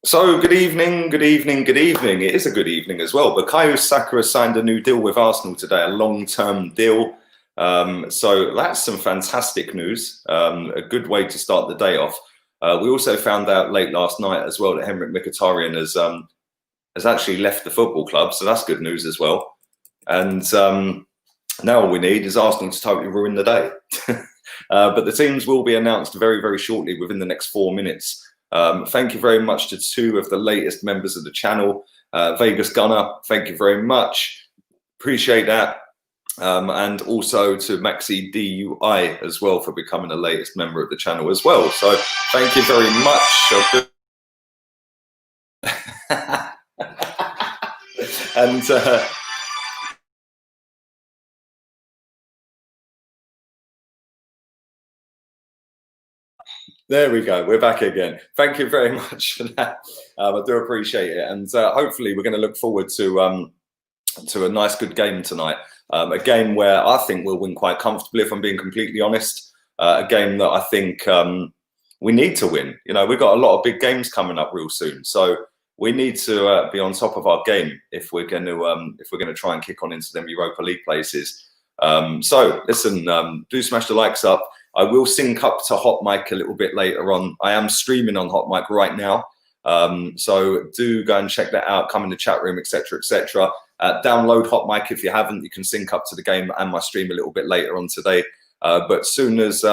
So good evening, good evening, good evening. It is a good evening as well. Bukayo Saka has signed a new deal with Arsenal today, a long-term deal. So that's some fantastic news. A good way to start the day off. We also found out late last night as well that Henrik Mkhitaryan has actually left the football club, so that's good news as well. And now all we need is Arsenal to totally ruin the day. But the teams will be announced very, very shortly within the next 4 minutes. Thank you very much to two of the latest members of the channel. Vegas Gunner, thank you very much. Appreciate that. And also to Maxi DUI as well for becoming the latest member of the channel as well. So thank you very much. And there we go. We're back again. Thank you very much for that. I do appreciate it. And hopefully we're going to look forward to a nice, good game tonight. A game where I think we'll win quite comfortably, if I'm being completely honest. A game that I think we need to win. You know, we've got a lot of big games coming up real soon. So we need to be on top of our game if we're going to try and kick on into them Europa League places. So listen, do smash the likes up. I will sync up to HOTMIC a little bit later on. I am streaming on HOTMIC right now. So do go and check that out. Come in the chat room, etc., etc. Download HOTMIC if you haven't. You can sync up to the game and my stream a little bit later on today. But soon as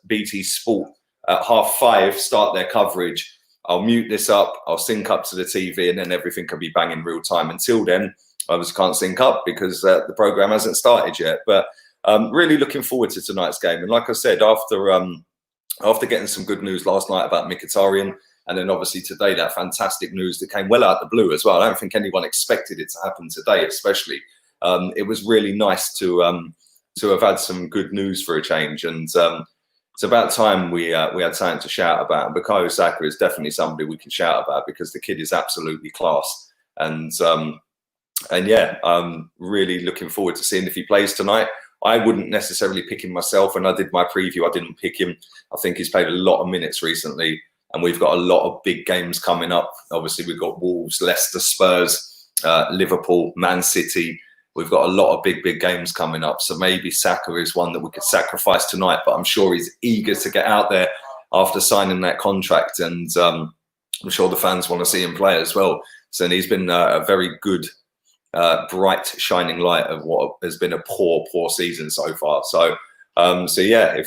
BT Sport at 5:30 start their coverage, I'll mute this up. I'll sync up to the TV, and then everything can be banging real time. Until then, I just can't sync up because the program hasn't started yet. But really looking forward to tonight's game. And like I said, after getting some good news last night about Mkhitaryan, and then obviously today, that fantastic news that came well out of the blue as well. I don't think anyone expected it to happen today, especially. It was really nice to have had some good news for a change. And it's about time we had something to shout about. And Bukayo Saka is definitely somebody we can shout about because the kid is absolutely class. And yeah, I'm really looking forward to seeing if he plays tonight. I wouldn't necessarily pick him myself. When I did my preview, I didn't pick him. I think he's played a lot of minutes recently, and we've got a lot of big games coming up. Obviously, we've got Wolves, Leicester, Spurs, Liverpool, Man City. We've got a lot of big games coming up. So maybe Saka is one that we could sacrifice tonight, but I'm sure he's eager to get out there after signing that contract. And I'm sure the fans want to see him play as well. So he's been a very good, bright shining light of what has been a poor season so far. So yeah,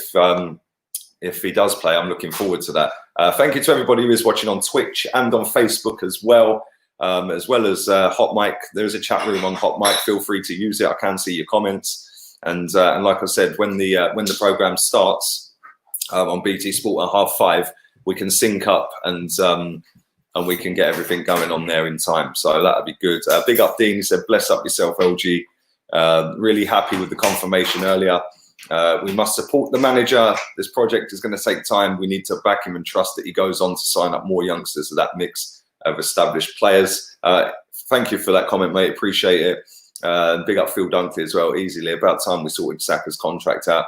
if he does play, I'm looking forward to that. Thank you to everybody who is watching on Twitch and on Facebook as well as HOTMIC. There is a chat room on HOTMIC. Feel free to use it. I can see your comments. And like I said, when the program starts on BT Sport at 5:30, we can sync up and we can get everything going on there in time. So that'd be good. Big up Dean, he said, bless up yourself, LG. Really happy with the confirmation earlier. We must support the manager. This project is going to take time. We need to back him and trust that he goes on to sign up more youngsters to that mix of established players. Thank you for that comment, mate. Appreciate it. Big up Phil Dunkley as well. Easily. About time we sorted Saka's contract out.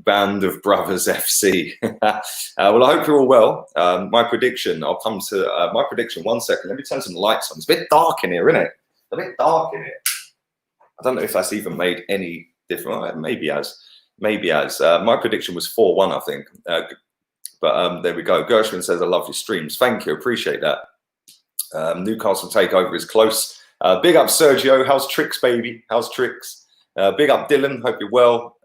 Band of Brothers FC. Well, I hope you're all well. My prediction, I'll come to my prediction. 1 second. Let me turn some lights on. It's a bit dark in here, isn't it? A bit dark in here. I don't know if that's even made any different. Maybe as. My prediction was 4-1, I think. But there we go. Gershwin says, I love your streams. Thank you. Appreciate that. Newcastle takeover is close. Big up Sergio. How's Tricks, baby? How's Tricks? Big up Dylan. Hope you're well.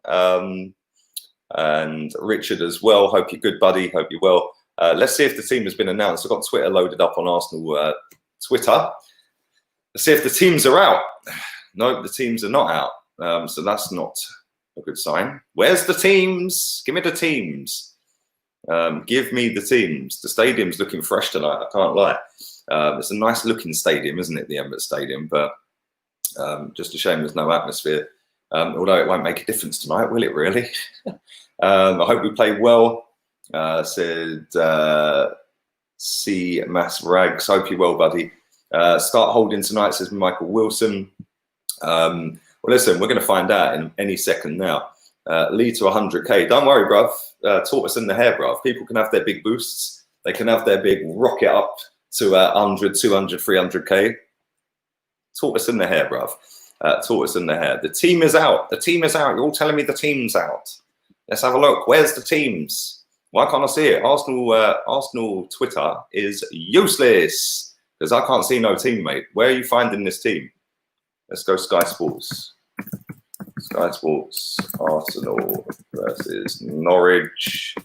And Richard as well. Hope you're good, buddy. Hope you're well. Let's see if the team has been announced. I've got Twitter loaded up on Arsenal Twitter. Let's see if the teams are out. No, the teams are not out. So that's not a good sign. Where's the teams? Give me the teams. Give me the teams. The stadium's looking fresh tonight. I can't lie. It's a nice looking stadium, isn't it? The Emirates Stadium, but just a shame there's no atmosphere. Although it won't make a difference tonight, will it really? I hope we play well. Said C. Mass Rags. Hope you're well, buddy. Start holding tonight, says Michael Wilson. Well, listen, we're going to find out in any second now. Lead to 100K. Don't worry, bruv. Tortoise in the hair, bruv. People can have their big boosts. They can have their big rocket up to 100, 200, 300k. Tortoise in the hair, bruv. Tortoise in the hair. The team is out. The team is out. You're all telling me the team's out. Let's have a look. Where's the teams? Why can't I see it? Arsenal Twitter is useless because I can't see no team, mate. Where are you finding this team? Let's go Sky Sports. Sky Sports, Arsenal versus Norwich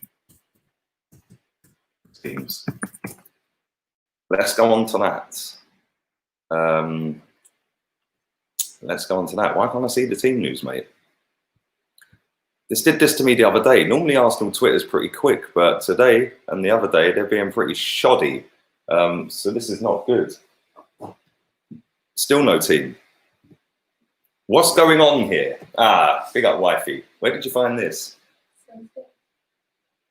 teams. Let's go on to that. Let's go on to that. Why can't I see the team news, mate? This did this to me the other day. Normally Arsenal Twitter is pretty quick, but today and the other day they're being pretty shoddy. So this is not good. Still no team. What's going on here? Big up wifey. Where did you find this?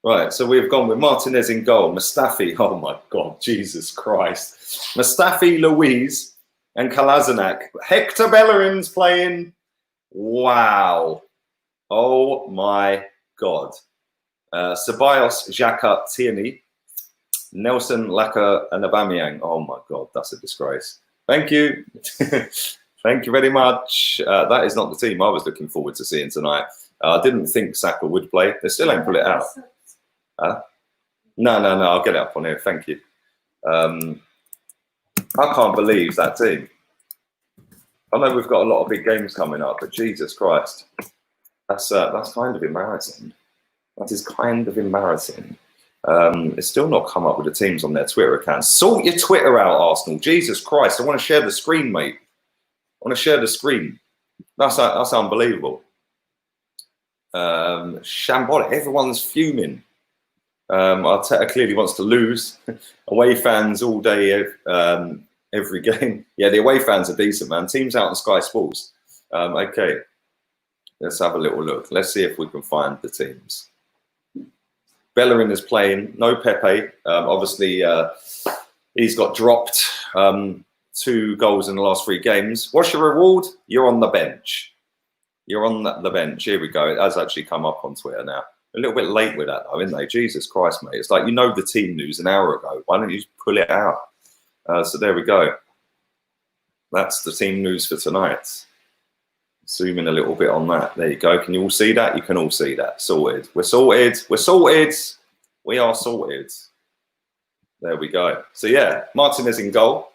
Right, so we've gone with Martinez in goal, Mustafi, oh my God, Jesus Christ. Mustafi, Louise, and Kolasinac. Hector Bellerin's playing. Wow. Oh my God. Ceballos, Xhaka, Tierney, Nelson, Laka, and Aubameyang. Oh my God, that's a disgrace. Thank you. Thank you very much. That is not the team I was looking forward to seeing tonight. I didn't think Saka would play. They still ain't put it out. No, I'll get it up on here. Thank you. I can't believe that team. I know we've got a lot of big games coming up, but Jesus Christ. That's kind of embarrassing. That is kind of embarrassing. It's still not come up with the teams on their Twitter accounts. Sort your Twitter out, Arsenal. Jesus Christ. I want to share the screen, mate. I want to share the screen. That's unbelievable. Shambolic. Everyone's fuming. Arteta clearly wants to lose. Away fans all day, every game. Yeah, the away fans are decent, man. Teams out on Sky Sports. Okay. Let's have a little look. Let's see if we can find the teams. Bellerin is playing. No Pepe. Obviously, he's got dropped. 2 goals in the last 3 games. What's your reward? You're on the bench. You're on the bench. Here we go. It has actually come up on Twitter now. A little bit late with that, though, isn't they? Jesus Christ, mate. It's like, you know the team news an hour ago. Why don't you just pull it out? So there we go. That's the team news for tonight. Zoom in a little bit on that. There you go. Can you all see that? You can all see that. Sorted. We're sorted. We're sorted. We are sorted. There we go. So yeah, Martinez in goal.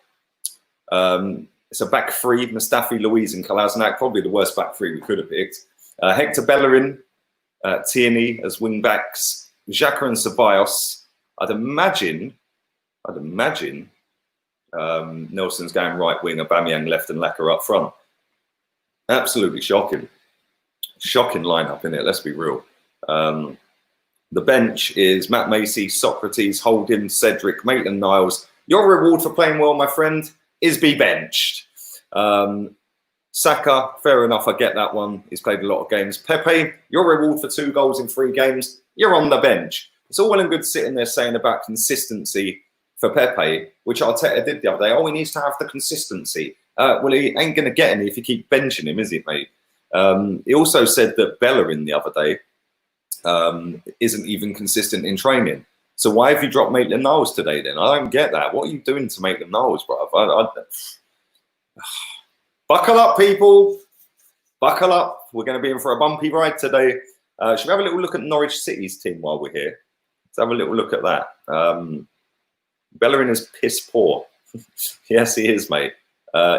It's a back 3. Mustafi, Louise, and Kolasinac. Probably the worst back 3 we could have picked. Hector Bellerin, Tierney as wing backs. Xhaka and Ceballos. I'd imagine Nelson's going right wing, Aubameyang left, and Laka up front. Absolutely shocking. Shocking lineup, innit? Let's be real. The bench is Matt Macey, Socrates, Holding, Cedric, Maitland-Niles. Your reward for playing well, my friend, is be benched. Saka, fair enough, I get that one. He's played a lot of games. Pepe, your reward for 2 goals in 3 games, you're on the bench. It's all well and good sitting there saying about consistency for Pepe, which Arteta did the other day. Oh, he needs to have the consistency. Well, he ain't going to get any if you keep benching him, is he, mate? He also said that Bellerin the other day isn't even consistent in training. So why have you dropped Maitland-Niles today then? I don't get that. What are you doing to Maitland-Niles, bro? Buckle up, people. Buckle up. We're going to be in for a bumpy ride today. Should we have a little look at Norwich City's team while we're here? Let's have a little look at that. Bellerin is piss poor. Yes, he is, mate.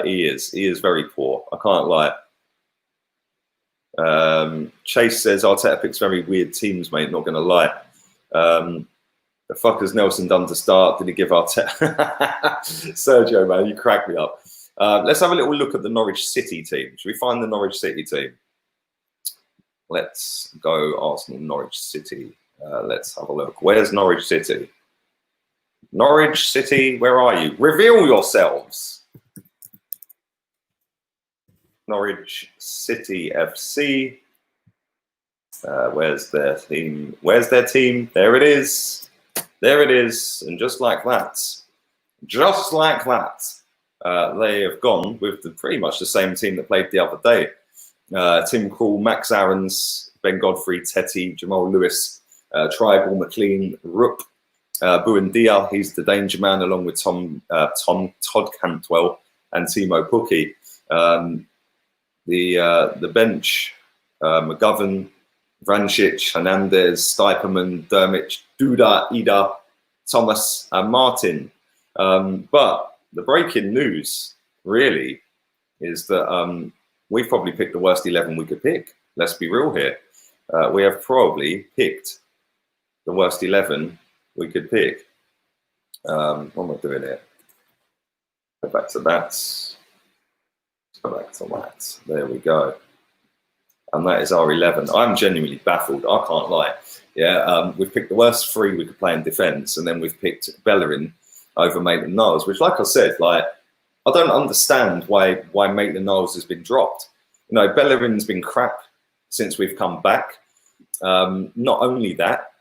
He is. He is very poor. I can't lie. Chase says Arteta picks very weird teams, mate. Not going to lie. The fuck has Nelson done to start? Did he give Arteta? Sergio, man, you crack me up. Let's have a little look at the Norwich City team. Should we find the Norwich City team? Let's go Arsenal, Norwich City. Let's have a look. Where's Norwich City? Norwich City, where are you? Reveal yourselves. Norwich City FC. Where's their team? Where's their team? There it is. There it is. And just like that, they have gone with pretty much the same team that played the other day. Tim Krul, Max Aarons, Ben Godfrey, Tetty, Jamal Lewis, Tribal, McLean, Rupp, Buendia, he's the danger man, along with Todd Cantwell and Timo Pukki. The bench, McGovern, Vrancic, Hernandez, Stiperman, Dermich, Duda, Ida, Thomas, and Martin. But the breaking news really is that we've probably picked the worst 11 we could pick. Let's be real here. We have probably picked the worst 11 we could pick. What am I doing here? Go back to that. Let's go back to that. There we go. And that is our 11. I'm genuinely baffled. I can't lie. Yeah, we've picked the worst 3 we could play in defence, and then we've picked Bellerin over Maitland-Niles, which, like I said, like, I don't understand why Maitland-Niles has been dropped. You know, Bellerin's been crap since we've come back. Not only that,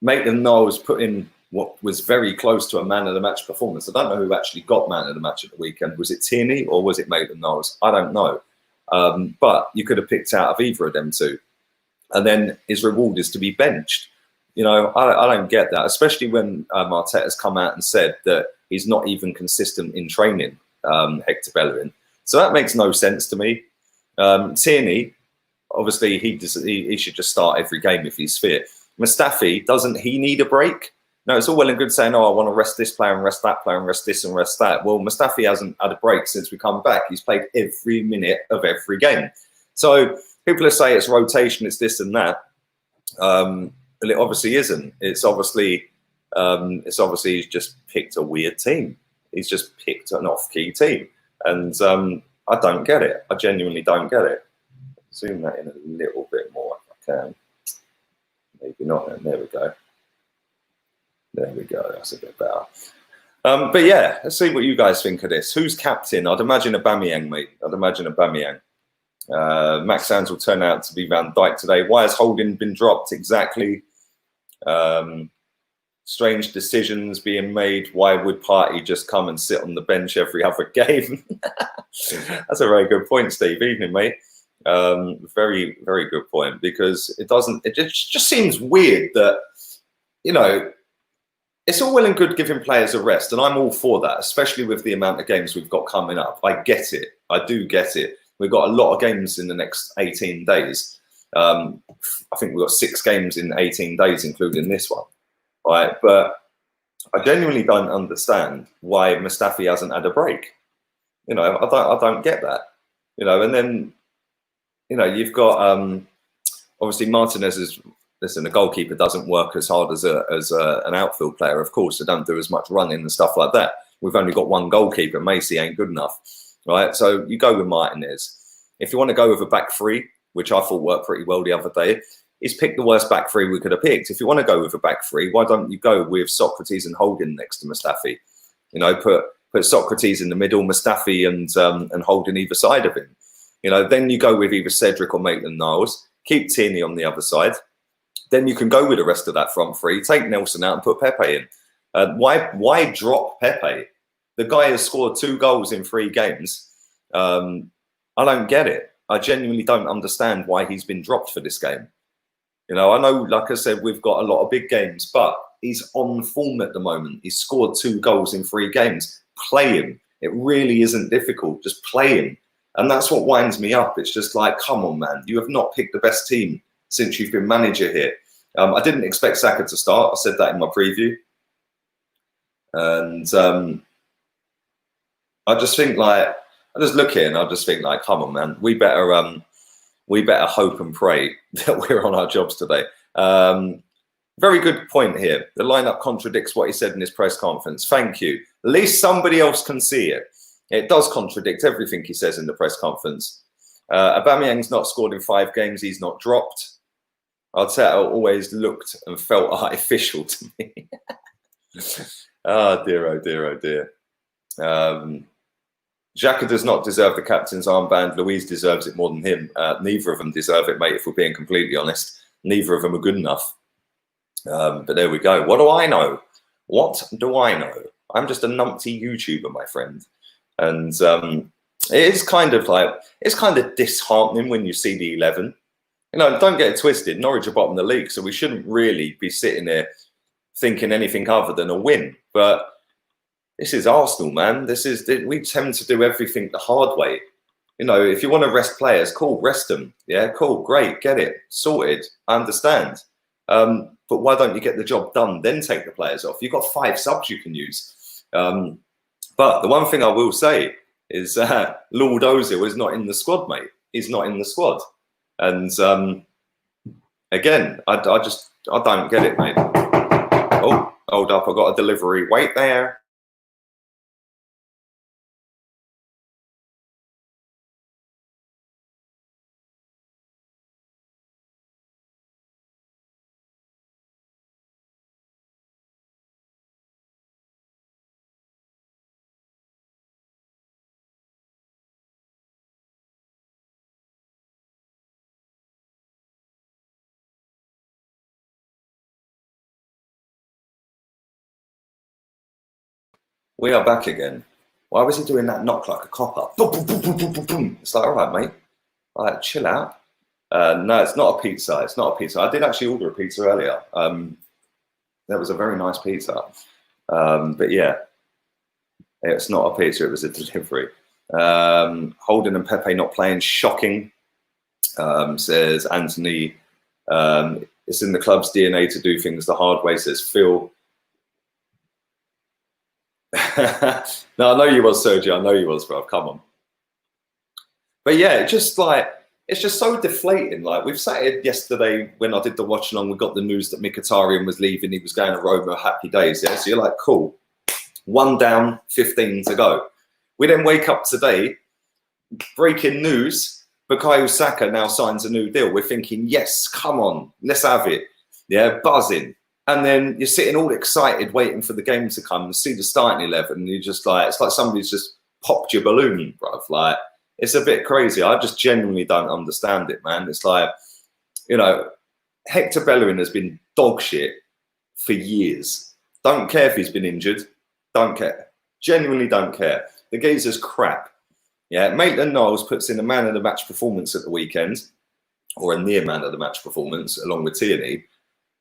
Maitland-Niles put in what was very close to a man of the match performance. I don't know who actually got man of the match at the weekend. Was it Tierney or was it Maitland-Niles? I don't know. But you could have picked out of either of them two. And then his reward is to be benched. You know, I don't get that, especially when Arteta's come out and said that he's not even consistent in training, Hector Bellerin. So that makes no sense to me. Tierney, obviously, he should just start every game if he's fit. Mustafi, doesn't he need a break? No, it's all well and good saying, oh, I want to rest this player and rest that player and rest this and rest that. Well, Mustafi hasn't had a break since we come back. He's played every minute of every game. So people are saying it's rotation, it's this and that. But it obviously isn't. It's obviously he's just picked a weird team. He's just picked an off-key team. And I don't get it. I genuinely don't get it. Zoom that in a little bit more if I can. Maybe not. There we go. There we go. That's a bit better. But yeah, let's see what you guys think of this. Who's captain? I'd imagine Aubameyang, mate. I'd imagine Aubameyang. Max Sands will turn out to be Van Dijk today. Why has Holding been dropped? Exactly. Strange decisions being made. Why would Partey just come and sit on the bench every other game? That's a very good point, Steve. Evening, mate. Very, very good point, because it just seems weird that, you know, it's all well and good giving players a rest, and I'm all for that, especially with the amount of games we've got coming up. I get it. I do get it. We've got a lot of games in the next 18 days. I think we've got 6 games in 18 days, including this one. Right? But I genuinely don't understand why Mustafi hasn't had a break. You know, I don't get that. You know, and then, you know, you've got obviously Martinez is. Listen, the goalkeeper doesn't work as hard as an outfield player, of course. They don't do as much running and stuff like that. We've only got one goalkeeper. Macy ain't good enough, right? So you go with Martinez. If you want to go with a back 3, which I thought worked pretty well the other day, he's picked the worst back 3 we could have picked. If you want to go with a back 3, why don't you go with Socrates and Holding next to Mustafi? You know, put Socrates in the middle, Mustafi and Holding either side of him. You know, then you go with either Cedric or Maitland-Niles. Keep Tierney on the other side. Then you can go with the rest of that front 3. Take Nelson out and put Pepe in. Why drop Pepe? The guy has scored 2 goals in 3 games. I don't get it. I genuinely don't understand why he's been dropped for this game. You know, I know, like I said, we've got a lot of big games, but he's on form at the moment. He's scored 2 goals in 3 games. Play him. It really isn't difficult. Just play him. And that's what winds me up. It's just like, come on, man. You have not picked the best team since you've been manager here. I didn't expect Saka to start. I said that in my preview. And I just think, like, I just look here and I just think, like, come on, man. We better hope and pray that we're on our jobs today. Very good point here. The lineup contradicts what he said in his press conference. Thank you. At least somebody else can see it. It does contradict everything he says in the press conference. Aubameyang's not scored in 5 games. He's not dropped. Arteta always looked and felt artificial to me. Oh dear, oh dear, oh dear. Xhaka does not deserve the captain's armband. Luiz deserves it more than him. Neither of them deserve it, mate, if we're being completely honest. Neither of them are good enough. But there we go. What do I know? What do I know? I'm just a numpty YouTuber, my friend. And it is kind of like, it's kind of disheartening when you see the 11. You know, don't get it twisted. Norwich are bottom of the league, so we shouldn't really be sitting there thinking anything other than a win. But this is Arsenal, man. We tend to do everything the hard way. You know, if you want to rest players, cool, rest them. Yeah, cool, great, get it sorted. I understand. But why don't you get the job done, then take the players off? You've got 5 subs you can use. But the one thing I will say is Lord Ozil is not in the squad, mate. He's not in the squad. And again, I don't get it, mate. Oh, hold up, I got a delivery. Wait there. We are back again. Why was he doing that knock like a copper? Boom, boom, boom, boom, boom, boom, boom. It's like, all right, mate. Like, chill out. No, it's not a pizza. It's not a pizza. I did actually order a pizza earlier. That was a very nice pizza. But yeah, it's not a pizza. It was a delivery. Holden and Pepe not playing. Shocking, says Anthony. It's in the club's DNA to do things the hard way, says Phil. No, I know you was, Sergio. I know you was, bro. Come on. But yeah, it's just so deflating. Like, we've sat here yesterday when I did the watch along, we got the news that Mkhitaryan was leaving. He was going to Roma. Happy days. Yeah. So you're like, cool. 1 down, 15 to go. We then wake up today, breaking news. Bukayo Saka now signs a new deal. We're thinking, yes, come on, let's have it. Yeah, buzzing. And then you're sitting all excited, waiting for the game to come and see the starting 11. And you're just like, it's like somebody's just popped your balloon, bruv. Like, it's a bit crazy. I just genuinely don't understand it, man. It's like, you know, Hector Bellerin has been dog shit for years. Don't care if he's been injured. Don't care. Genuinely don't care. The geezer's crap. Yeah, Maitland-Niles puts in a man of the match performance at the weekend, or a near man of the match performance, along with Tierney.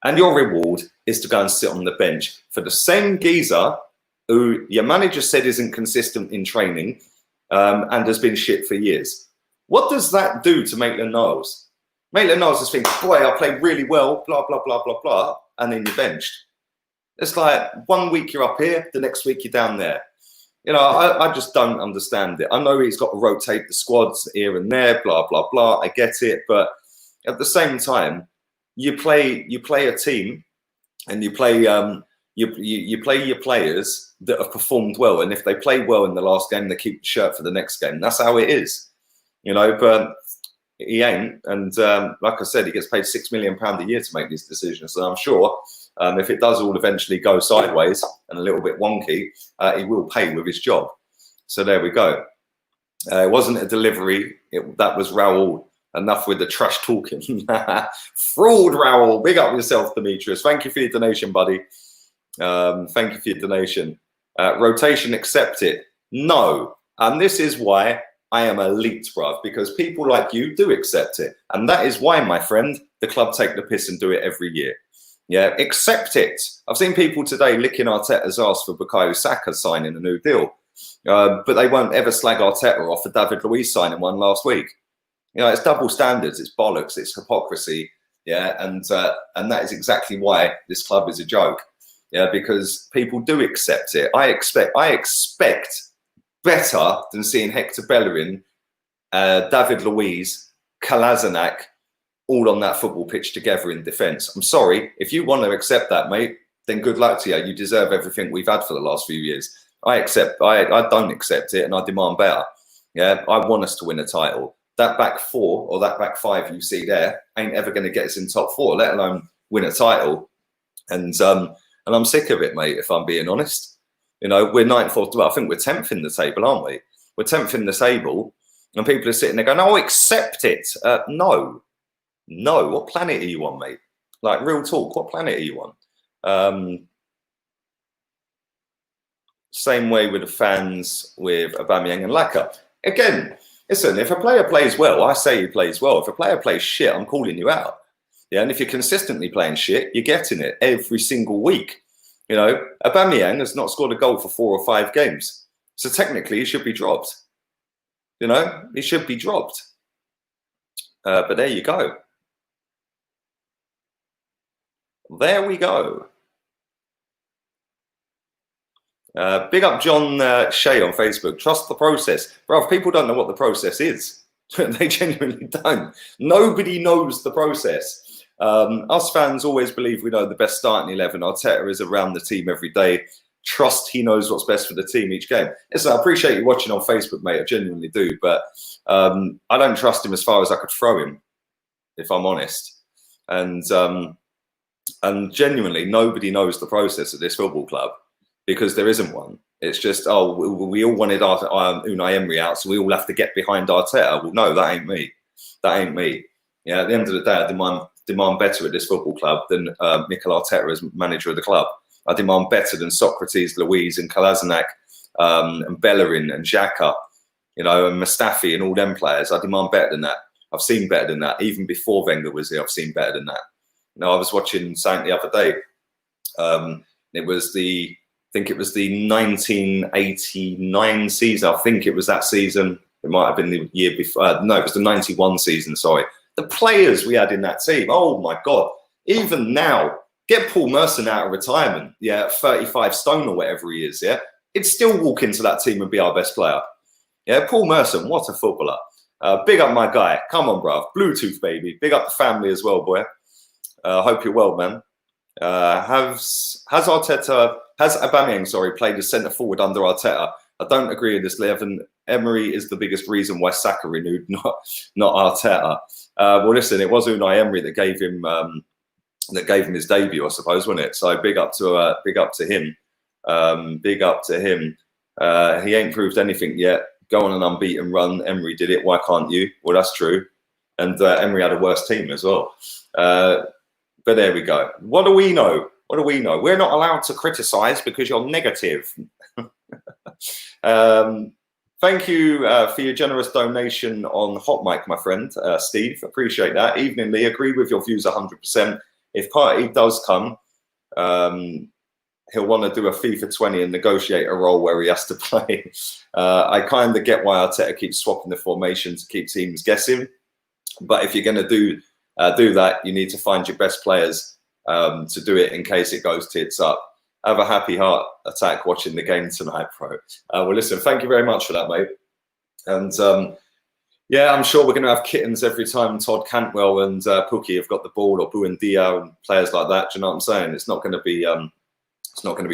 And your reward is to go and sit on the bench for the same geezer who your manager said isn't consistent in training and has been shit for years. What does that do to Maitland-Niles? Maitland-Niles is thinking, boy, I played really well, blah, blah, blah, blah, blah, and then you're benched. It's like 1 week you're up here, the next week you're down there. You know, I just don't understand it. I know he's got to rotate the squads here and there, blah, blah, blah. I get it. But at the same time, you play a team and you play you play your players that have performed well. And if they play well in the last game, they keep the shirt for the next game. That's how it is, you know, but he ain't. And like I said, he gets paid £6 million a year to make these decisions. So I'm sure if it does all eventually go sideways and a little bit wonky, he will pay with his job. So there we go. It wasn't a delivery. That was Raul. Enough with the trash talking. Fraud, Raul. Big up yourself, Demetrius. Thank you for your donation, buddy. Thank you for your donation. Rotation, accept it. No. And this is why I am elite, bruv, because people like you do accept it. And that is why, my friend, the club take the piss and do it every year. Yeah, accept it. I've seen people today licking Arteta's ass for Bukayo Saka signing a new deal. But they won't ever slag Arteta off for David Luiz signing one last week. You know, it's double standards, it's bollocks, it's hypocrisy. Yeah, and that is exactly why this club is a joke. Yeah, because people do accept it. I expect better than seeing Hector Bellerin, David Luiz, Kolasinac, all on that football pitch together in defence. I'm sorry, if you want to accept that, mate, then good luck to you. You deserve everything we've had for the last few years. I don't accept it, and I demand better. Yeah, I want us to win a title. That back 4 or that back 5 you see there ain't ever going to get us in top 4, let alone win a title. And I'm sick of it, mate, if I'm being honest. You know, we're 9th or, well, I think we're 10th in the table, aren't we? We're 10th in the table, and people are sitting there going, oh, accept it. No. What planet are you on, mate? Like, real talk, what planet are you on? Same way with the fans with Aubameyang and Laka. Again, listen, if a player plays well, I say he plays well. If a player plays shit, I'm calling you out. Yeah, and if you're consistently playing shit, you're getting it every single week. You know, Aubameyang has not scored a goal for 4 or 5 games. So technically he should be dropped. You know, he should be dropped. But there you go. There we go. Big up John Shea on Facebook. Trust the process. Bro, if people don't know what the process is. They genuinely don't. Nobody knows the process. Us fans always believe we know the best starting 11. Arteta is around the team every day. Trust he knows what's best for the team each game. Listen, I appreciate you watching on Facebook, mate. I genuinely do. But I don't trust him as far as I could throw him, if I'm honest. And genuinely, nobody knows the process at this football club because there isn't one. It's just, oh, we all wanted Unai Emery out, so we all have to get behind Arteta. Well, no, that ain't me. That ain't me. Yeah, at the end of the day, I demand better at this football club than Mikel Arteta as manager of the club. I demand better than Socrates, Louise, and Kolasinac, and Bellerin and Xhaka, you know, and Mustafi and all them players. I demand better than that. I've seen better than that. Even before Wenger was here, I've seen better than that. You know, I was watching something the other day. I think it was the 1989 season. I think it was that season. It might have been the year before. No, it was the 91 season, sorry. The players we had in that team, oh my God. Even now, get Paul Merson out of retirement, yeah, 35 stone or whatever he is, yeah. He'd still walk into that team and be our best player. Yeah, Paul Merson, what a footballer. Big up my guy. Come on, bruv. Bluetooth, baby. Big up the family as well, boy. Hope you're well, man. Has Aubameyang, played as centre forward under Arteta? I don't agree with this, Lev. Emery is the biggest reason why Saka renewed, not Arteta. Well, listen, it was Unai Emery that gave him his debut, I suppose, wasn't it? So big up to him. Big up to him. He ain't proved anything yet. Go on an unbeaten run. Emery did it. Why can't you? Well, that's true. And Emery had a worse team as well. But there we go. What do we know? What do we know? We're not allowed to criticise because you're negative. Thank you for your generous donation on HOTMIC, my friend, Steve. Appreciate that. Evening, Lee. Agree with your views 100%. If Partey does come, he'll want to do a FIFA 20 and negotiate a role where he has to play. I kind of get why Arteta keeps swapping the formation to keep teams guessing. But if you're going to do that, you need to find your best players to do it in case it goes tits up. Have a happy heart attack watching the game tonight, bro. Well, listen, thank you very much for that, mate. And yeah, I'm sure we're going to have kittens every time Todd Cantwell and Pookie have got the ball, or Buendia and players like that. Do you know what I'm saying? It's not going to be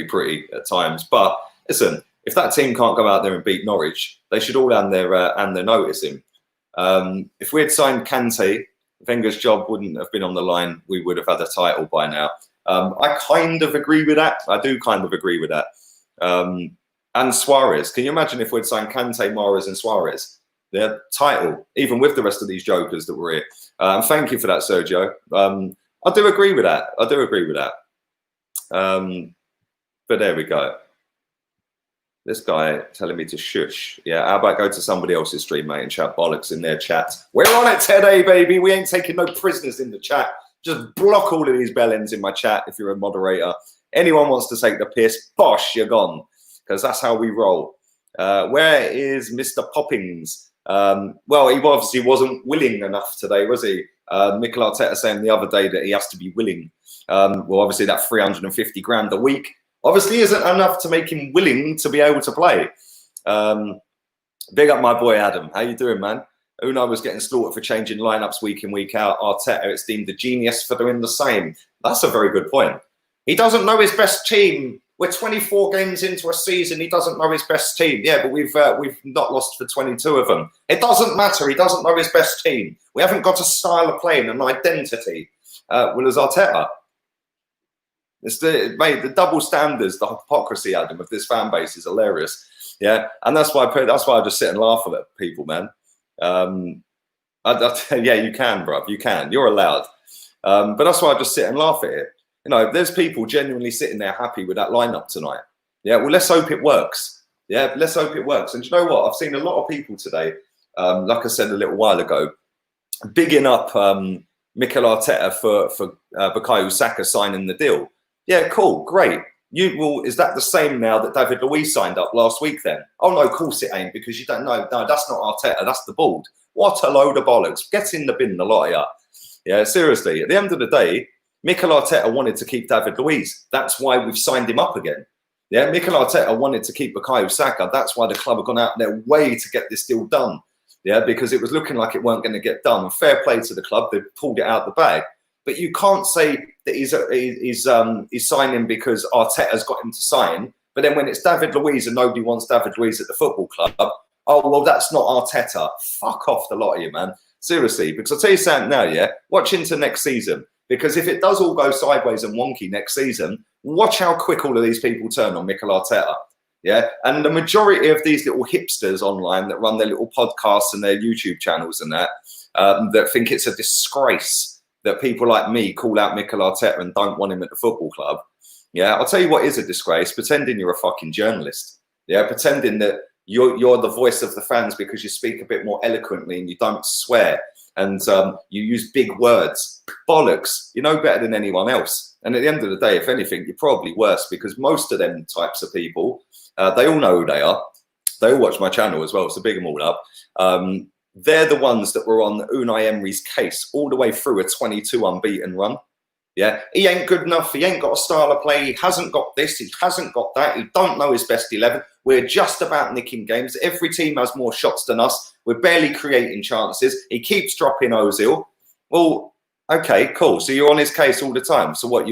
pretty at times. But listen, if that team can't go out there and beat Norwich, they should all hand their notice in. If we had signed Kante, Wenger's job wouldn't have been on the line. We would have had a title by now. I kind of agree with that. I do kind of agree with that. And Suarez. Can you imagine if we'd signed Kante, Mahrez and Suarez? Their title, even with the rest of these jokers that were here. Thank you for that, Sergio. I do agree with that. I do agree with that. But there we go. This guy telling me to shush. Yeah, how about go to somebody else's stream, mate, and chat bollocks in their chat. We're on it today, baby. We ain't taking no prisoners in the chat. Just block all of these bellends in my chat if you're a moderator. Anyone wants to take the piss, bosh, you're gone. Because that's how we roll. Where is Mr. Poppins? Well, he obviously wasn't willing enough today, was he? Mikel Arteta saying the other day that he has to be willing. Well, obviously that 350 grand a week obviously isn't enough to make him willing to be able to play. Big up my boy Adam. How you doing, man? Unai was getting slaughtered for changing lineups week in, week out. Arteta, it's deemed a genius for doing the same. That's a very good point. He doesn't know his best team. We're 24 games into a season. He doesn't know his best team. Yeah, but we've not lost for 22 of them. It doesn't matter. He doesn't know his best team. We haven't got a style of playing, an identity. Well, as Arteta. It's the double standards, the hypocrisy, Adam, of this fan base is hilarious. Yeah, and that's why I just sit and laugh at people, man. Yeah, you can, bruv. You can. You're allowed. But that's why I just sit and laugh at it. You know, there's people genuinely sitting there happy with that lineup tonight. Yeah, well, let's hope it works. Yeah, let's hope it works. And you know what? I've seen a lot of people today, like I said a little while ago, bigging up Mikel Arteta for Bukayo Saka signing the deal. Yeah, cool, great. Is that the same now that David Luiz signed up last week then? Oh, no, of course it ain't, because you don't know. No, that's not Arteta, that's the board. What a load of bollocks. Get in the bin, the lot of you. Yeah, seriously. At the end of the day, Mikel Arteta wanted to keep David Luiz. That's why we've signed him up again. Yeah, Mikel Arteta wanted to keep Bukayo Saka. That's why the club have gone out their way to get this deal done. Yeah, because it was looking like it weren't going to get done. And fair play to the club. They pulled it out the bag. But you can't say that he's signing because Arteta's got him to sign. But then when it's David Luiz and nobody wants David Luiz at the football club, oh, well, that's not Arteta. Fuck off, the lot of you, man. Seriously, because I'll tell you something now, yeah? Watch into next season. Because if it does all go sideways and wonky next season, watch how quick all of these people turn on Mikel Arteta. Yeah, and the majority of these little hipsters online that run their little podcasts and their YouTube channels and that think it's a disgrace that people like me call out Mikel Arteta and don't want him at the football club. Yeah, I'll tell you what is a disgrace: pretending you're a fucking journalist. Yeah, pretending that you're the voice of the fans because you speak a bit more eloquently and you don't swear and you use big words. Bollocks! You know better than anyone else. And at the end of the day, if anything, you're probably worse, because most of them types of people, they all know who they are. They all watch my channel as well, so big them all up. They're the ones that were on Unai Emery's case all the way through a 22 unbeaten run. Yeah, he ain't good enough. He ain't got a style of play. He hasn't got this. He hasn't got that. He don't know his best 11. We're just about nicking games. Every team has more shots than us. We're barely creating chances. He keeps dropping Ozil. Well, okay, cool. So you're on his case all the time. So what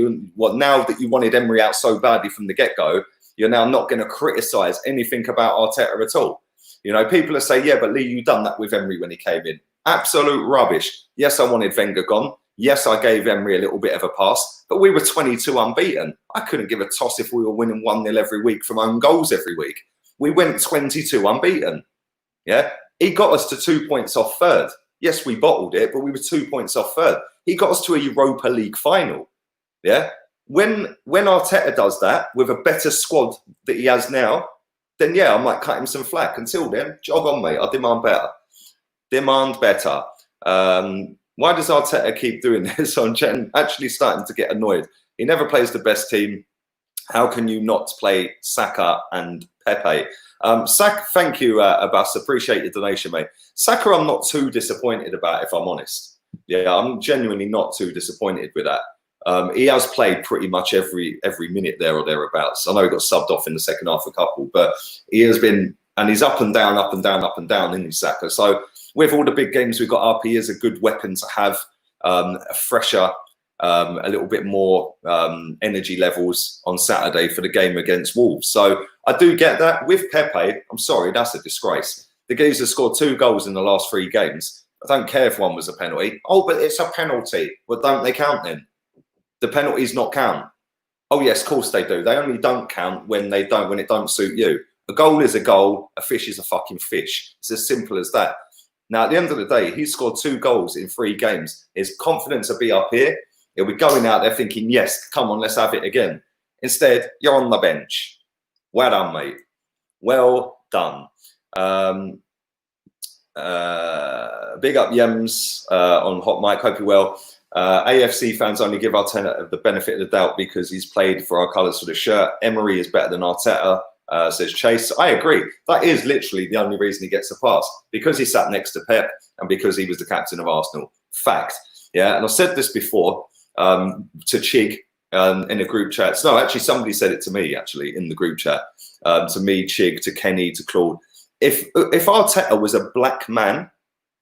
now that you wanted Emery out so badly from the get-go, you're now not going to criticise anything about Arteta at all? You know, people are saying, yeah, but Lee, you done that with Emery when he came in. Absolute rubbish. Yes, I wanted Wenger gone. Yes, I gave Emery a little bit of a pass, but we were 22 unbeaten. I couldn't give a toss if we were winning 1-0 every week from own goals every week. We went 22 unbeaten. Yeah, he got us to 2 points off third. Yes, we bottled it, but we were 2 points off third. He got us to a Europa League final. Yeah, when Arteta does that with a better squad that he has now, then yeah, I might cut him some flack. Until then, jog on, mate. I demand better. Demand better. Why does Arteta keep doing this? I'm actually starting to get annoyed. He never plays the best team. How can you not play Saka and Pepe? Saka, thank you, Abbas. Appreciate your donation, mate. Saka, I'm not too disappointed about, if I'm honest. Yeah, I'm genuinely not too disappointed with that. He has played pretty much every minute there or thereabouts. I know he got subbed off in the second half a couple, but he has been, and he's up and down, up and down, up and down in Saka. So with all the big games we've got up, he is a good weapon to have, a fresher, a little bit more energy levels on Saturday for the game against Wolves. So I do get that. With Pepe, I'm sorry, that's a disgrace. The geezer scored 2 goals in the last 3 games. I don't care if one was a penalty. Oh, but it's a penalty. Well, don't they count then? The penalties not count. Oh yes, of course they do. They only don't count when it don't suit you. A goal is a goal. A fish is a fucking fish. It's as simple as that. Now, at the end of the day, he scored 2 goals in 3 games. His confidence will be up here. He'll be going out there thinking, yes, come on, let's have it again. Instead, you're on the bench. Well done, mate. Well done. Big up Yems on HOTMIC. Hope you're well. AFC fans only give Arteta the benefit of the doubt because he's played for our colours for the shirt. Emery is better than Arteta, says Chase. I agree. That is literally the only reason he gets a pass, because he sat next to Pep and because he was the captain of Arsenal. Fact. Yeah, and I've said this before to Chig in a group chat. No, actually, somebody said it to me, actually, in the group chat. To me, Chig, to Kenny, to Claude. If Arteta was a black man,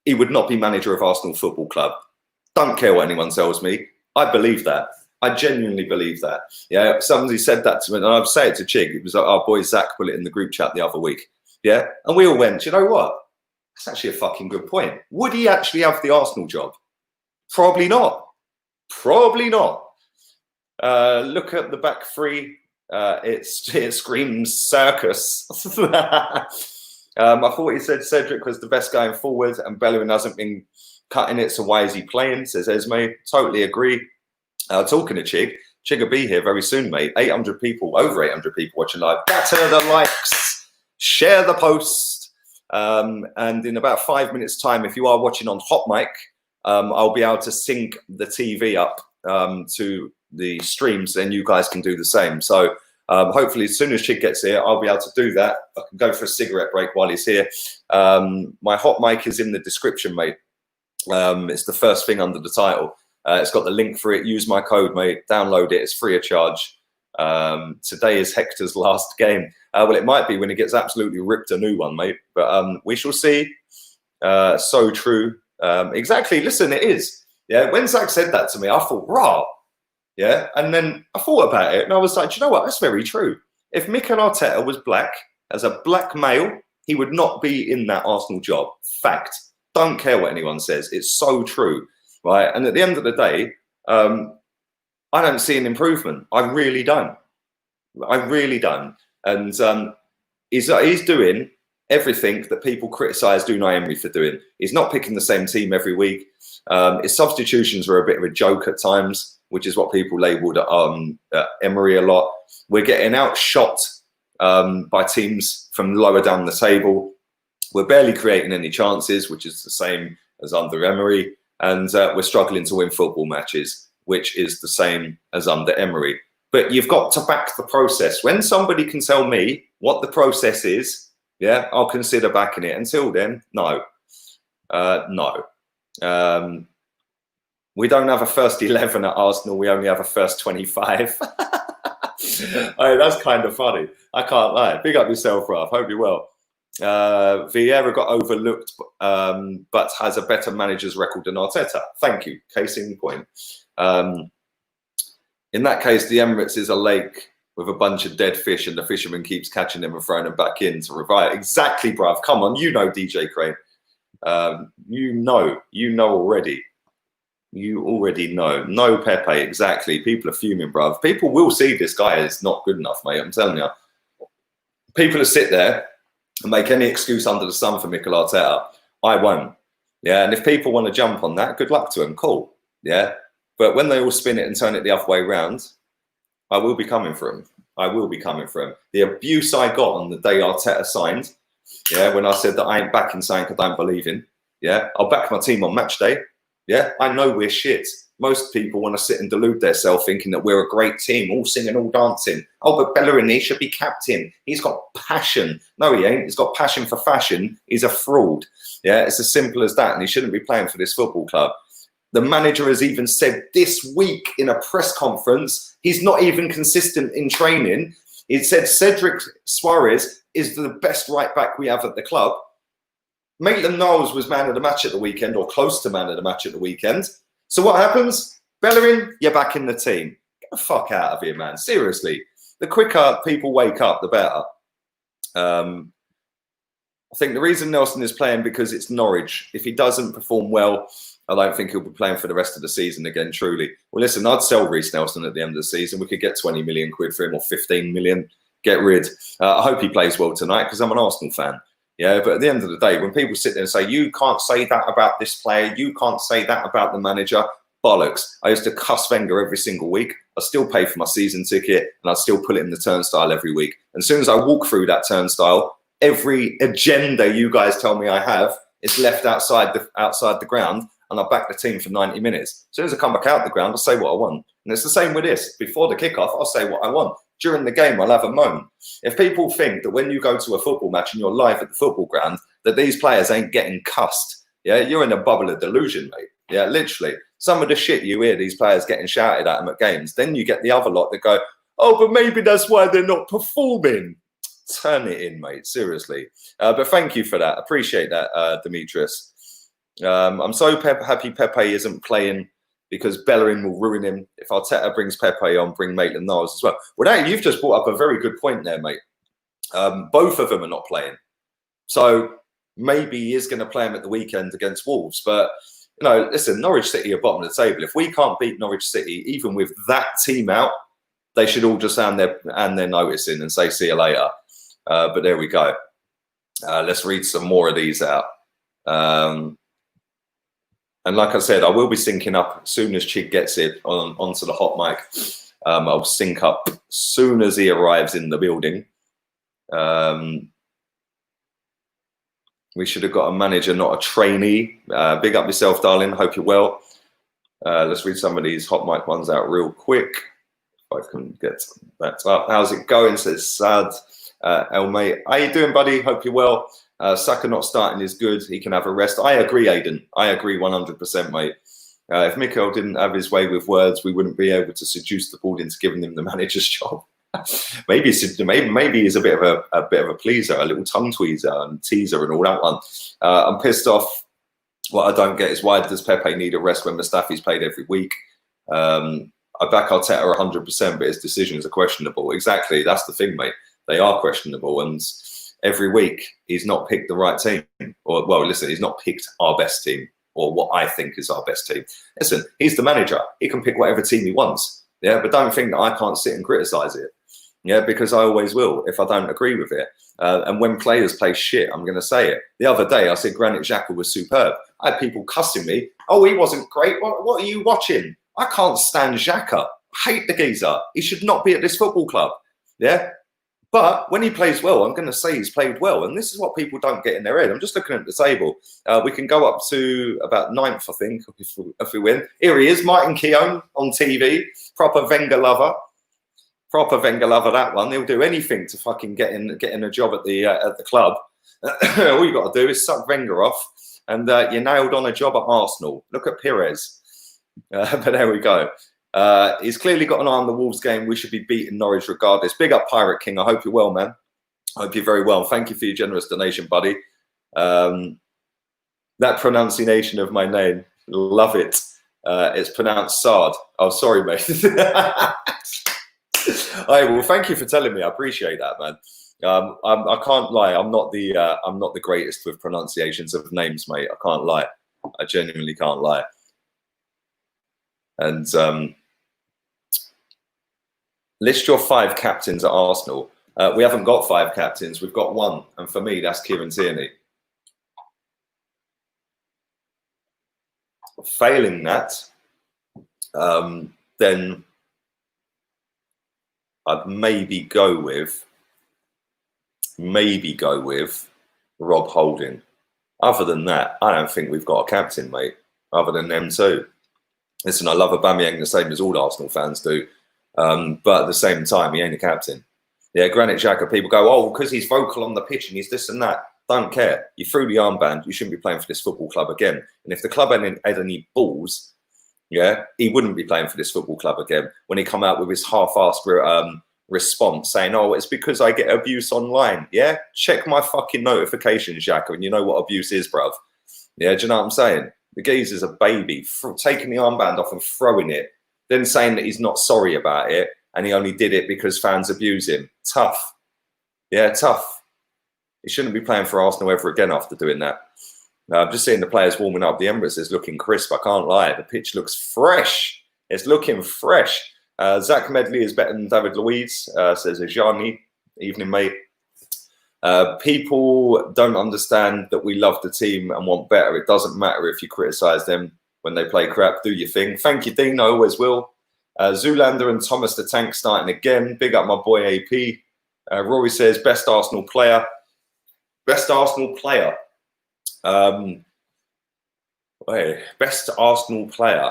he would not be manager of Arsenal Football Club. Don't care what anyone tells me. I believe that. I genuinely believe that. Yeah, somebody said that to me, and I've said it to Chig. It was like our boy Zach put it in the group chat the other week. Yeah, and we all went, you know what? That's actually a fucking good point. Would he actually have the Arsenal job? Probably not. Probably not. Look at the back three. It screams circus. I thought he said Cedric was the best going forward, and Bellerin hasn't been cutting it, so why is he playing? Says Esme. Totally agree. Talking to Chig will be here very soon, mate. 800 people, over 800 people watching live. Batter the likes, share the post, and in about 5 minutes' time, if you are watching on HOTMIC, I'll be able to sync the TV up to the streams, and you guys can do the same. So Hopefully, as soon as Chig gets here, I'll be able to do that. I can go for a cigarette break while he's here. My hot mic is in the description, mate. It's the first thing under the title. It's got the link for it. Use my code, mate. Download it. It's free of charge. Today is Hector's last game. Well, it might be when he gets absolutely ripped a new one, mate. But we shall see. So true. Exactly. Listen, it is. Yeah. When Zach said that to me, I thought, rah. Yeah. And then I thought about it and I was like, do you know what? That's very true. If Mikel Arteta was black, as a black male, he would not be in that Arsenal job. Fact. Don't care what anyone says. It's so true. Right. And at the end of the day, I don't see an improvement. I really don't. I really don't. And he's doing everything that people criticise Unai Emery for doing. He's not picking the same team every week. His substitutions were a bit of a joke at times, which is what people labelled Emery a lot. We're getting outshot by teams from lower down the table. We're barely creating any chances, which is the same as under Emery. And we're struggling to win football matches, which is the same as under Emery. But you've got to back the process. When somebody can tell me what the process is, yeah, I'll consider backing it. Until then, no. No. We don't have a first 11 at Arsenal. We only have a first 25. Hey, that's kind of funny. I can't lie. Big up yourself, Ralph. Hope you're well. Vieira got overlooked, but has a better manager's record than Arteta. Thank you. Case in point. In that case, the Emirates is a lake with a bunch of dead fish and the fisherman keeps catching them and throwing them back in to revive. Exactly, bruv. Come on. You know, DJ Crane. You know already. You already know. No Pepe, exactly. People are fuming, bruv. People will see this guy is not good enough, mate. I'm telling you. People will sit there and make any excuse under the sun for Mikel Arteta. I won't. Yeah, and if people want to jump on that, good luck to them. Cool. Yeah. But when they all spin it and turn it the other way around, I will be coming for him. I will be coming for him. The abuse I got on the day Arteta signed, yeah, when I said that I ain't backing something I don't believe in, yeah, I'll back my team on match day. Yeah, I know we're shit. Most people want to sit and delude themselves thinking that we're a great team, all singing, all dancing. Oh, but Bellerin, he should be captain. He's got passion. No, he ain't. He's got passion for fashion. He's a fraud. Yeah, it's as simple as that. And he shouldn't be playing for this football club. The manager has even said this week in a press conference, he's not even consistent in training. He said Cedric Suarez is the best right back we have at the club. Maitland-Niles was man of the match at the weekend, or close to man of the match at the weekend. So what happens? Bellerin, you're back in the team. Get the fuck out of here, man. Seriously. The quicker people wake up, the better. I think the reason Nelson is playing because it's Norwich. If he doesn't perform well, I don't think he'll be playing for the rest of the season again, truly. Well, listen, I'd sell Reece Nelson at the end of the season. We could get 20 million quid for him or 15 million. Get rid. I hope he plays well tonight because I'm an Arsenal fan. Yeah, but at the end of the day, when people sit there and say, you can't say that about this player, you can't say that about the manager, bollocks. I used to cuss Wenger every single week. I still pay for my season ticket and I still put it in the turnstile every week. And as soon as I walk through that turnstile, every agenda you guys tell me I have is left outside the ground and I back the team for 90 minutes. As soon as I come back out the ground, I'll say what I want. And it's the same with this. Before the kickoff, I'll say what I want. During the game, I'll have a moan. If people think that when you go to a football match and you're live at the football ground, that these players ain't getting cussed, yeah, you're in a bubble of delusion, mate. Yeah, literally. Some of the shit you hear these players getting shouted at them at games, then you get the other lot that go, oh, but maybe that's why they're not performing. Turn it in, mate. Seriously. But thank you for that. Appreciate that, Demetrius. I'm so happy Pepe isn't playing because Bellerin will ruin him. If Arteta brings Pepe on, bring Maitland-Niles as well. Well, now you've just brought up a very good point there, mate. Both of them are not playing. So maybe he is going to play him at the weekend against Wolves. But, you know, listen, Norwich City are bottom of the table. If we can't beat Norwich City, even with that team out, they should all just hand their notice in and say, see you later. But there we go. Let's read some more of these out. And like I said, I will be syncing up as soon as Chig gets it onto the hot mic. I'll sync up as soon as he arrives in the building. We should have got a manager, not a trainee. Big up yourself, darling. Hope you're well. Let's read some of these hot mic ones out real quick. If I can get that up. How's it going? Says Sad. El mate, how you doing, buddy? Hope you're well. Saka not starting is good. He can have a rest. I agree, Aiden. I agree 100%, mate. If Mikel didn't have his way with words, we wouldn't be able to seduce the board into giving him the manager's job. maybe he's a bit of a pleaser, a little tongue tweezer and teaser and all that one. I'm pissed off. What I don't get is why does Pepe need a rest when Mustafi's played every week? I back Arteta 100%, but his decisions are questionable. Exactly, that's the thing, mate. They are questionable, and every week he's not picked the right team. Or, well, listen, he's not picked our best team, or what I think is our best team. Listen, he's the manager. He can pick whatever team he wants. Yeah, but don't think that I can't sit and criticise it. Yeah, because I always will if I don't agree with it. And when players play shit, I'm going to say it. The other day, I said Granit Xhaka was superb. I had people cussing me. Oh, he wasn't great. What are you watching? I can't stand Xhaka. I hate the geezer. He should not be at this football club. Yeah. But when he plays well, I'm going to say he's played well. And this is what people don't get in their head. I'm just looking at the table. We can go up to about 9th, I think, if we win. Here he is, Martin Keown on TV. Proper Wenger lover. Proper Wenger lover, that one. He'll do anything to fucking get in a job at the club. All you got to do is suck Wenger off. And you're nailed on a job at Arsenal. Look at Pires. But there we go. He's clearly got an eye on the Wolves game. We should be beating Norwich regardless. Big up, Pirate King. I hope you're well, man. I hope you're very well. Thank you for your generous donation, buddy. That pronunciation of my name, love it. It's pronounced Sard. Oh, sorry, mate. Well, thank you for telling me. I appreciate that, man. I can't lie. I'm not the greatest with pronunciations of names, mate. I can't lie. I genuinely can't lie. And list your 5 captains at Arsenal. We haven't got 5 captains. We've got 1. And for me, that's Kieran Tierney. Failing that, then I'd maybe go with Rob Holding. Other than that, I don't think we've got a captain, mate, other than them two. Listen, I love Aubameyang the same as all Arsenal fans do. But at the same time, he ain't a captain. Yeah, Granit Xhaka, people go, oh, because he's vocal on the pitch and he's this and that. Don't care. You threw the armband. You shouldn't be playing for this football club again. And if the club had any balls, yeah, he wouldn't be playing for this football club again. When he come out with his half-assed response saying, oh, it's because I get abuse online. Yeah, check my fucking notifications, Xhaka, and you know what abuse is, bruv. Yeah, do you know what I'm saying? The geezer's a baby, taking the armband off and throwing it, then saying that he's not sorry about it and he only did it because fans abuse him. Tough. Yeah, tough. He shouldn't be playing for Arsenal ever again after doing that. I'm just seeing the players warming up. The Emirates is looking crisp. I can't lie. The pitch looks fresh. It's looking fresh. Zach Medley is better than David Luiz, says Ajani. Evening, mate. People don't understand that we love the team and want better. It doesn't matter if you criticise them when they play crap. Do your thing. Thank you, Dean. I always will. Zoolander and Thomas the Tank starting again. Big up my boy AP. Rory says, best Arsenal player. Best Arsenal player. Best Arsenal player.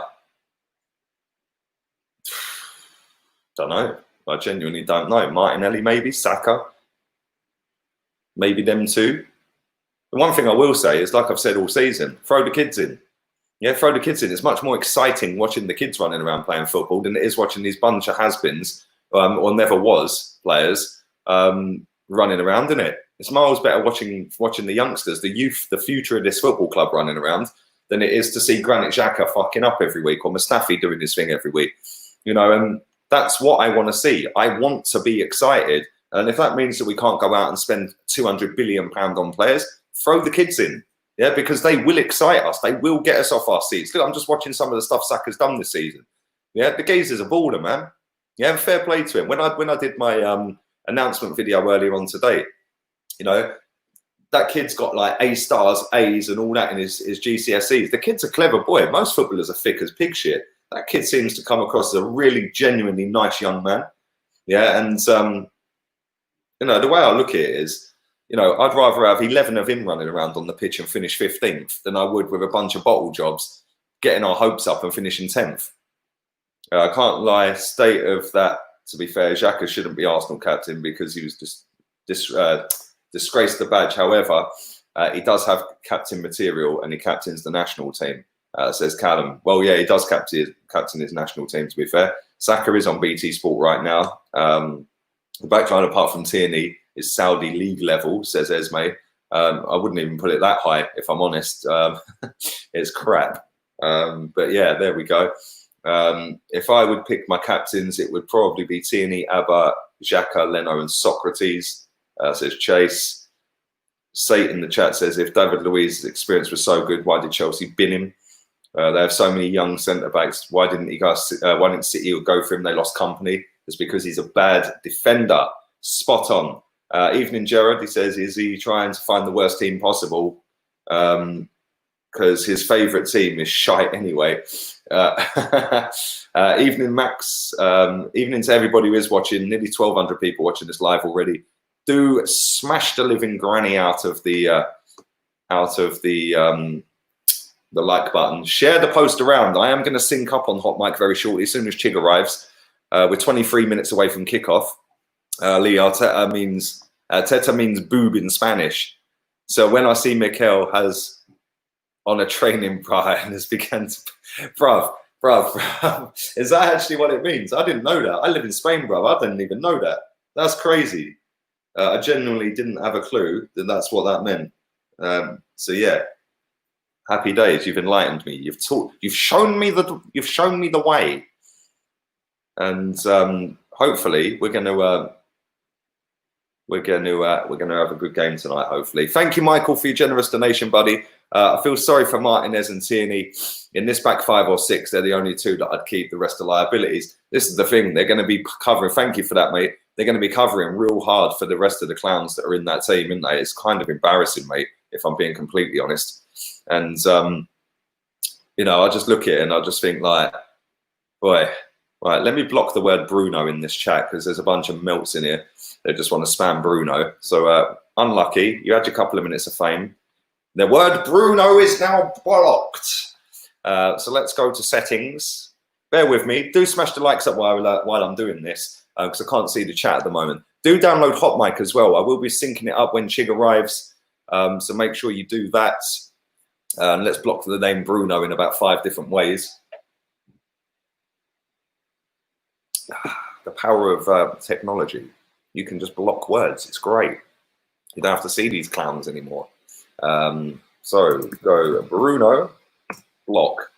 Don't know. I genuinely don't know. Martinelli, maybe. Saka. Maybe them two. The one thing I will say is, like I've said all season, throw the kids in. Yeah, throw the kids in. It's much more exciting watching the kids running around playing football than it is watching these bunch of has-beens or never was players running around, isn't it? It's miles better watching the youngsters, the youth, the future of this football club running around than it is to see Granit Xhaka fucking up every week or Mustafi doing his thing every week. You know, and that's what I want to see. I want to be excited. And if that means that we can't go out and spend £200 billion on players, throw the kids in. Yeah, because they will excite us. They will get us off our seats. Look, I'm just watching some of the stuff Saka's done this season. Yeah, the geezer's a baller, man. Yeah, fair play to him. When I did my announcement video earlier on today, you know, that kid's got like A stars, A's and all that in his GCSEs. The kid's a clever boy. Most footballers are thick as pig shit. That kid seems to come across as a really genuinely nice young man. Yeah, and, you know, the way I look at it is, you know, I'd rather have 11 of him running around on the pitch and finish 15th than I would with a bunch of bottle jobs getting our hopes up and finishing 10th. I can't lie, state of that To be fair, Xhaka shouldn't be Arsenal captain because he was just disgraced the badge. However, he does have captain material and he captains the national team, says Callum. Well, yeah, he does captain his national team, to be fair. Saka is on BT Sport right now. The backline, apart from Tierney, is Saudi league level, says Esme. I wouldn't even put it that high, if I'm honest. It's crap. But yeah, there we go. If I would pick my captains, it would probably be Tierney, Abba, Xhaka, Leno, and Socrates, says Chase. Sate in the chat says, if David Luiz's experience was so good, why did Chelsea bin him? They have so many young centre-backs. Why didn't City go for him? They lost company. It's because he's a bad defender. Spot on. Evening Gerard, he says, is he trying to find the worst team possible? Because his favourite team is shite anyway. Evening Max, evening to everybody who is watching. Nearly 1,200 people watching this live already. Do smash the living granny out of the like button. Share the post around. I am going to sync up on HOTMIC very shortly, as soon as Chig arrives. We're 23 minutes away from kickoff. Lee, Teta means boob in Spanish. So when I see Mikel has on a training bra and has begun to, bruv, is that actually what it means? I didn't know that. I live in Spain, bruv. I didn't even know that. That's crazy. I genuinely didn't have a clue that that's what that meant. So yeah, happy days. You've enlightened me. You've shown me the way. And hopefully we're going to have a good game tonight. Hopefully, thank you, Michael, for your generous donation, buddy. I feel sorry for Martinez and Tierney. In this back 5 or 6, they're the only 2 that I'd keep. The rest are liabilities. This is the thing. They're going to be covering. Thank you for that, mate. They're going to be covering real hard for the rest of the clowns that are in that team, isn't they? It's kind of embarrassing, mate, if I'm being completely honest. And you know, I just look at it and I just think, like, boy. Right, let me block the word Bruno in this chat because there's a bunch of melts in here. They just want to spam Bruno. So unlucky. You had your couple of minutes of fame. The word Bruno is now blocked. So let's go to settings. Bear with me. Do smash the likes up while I'm doing this because I can't see the chat at the moment. Do download HOTMIC as well. I will be syncing it up when Chig arrives. So make sure you do that. And let's block the name Bruno in about 5 different ways. The power of technology. You can just block words. It's great. You don't have to see these clowns anymore. So go Bruno, block.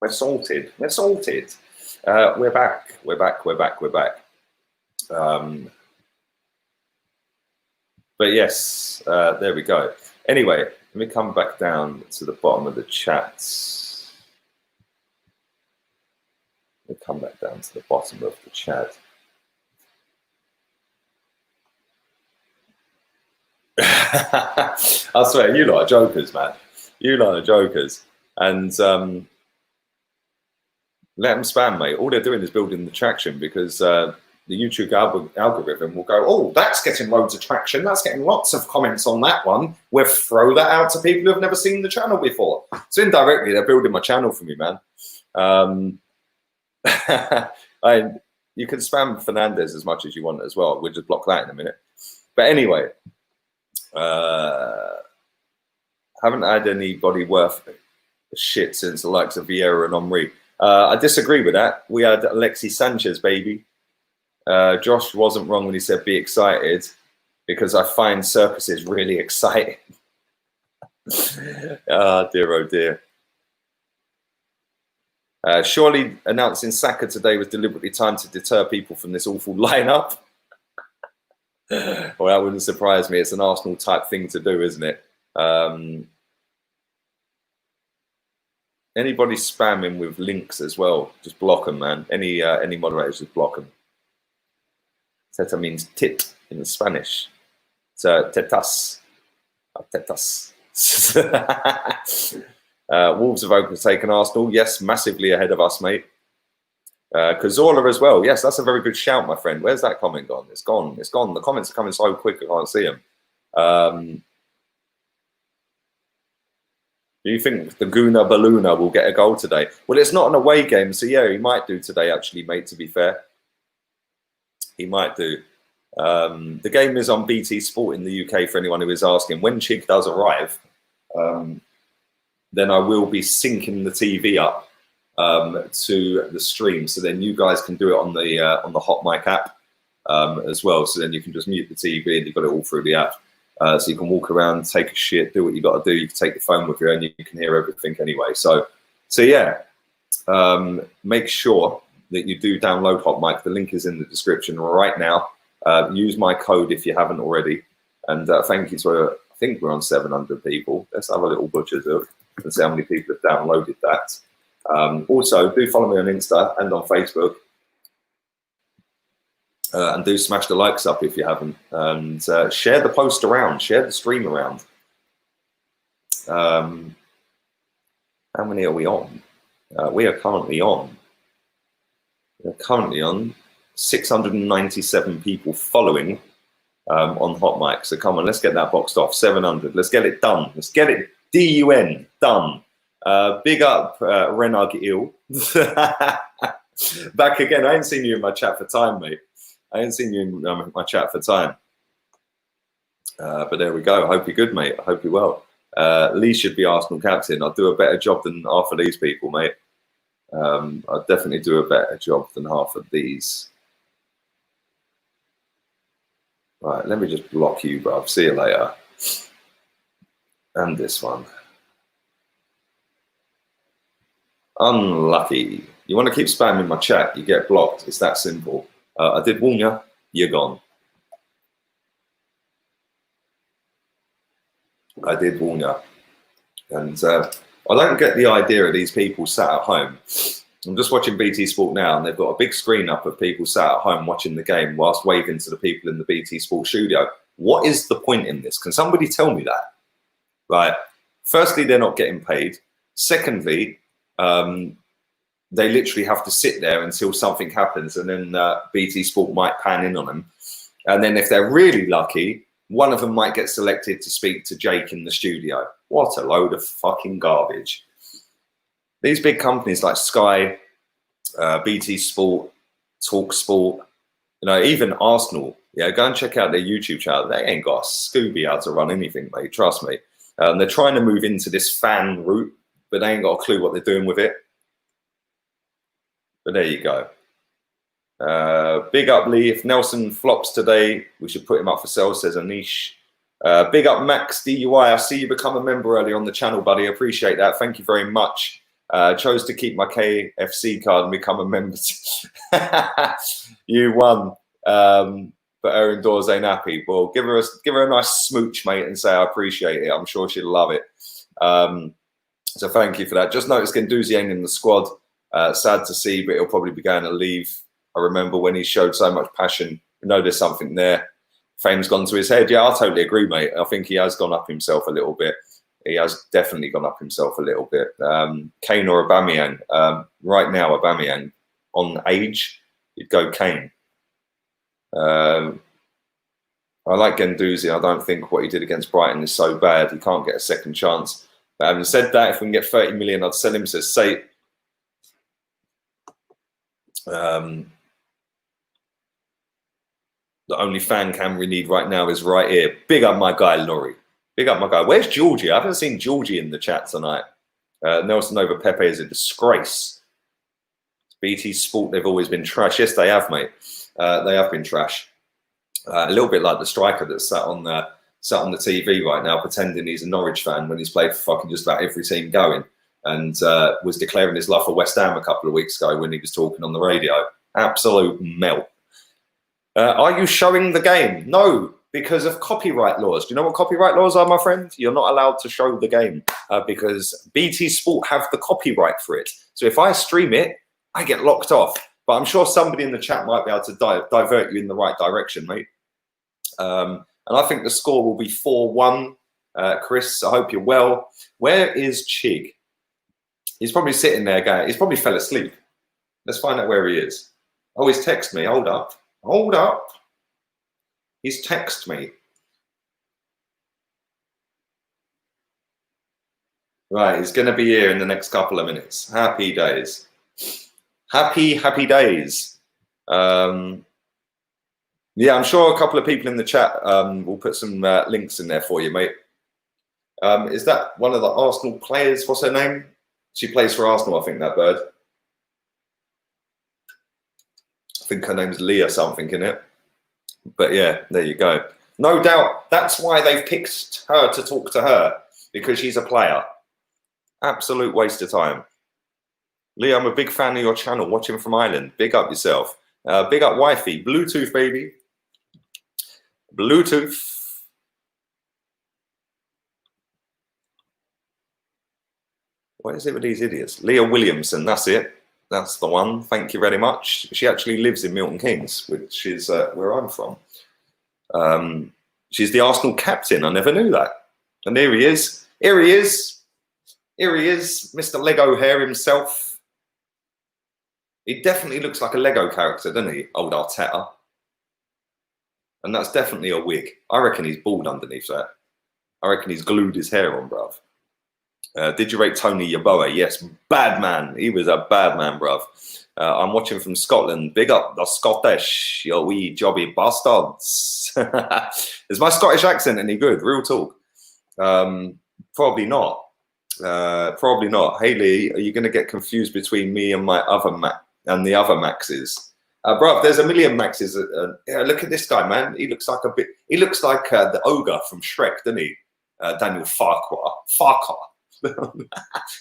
We're salted. We're salted. We're back. We're back. We're back. We're back. But yes, there we go. Anyway, let me come back down to the bottom of the chats. Let me come back down to the bottom of the chat. I swear, you lot are jokers, man. You lot are jokers. And let them spam, mate. All they're doing is building the traction because the YouTube algorithm will go, oh, that's getting loads of traction. That's getting lots of comments on that one. We'll throw that out to people who have never seen the channel before. So indirectly, they're building my channel for me, man. You can spam Fernandez as much as you want as well. We'll just block that in a minute. But anyway, haven't had anybody worth shit since the likes of Vieira and Omri. I disagree with that. We had Alexis Sanchez, baby. Josh wasn't wrong when he said be excited because I find circuses really exciting. Oh dear. Surely announcing Saka today was deliberately timed to deter people from this awful lineup. Well, that wouldn't surprise me. It's an Arsenal type thing to do, isn't it? Anybody spamming with links as well, just block them, man. Any moderators, just block them. Teta means tit in Spanish. So tetas. Tetas. Wolves have overtaken Arsenal. Yes, massively ahead of us, mate. Cazorla as well. Yes, that's a very good shout, my friend. Where's that comment gone? It's gone. It's gone. The comments are coming so quick I can't see them. Do you think the Guna Baluna will get a goal today? Well, it's not an away game, so yeah, he might do today, actually, mate, to be fair. He might do. The game is on BT Sport in the UK, for anyone who is asking. When Chig does arrive, then I will be syncing the TV up to the stream, so then you guys can do it on the HOTMIC app as well. So then you can just mute the TV and you've got it all through the app. So you can walk around, take a shit, do what you got to do. You can take the phone with you, and you can hear everything anyway. So yeah, make sure that you do download HOTMIC. The link is in the description right now. Use my code if you haven't already. And thank you to, I think we're on 700 people. Let's have a little butcher's look and see how many people have downloaded that. Also, do follow me on Insta and on Facebook. And do smash the likes up if you haven't. And share the post around. Share the stream around. How many are we on? We are currently on. We're currently on 697 people following on HOTMIC. So come on, let's get that boxed off. 700. Let's get it done. Let's get it done. Done. Big up Renag Il. Back again. I ain't seen you in my chat for time, mate. I ain't seen you in my chat for time. But there we go. I hope you're good, mate. I hope you're well. Lee should be Arsenal captain. I'll do a better job than half of these people, mate. I'll definitely do a better job than half of these. Right, let me just block you, bruv. See you later. And this one. Unlucky. You want to keep spamming my chat, you get blocked. It's that simple. I did warn you, you're gone. I did warn you. And I don't get the idea of these people sat at home. I'm just watching BT Sport now, and they've got a big screen up of people sat at home watching the game whilst waving to the people in the BT Sport studio. What is the point in this? Can somebody tell me that? Right. Firstly, they're not getting paid. Secondly, they literally have to sit there until something happens, and then BT Sport might pan in on them. And then if they're really lucky, one of them might get selected to speak to Jake in the studio. What a load of fucking garbage. These big companies like Sky, BT Sport, Talk Sport, you know, even Arsenal, yeah, go and check out their YouTube channel. They ain't got a Scooby how to run anything, mate, trust me. They're trying to move into this fan route, but they ain't got a clue what they're doing with it. But there you go. Big up Lee. If Nelson flops today, we should put him up for sale, says Anish. Big up Max DUI. I see you become a member early on the channel, buddy. I appreciate that. Thank you very much. Chose to keep my KFC card and become a member. You won. But her indoors ain't happy. Well, give her a nice smooch, mate, and say I appreciate it. I'm sure she'll love it. So thank you for that. Just noticed Guendouzi ain't in the squad. Sad to see, but he'll probably be going to leave. I remember when he showed so much passion. You know, there's something there. Fame's gone to his head. Yeah, I totally agree, mate. I think he has gone up himself a little bit. He has definitely gone up himself a little bit. Kane or Aubameyang? Right now, Aubameyang. On age, you'd go Kane. I like Guendouzi. I don't think what he did against Brighton is so bad. He can't get a second chance. But having said that, if we can get 30 million, I'd sell him, says Sate. The only fan cam we need right now is right here. Big up my guy, Laurie. Big up my guy. Where's Georgie? I haven't seen Georgie in the chat tonight. Nelson over Pepe is a disgrace. BT Sport, they've always been trash. Yes, they have, mate. They have been trash. A little bit like the striker that's sat on the TV right now, pretending he's a Norwich fan when he's played for fucking just about every team going, and was declaring his love for West Ham a couple of weeks ago when he was talking on the radio. Absolute melt. Are you showing the game? No, because of copyright laws. Do you know what copyright laws are, my friend? You're not allowed to show the game because BT Sport have the copyright for it. So if I stream it, I get locked off. But I'm sure somebody in the chat might be able to divert you in the right direction, mate. And I think the score will be 4-1. Chris, I hope you're well. Where is Chig? He's probably sitting there going, he's probably fell asleep. Let's find out where he is. Oh, he's texted me. Hold up. Hold up. He's texted me. Right, he's going to be here in the next couple of minutes. Happy days. Happy days. Yeah, I'm sure a couple of people in the chat will put some links in there for you, mate. Is that one of the Arsenal players? What's her name? She plays for Arsenal, I think, that bird. I think her name's Leah something, in it. But yeah, there you go. No doubt that's why they've picked her to talk to her, because she's a player. Absolute waste of time. Leah, I'm a big fan of your channel, watching from Ireland. Big up yourself. Big up wifey. Bluetooth, baby. Bluetooth. What is it with these idiots? Leah Williamson, that's it. That's the one. Thank you very much. She actually lives in Milton Keynes, which is where I'm from. She's the Arsenal captain. I never knew that. And here he is. Here he is. Here he is, Mr. Lego Hair himself. He definitely looks like a Lego character, doesn't he, old Arteta? And that's definitely a wig. I reckon he's bald underneath that. I reckon he's glued his hair on, bruv. Did you rate Tony Yeboah? Yes, bad man. He was a bad man, bruv. I'm watching from Scotland. Big up the Scottish, you wee jobby bastards. Is my Scottish accent any good? Real talk. Probably not. Probably not. Haley, are you going to get confused between me and my other the other Maxes? Bruv, there's a million Maxes. Yeah, look at this guy, man. He looks like he looks like the ogre from Shrek, doesn't he? Daniel Farquhar.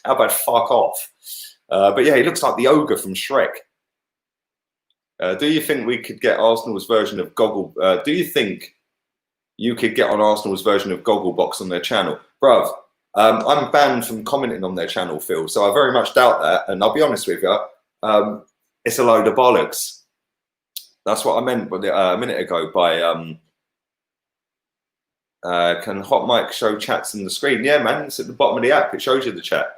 How about fuck off? But yeah, he looks like the ogre from Shrek. Do you think we could get Arsenal's version of Goggle? Do you think you could get on Arsenal's version of Gogglebox on their channel? Bruv, I'm banned from commenting on their channel, Phil, so I very much doubt that. And I'll be honest with you, it's a load of bollocks. That's what I meant a minute ago by can HOTMIC show chats in the screen? Yeah, man, it's at the bottom of the app. It shows you the chat.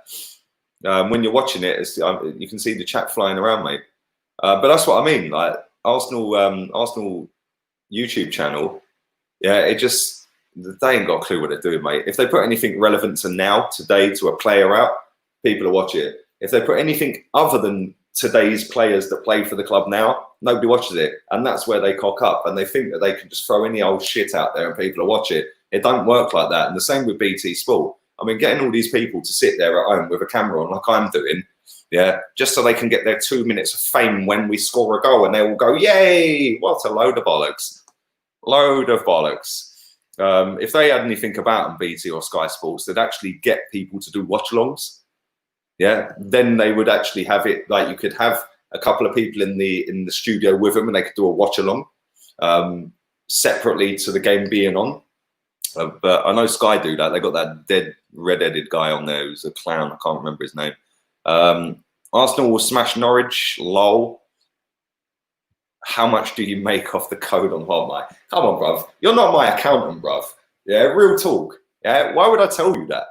When you're watching it, you can see the chat flying around, mate. But that's what I mean. Like Arsenal YouTube channel, yeah, they ain't got a clue what they're doing, mate. If they put anything relevant to now, today, to a player out, people will watch it. If they put anything other than today's players that play for the club now, nobody watches it. And that's where they cock up, and they think that they can just throw any old shit out there and people will watch it. It don't work like that. And the same with BT Sport. I mean, getting all these people to sit there at home with a camera on like I'm doing, yeah, just so they can get their 2 minutes of fame when we score a goal and they will go, yay, what a load of bollocks. Load of bollocks. If they had anything about them, BT or Sky Sports, they'd actually get people to do watchalongs. Yeah, then they would actually have it like you could have a couple of people in the studio with them and they could do a watch-along separately to the game being on. But I know Sky do that. They got that dead red-headed guy on there who's a clown. I can't remember his name. Arsenal will smash Norwich. Lol. How much do you make off the code on HOTMIC? Come on, bruv. You're not my accountant, bruv. Yeah, real talk. Yeah, why would I tell you that?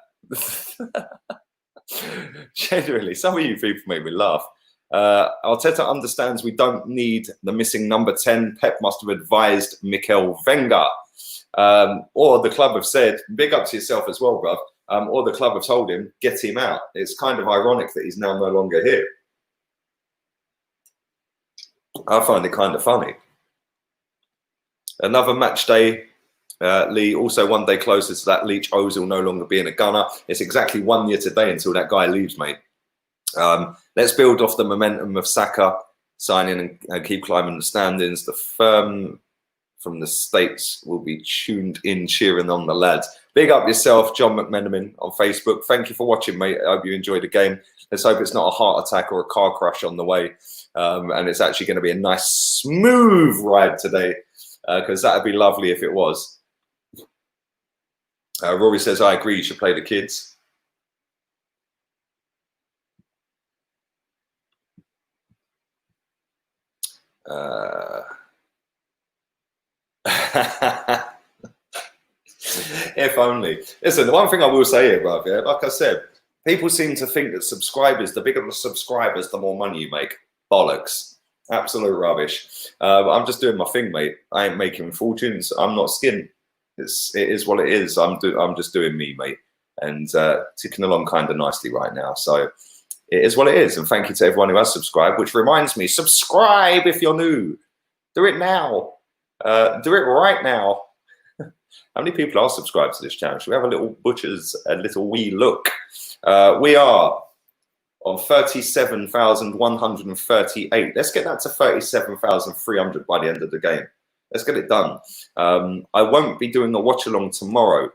Genuinely, some of you people make me laugh. Arteta understands we don't need the missing number 10. Pep must have advised Mikel Wenger. Or the club have said, big up to yourself as well, bruv. Or the club have told him, get him out. It's kind of ironic that he's now no longer here. I find it kind of funny. Another match day, Lee, also one day closer to that Leach Ozil no longer being a gunner. It's exactly 1 year today until that guy leaves, mate. Let's build off the momentum of Saka signing and keep climbing the standings. The firm from the States will be tuned in, cheering on the lads. Big up yourself, John McMenamin on Facebook. Thank you for watching, mate. I hope you enjoyed the game. Let's hope it's not a heart attack or a car crash on the way. And it's actually going to be a nice, smooth ride today, because that would be lovely if it was. Rory says, I agree, you should play the kids. If only. Listen, the one thing I will say here, bruv, yeah, like I said, people seem to think that subscribers, the bigger the subscribers, the more money you make. bollocks. Absolute rubbish. I'm just doing my thing, mate. I ain't making fortunes. I'm not skin. It is what it is. I'm just doing me, mate, and ticking along kind of nicely right now. So it is what it is. And thank you to everyone who has subscribed, which reminds me, subscribe if you're new. Do it now. Do it right now. How many people are subscribed to this channel? Should we have a little wee look? We are on 37,138. Let's get that to 37,300 by the end of the game. Let's get it done. I won't be doing a watch along tomorrow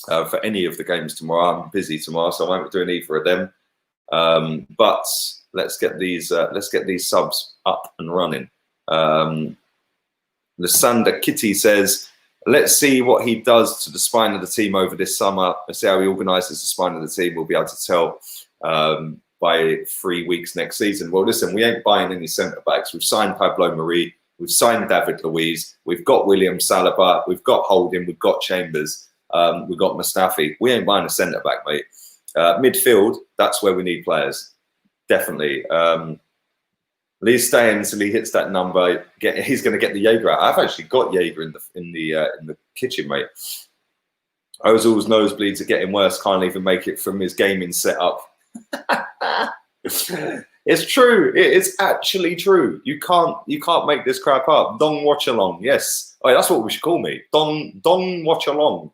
for any of the games tomorrow. I'm busy tomorrow, so I won't be doing either of them. But let's get these subs up and running. Lysander Kitty says, let's see what he does to the spine of the team over this summer. Let's see how he organises the spine of the team. We'll be able to tell by 3 weeks next season. Well, listen, we ain't buying any centre backs. We've signed Pablo Marie. We've signed David Luiz. We've got William Saliba. We've got Holding. We've got Chambers. We've got Mustafi. We ain't buying a centre back, mate. Midfield, that's where we need players. Definitely. Lee's staying until he hits that number. He's going to get the Jaeger out. I've actually got Jaeger in the kitchen, mate. Ozil's nosebleeds are getting worse. Can't even make it from his gaming setup. It's true. It's actually true. You can't make this crap up. Don Watchalong. Yes. Oh, that's what we should call me. Don Watchalong.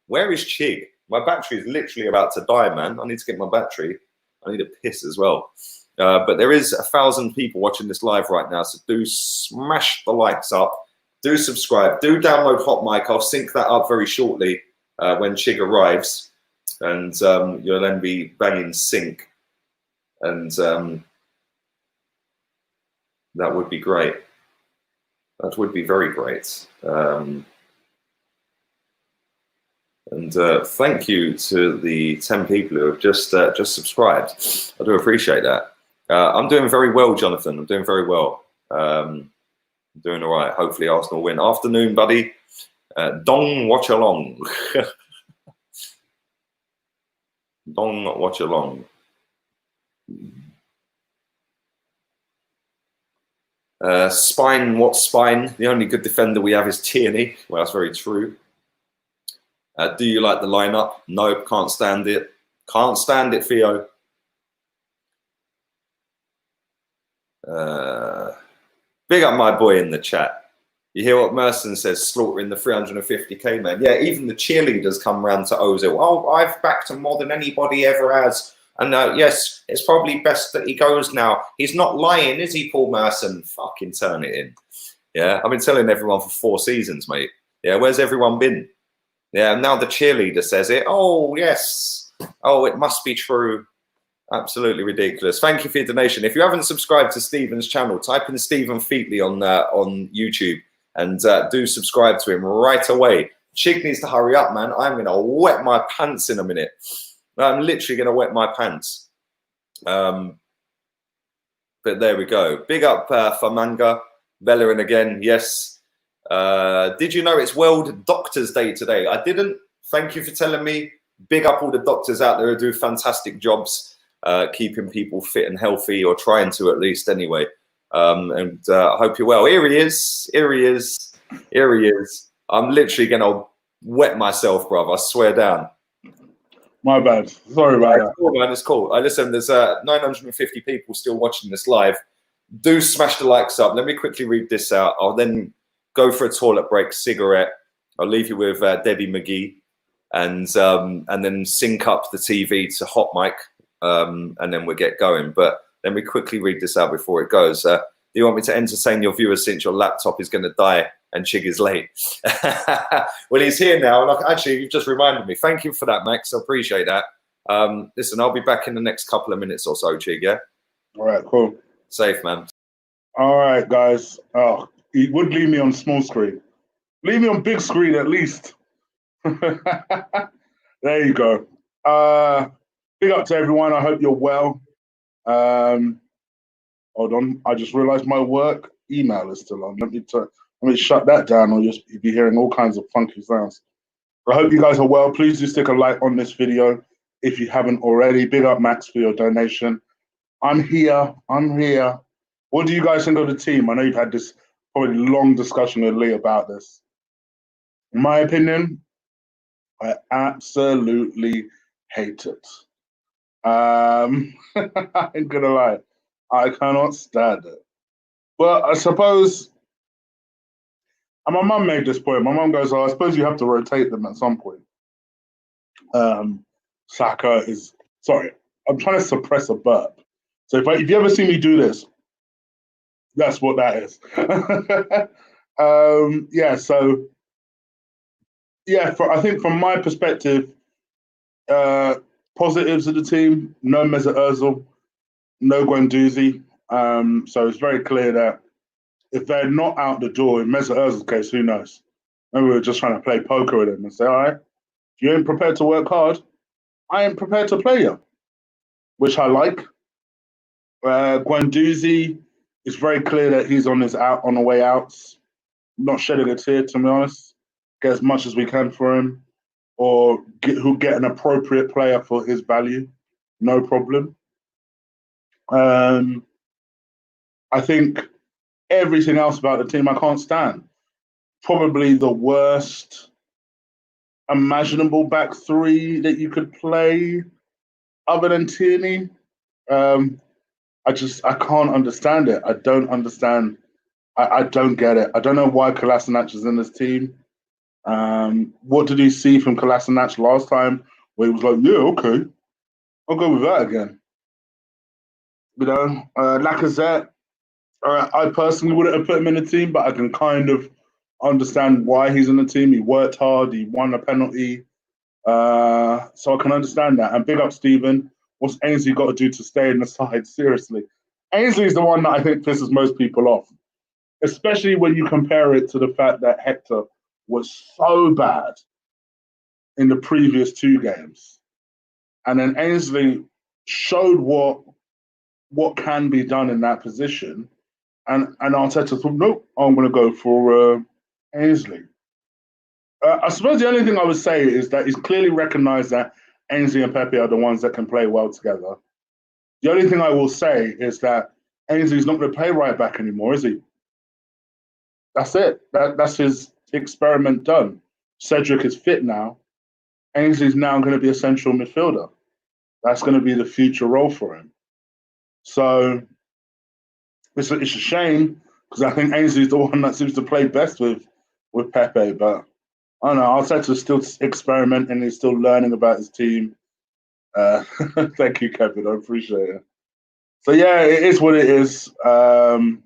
Where is Chig? My battery is literally about to die, man. I need to get my battery. I need a piss as well. But there is 1,000 people watching this live right now, so do smash the likes up, do subscribe, do download HOTMIC. I'll sync that up very shortly when Chig arrives, and you'll then be banging sync, and that would be great. That would be very great. And thank you to the 10 people who have just subscribed. I do appreciate that. I'm doing very well, Jonathan. I'm doing very well. I'm doing all right. Hopefully Arsenal win. Afternoon, buddy. Dong Watchalong. Dong Watchalong. Spine, what spine? The only good defender we have is Tierney. Well, that's very true. Do you like the lineup? Nope, can't stand it. Can't stand it, Theo. Big up my boy in the chat. You hear what Merson says, slaughtering the 350k man. Yeah, even the cheerleaders come round to Ozil. Oh, I've backed him more than anybody ever has. And yes, it's probably best that he goes now. He's not lying, is he, Paul Merson? Fucking turn it in. Yeah, I've been telling everyone for 4 seasons, mate. Yeah, where's everyone been? Yeah, now the cheerleader says it. Oh, yes. Oh, it must be true. Absolutely ridiculous. Thank you for your donation. If you haven't subscribed to Stephen's channel, type in Stephen Featley on YouTube and do subscribe to him right away. Chig needs to hurry up, man. I'm going to wet my pants in a minute. I'm literally going to wet my pants. But there we go. Big up for Manga. Bellerin again, yes. Did you know it's World Doctors Day today? I didn't. Thank you for telling me. Big up all the doctors out there who do fantastic jobs. Keeping people fit and healthy, or trying to at least anyway. And I hope you're well. Here he is. Here he is. Here he is. I'm literally going to wet myself, bruv. I swear down. My bad. Sorry about that. It's cool, man. It's cool. Listen, there's 950 people still watching this live. Do smash the likes up. Let me quickly read this out. I'll then go for a toilet break, cigarette. I'll leave you with Debbie McGee, and then sync up the TV to HOTMIC. And then we'll get going. But let me quickly read this out before it goes. Do you want me to entertain your viewers since your laptop is going to die and Chig is late? Well, he's here now. And actually, you've just reminded me. Thank you for that, Max. I appreciate that. Listen, I'll be back in the next couple of minutes or so, Chig, yeah? All right, cool. Safe, man. All right, guys. Oh, he would leave me on small screen. Leave me on big screen at least. There you go. Big up to everyone. I hope you're well. Hold on. I just realized my work email is still on. Let me shut that down, or you'll be hearing all kinds of funky sounds. I hope you guys are well. Please do stick a like on this video if you haven't already. Big up Max for your donation. I'm here. I'm here. What do you guys think of the team? I know you've had this probably long discussion with Lee about this. In my opinion, I absolutely hate it. I ain't gonna lie. I cannot stand it. But I suppose, and my mum made this point. My mum goes, "Oh, I suppose you have to rotate them at some point." Saka is sorry. I'm trying to suppress a burp. So if you ever see me do this, that's what that is. Yeah. So yeah, I think from my perspective, positives of the team: no Mesut Ozil, no Guendouzi. So it's very clear that if they're not out the door, in Mesut Ozil's case, who knows? Maybe we were just trying to play poker with him and say, all right, if you ain't prepared to work hard, I ain't prepared to play you, which I like. Guendouzi, it's very clear that he's on the way outs. Not shedding a tear, to be honest. Get as much as we can for him, or who get an appropriate player for his value. No problem. I think everything else about the team I can't stand. Probably the worst imaginable back three that you could play, other than Tierney. I can't understand it. I don't understand. I don't get it. I don't know why Kolasinac is in this team. What did he see from Kolasinac last time where he was like, yeah, okay, I'll go with that again. You know, Lacazette, I personally wouldn't have put him in the team, but I can kind of understand why he's in the team. He worked hard, he won a penalty. So I can understand that. And big up Stephen. What's Ainsley got to do to stay in the side? Seriously. Ainsley's the one that I think pisses most people off, especially when you compare it to the fact that Hector was so bad in the previous two games. And then Ainsley showed what can be done in that position. And Arteta thought, nope, I'm going to go for Ainsley. I suppose the only thing I would say is that he's clearly recognised that Ainsley and Pepe are the ones that can play well together. The only thing I will say is that Ainsley's not going to play right back anymore, is he? That's it. That's his experiment done. Cedric is fit now. Ainsley's now going to be a central midfielder. That's going to be the future role for him. So it's a shame because I think Ainsley's the one that seems to play best with Pepe. But I don't know. Arteta's still experimenting. He's still learning about his team. Thank you, Kevin. I appreciate it. So yeah, it is what it is. I don't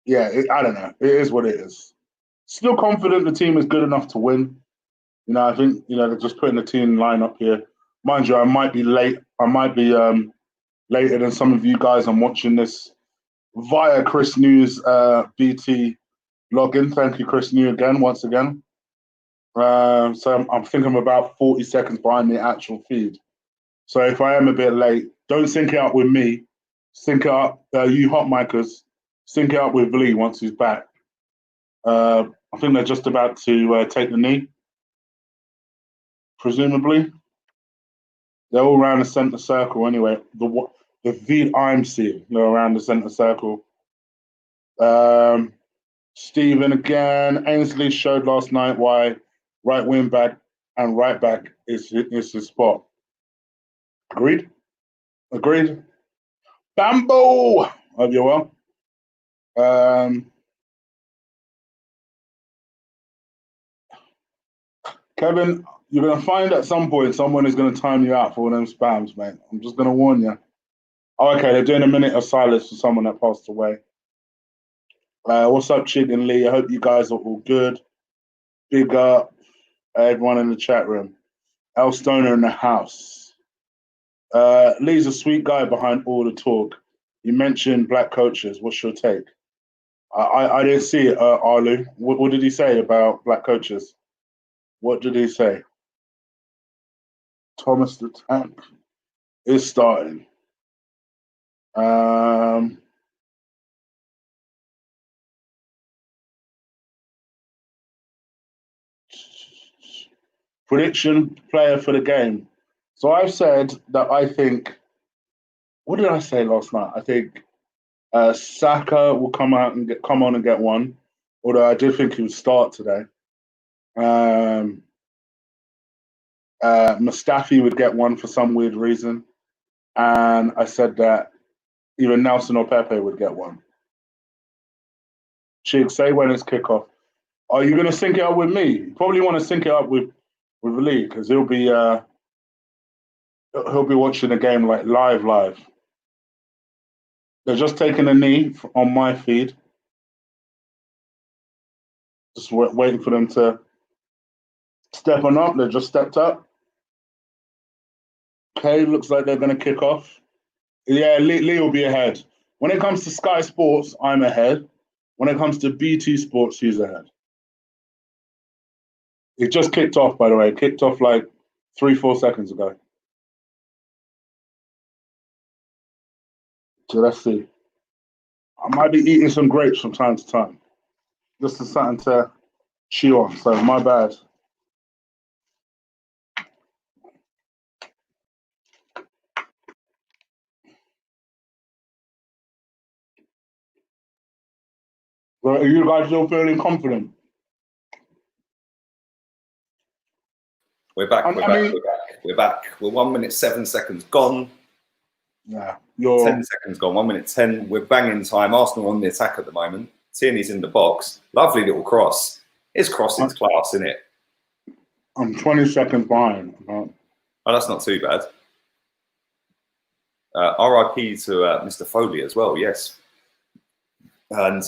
know. It is what it is. Still confident the team is good enough to win. You know, I think they're just putting the team lineup here. Mind you, I might be late. I might be later than some of you guys. I'm watching this via Chris News BT login. Thank you, Chris New, once again. So I'm thinking I'm about 40 seconds behind the actual feed. So if I am a bit late, don't sync it up with me. Sync it up, you HOTMICers, sync it up with Lee once he's back. I think they're just about to take the knee, presumably. They're all around the centre circle anyway. The feed I'm seeing, they're around the centre circle. Stephen again. Ainsley showed last night why right wing back and right back is his spot. Agreed? Agreed? Bamboo! Hope you're well. Kevin, you're going to find at some point someone is going to time you out for one of them spams, mate. I'm just going to warn you. Oh, okay, they're doing a minute of silence for someone that passed away. What's up, Chig and Lee? I hope you guys are all good. Big up everyone in the chat room. El Stoner in the house. Lee's a sweet guy behind all the talk. You mentioned black coaches. What's your take? I didn't see it, Arlu. What did he say about black coaches? What did he say? Thomas the Tank is starting. Prediction player for the game. So I've said that I think What did I say last night? I think Saka will come on and get one, although I did think he would start today. Mustafi would get one for some weird reason, and I said that either Nelson or Pepe would get one. Chig, say when it's kickoff. Are you going to sync it up with me? You probably want to sync it up with Lee because he'll be watching the game like live. They're just taking a knee on my feed. Just waiting for them to step on up. They just stepped up. Okay, looks like they're going to kick off. Yeah, Lee will be ahead. When it comes to Sky Sports, I'm ahead. When it comes to BT Sports, he's ahead. It just kicked off, by the way. It kicked off like 3-4 seconds ago. So let's see. I might be eating some grapes from time to time. Just as something to chew on, so my bad. Are you guys still feeling confident? We're back. We're back. We're 1 minute 7 seconds gone. Yeah, 10 seconds gone. 1 minute 10. We're banging time. Arsenal on the attack at the moment. Tierney's in the box. Lovely little cross. His crossing's class, isn't it? I'm 20 seconds behind. Oh, that's not too bad. RIP to Mr. Foley as well. Yes. And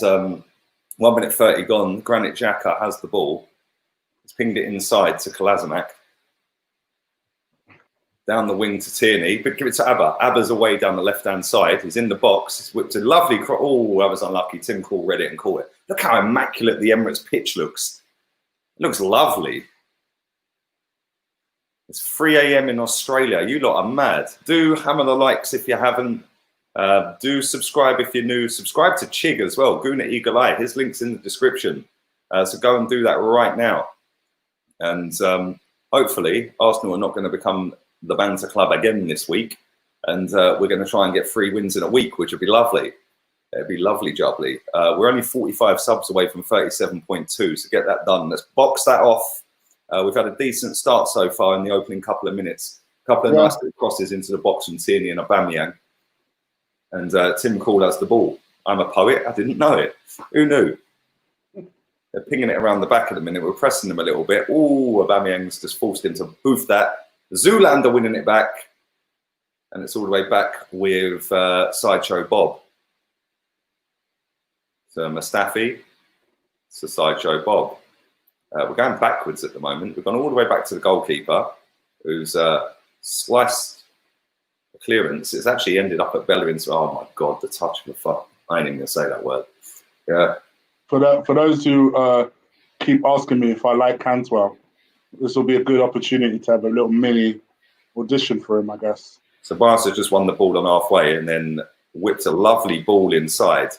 1 minute 30 gone. Granit Xhaka has the ball. He's pinged it inside to Kolasinac. Down the wing to Tierney, but give it to Abba. Abba's away down the left-hand side. He's in the box. He's whipped a lovely cross. Oh, I was unlucky. Tim Call read it and caught it. Look how immaculate the Emirates pitch looks. It looks lovely. It's 3 a.m. in Australia. You lot are mad. Do hammer the likes if you haven't. Do subscribe if you're new. Subscribe to Chig as well. Guna Eagle Eye. His link's in the description. So go and do that right now. And hopefully, Arsenal are not going to become the Banter Club again this week, and we're going to try and get 3 wins in a week, which would be lovely. It'd be lovely jubbly. We're only 45 subs away from 37.2, so get that done. Let's box that off. We've had a decent start so far in the opening couple of minutes. A couple of nice little crosses into the box from Tierney and Aubameyang. And Tim Call has the ball. I'm a poet. I didn't know it. Who knew? They're pinging it around the back at the minute. We're pressing them a little bit. Oh, Aubameyang's just forced him to boof that. Zoolander winning it back, and it's all the way back with Sideshow Bob. So Mustafi to Sideshow Bob. We're going backwards at the moment. We've gone all the way back to the goalkeeper, who's sliced the clearance. It's actually ended up at Bellerin's. Oh my God, the touch of the fuck. I ain't even gonna say that word. Yeah. For those who keep asking me if I like Cantwell, this will be a good opportunity to have a little mini audition for him, I guess. So Barca just won the ball on halfway and then whipped a lovely ball inside.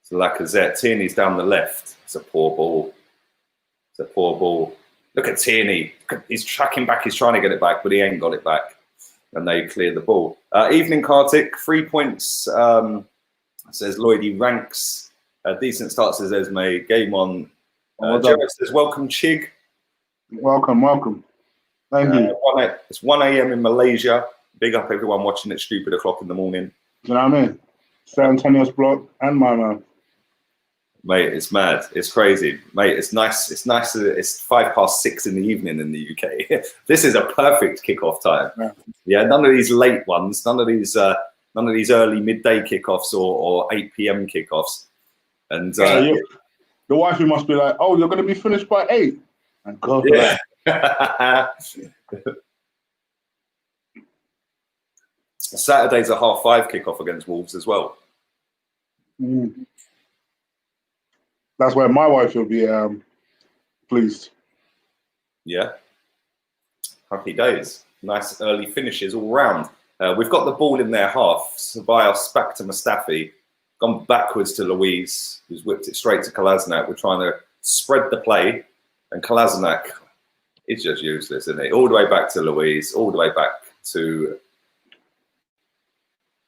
So Lacazette. Tierney's down the left. It's a poor ball. It's a poor ball. Look at Tierney. He's tracking back. He's trying to get it back, but he ain't got it back. And they clear the ball. Evening Kartik, 3 points. Says Lloydie ranks. A decent start, says Esme. Game on. Jared says, welcome, Chig. Welcome. Thank you. It's 1 a.m. in Malaysia. Big up everyone watching at stupid o'clock in the morning. Do you know what I mean? San Antonio's block and my man. Mate, it's mad. It's crazy. Mate, it's nice. It's nice. It's 6:05 in the evening in the UK. This is a perfect kickoff time. Yeah, none of these late ones, none of these early midday kickoffs or 8 p.m. kickoffs. And your wife must be like, oh, you're going to be finished by 8. And go for that. Saturday's a 5:30 kickoff against Wolves as well. That's where my wife will be pleased. Yeah. Happy days. Nice early finishes all round. We've got the ball in their half. Ceballos back to Mustafi. Gone backwards to Luiz, who's whipped it straight to Kolasinac. We're trying to spread the play, and Kolasinac is just useless, isn't he? All the way back to Luiz, all the way back to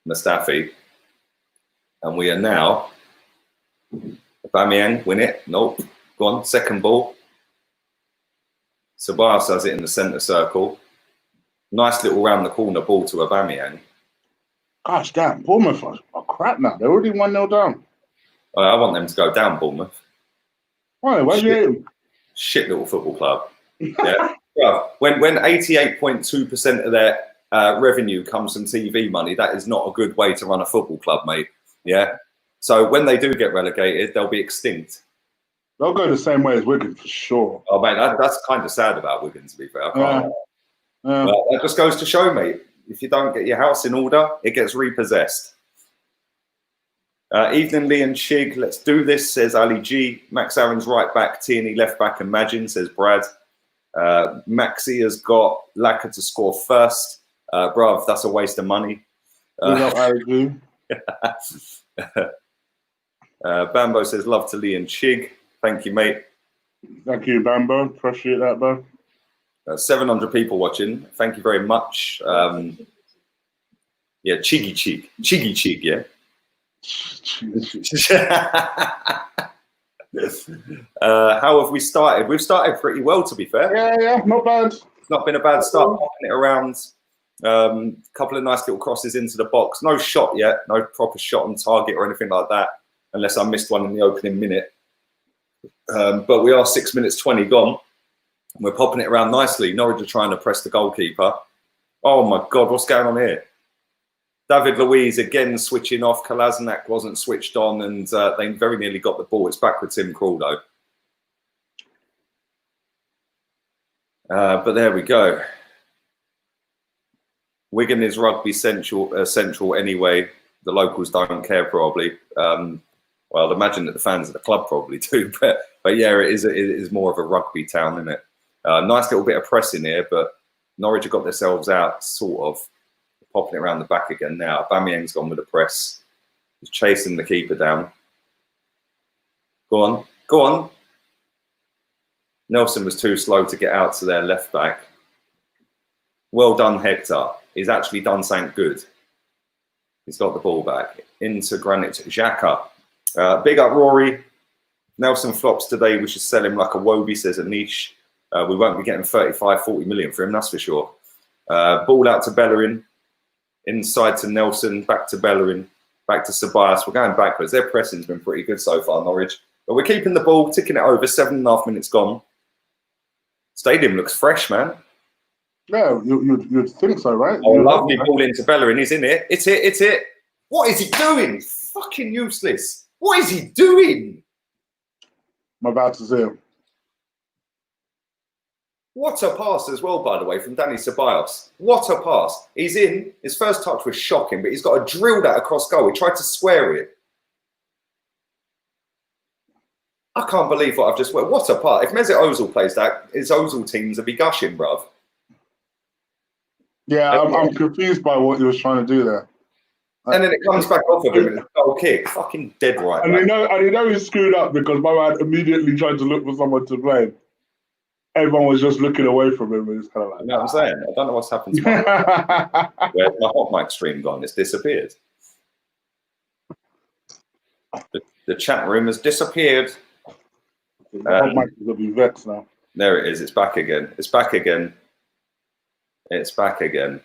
Mustafi. And we are now, Aubameyang, win it. Nope. Go on, second ball. Ceballos has it in the centre circle. Nice little round the corner ball to Aubameyang. Gosh, damn, Bournemouth are crap now. They're already 1-0 down. I want them to go down, Bournemouth. Why? Why do you hate them? Shit little football club. Yeah. Well, when 88.2% of their revenue comes from TV money, that is not a good way to run a football club, mate. Yeah. So when they do get relegated, they'll be extinct. They'll go the same way as Wigan for sure. Oh, mate, that's kind of sad about Wigan, to be fair. I can't. Yeah. But that just goes to show, mate, if you don't get your house in order, it gets repossessed. Evening, Lee and Shig. Let's do this, says Ali G. Max Aaron's right back, Tierney left back, and Magin, says Brad. Maxi has got Laka to score first. Bruv, that's a waste of money. Bambo says love to Lee and Shig. Thank you, mate. Thank you, Bambo. Appreciate that, bro. 700 people watching. Thank you very much. Yeah, Chiggy Chig, yeah. How have we started? We've started pretty well, to be fair. Yeah, not bad. It's not been a bad start. Popping it around. Couple of nice little crosses into the box. No shot yet. No proper shot on target or anything like that, unless I missed one in the opening minute. But we are 6 minutes 20 gone. We're popping it around nicely. Norwich are trying to press the goalkeeper. Oh my God, what's going on here? David Luiz again switching off. Kolasinac wasn't switched on, and they very nearly got the ball. It's back with Tim Krul though. But there we go. Wigan is rugby central anyway. The locals don't care probably. Well, I'd imagine that the fans of the club probably do. But yeah, it is more of a rugby town, isn't it? Nice little bit of pressing here, but Norwich have got themselves out, sort of. Popping it around the back again now. Aubameyang's gone with the press. He's chasing the keeper down. Go on. Go on. Nelson was too slow to get out to their left back. Well done, Hector. He's actually done something good. He's got the ball back. Into Granit Xhaka. Big up, Rory. Nelson flops today. We should sell him like a Wobie, says Anish. We won't be getting 35, 40 million for him, that's for sure. Ball out to Bellerin. Inside to Nelson, back to Bellerin, back to Ceballos. We're going backwards. Their pressing's been pretty good so far, Norwich. But we're keeping the ball, ticking it over. 7.5 minutes gone. Stadium looks fresh, man. Yeah, you'd think so, right? Oh, lovely ball into Bellerin. He's in it. It's it. It's it. What is he doing? Fucking useless. What is he doing? I'm about to see him. What a pass as well, by the way, from Danny Ceballos. What a pass. He's in. His first touch was shocking, but he's got to drill that across goal. He tried to square it. I can't believe what I've just... What a pass. If Mesut Ozil plays that, his Ozil teams would be gushing, bruv. Yeah, I'm confused by what he was trying to do there. And then it comes back off of him and it's a goal kick. Fucking dead right. And you know he screwed up because my man immediately tried to look for someone to blame. Everyone was just looking away from him. And it's kind of like, you know what I'm saying? I don't know what's happened to my where's my HOTMIC stream gone? It's disappeared. The chat room has disappeared. HOTMIC is going to be vexed now. There it is. It's back again. It's back again. It's back again.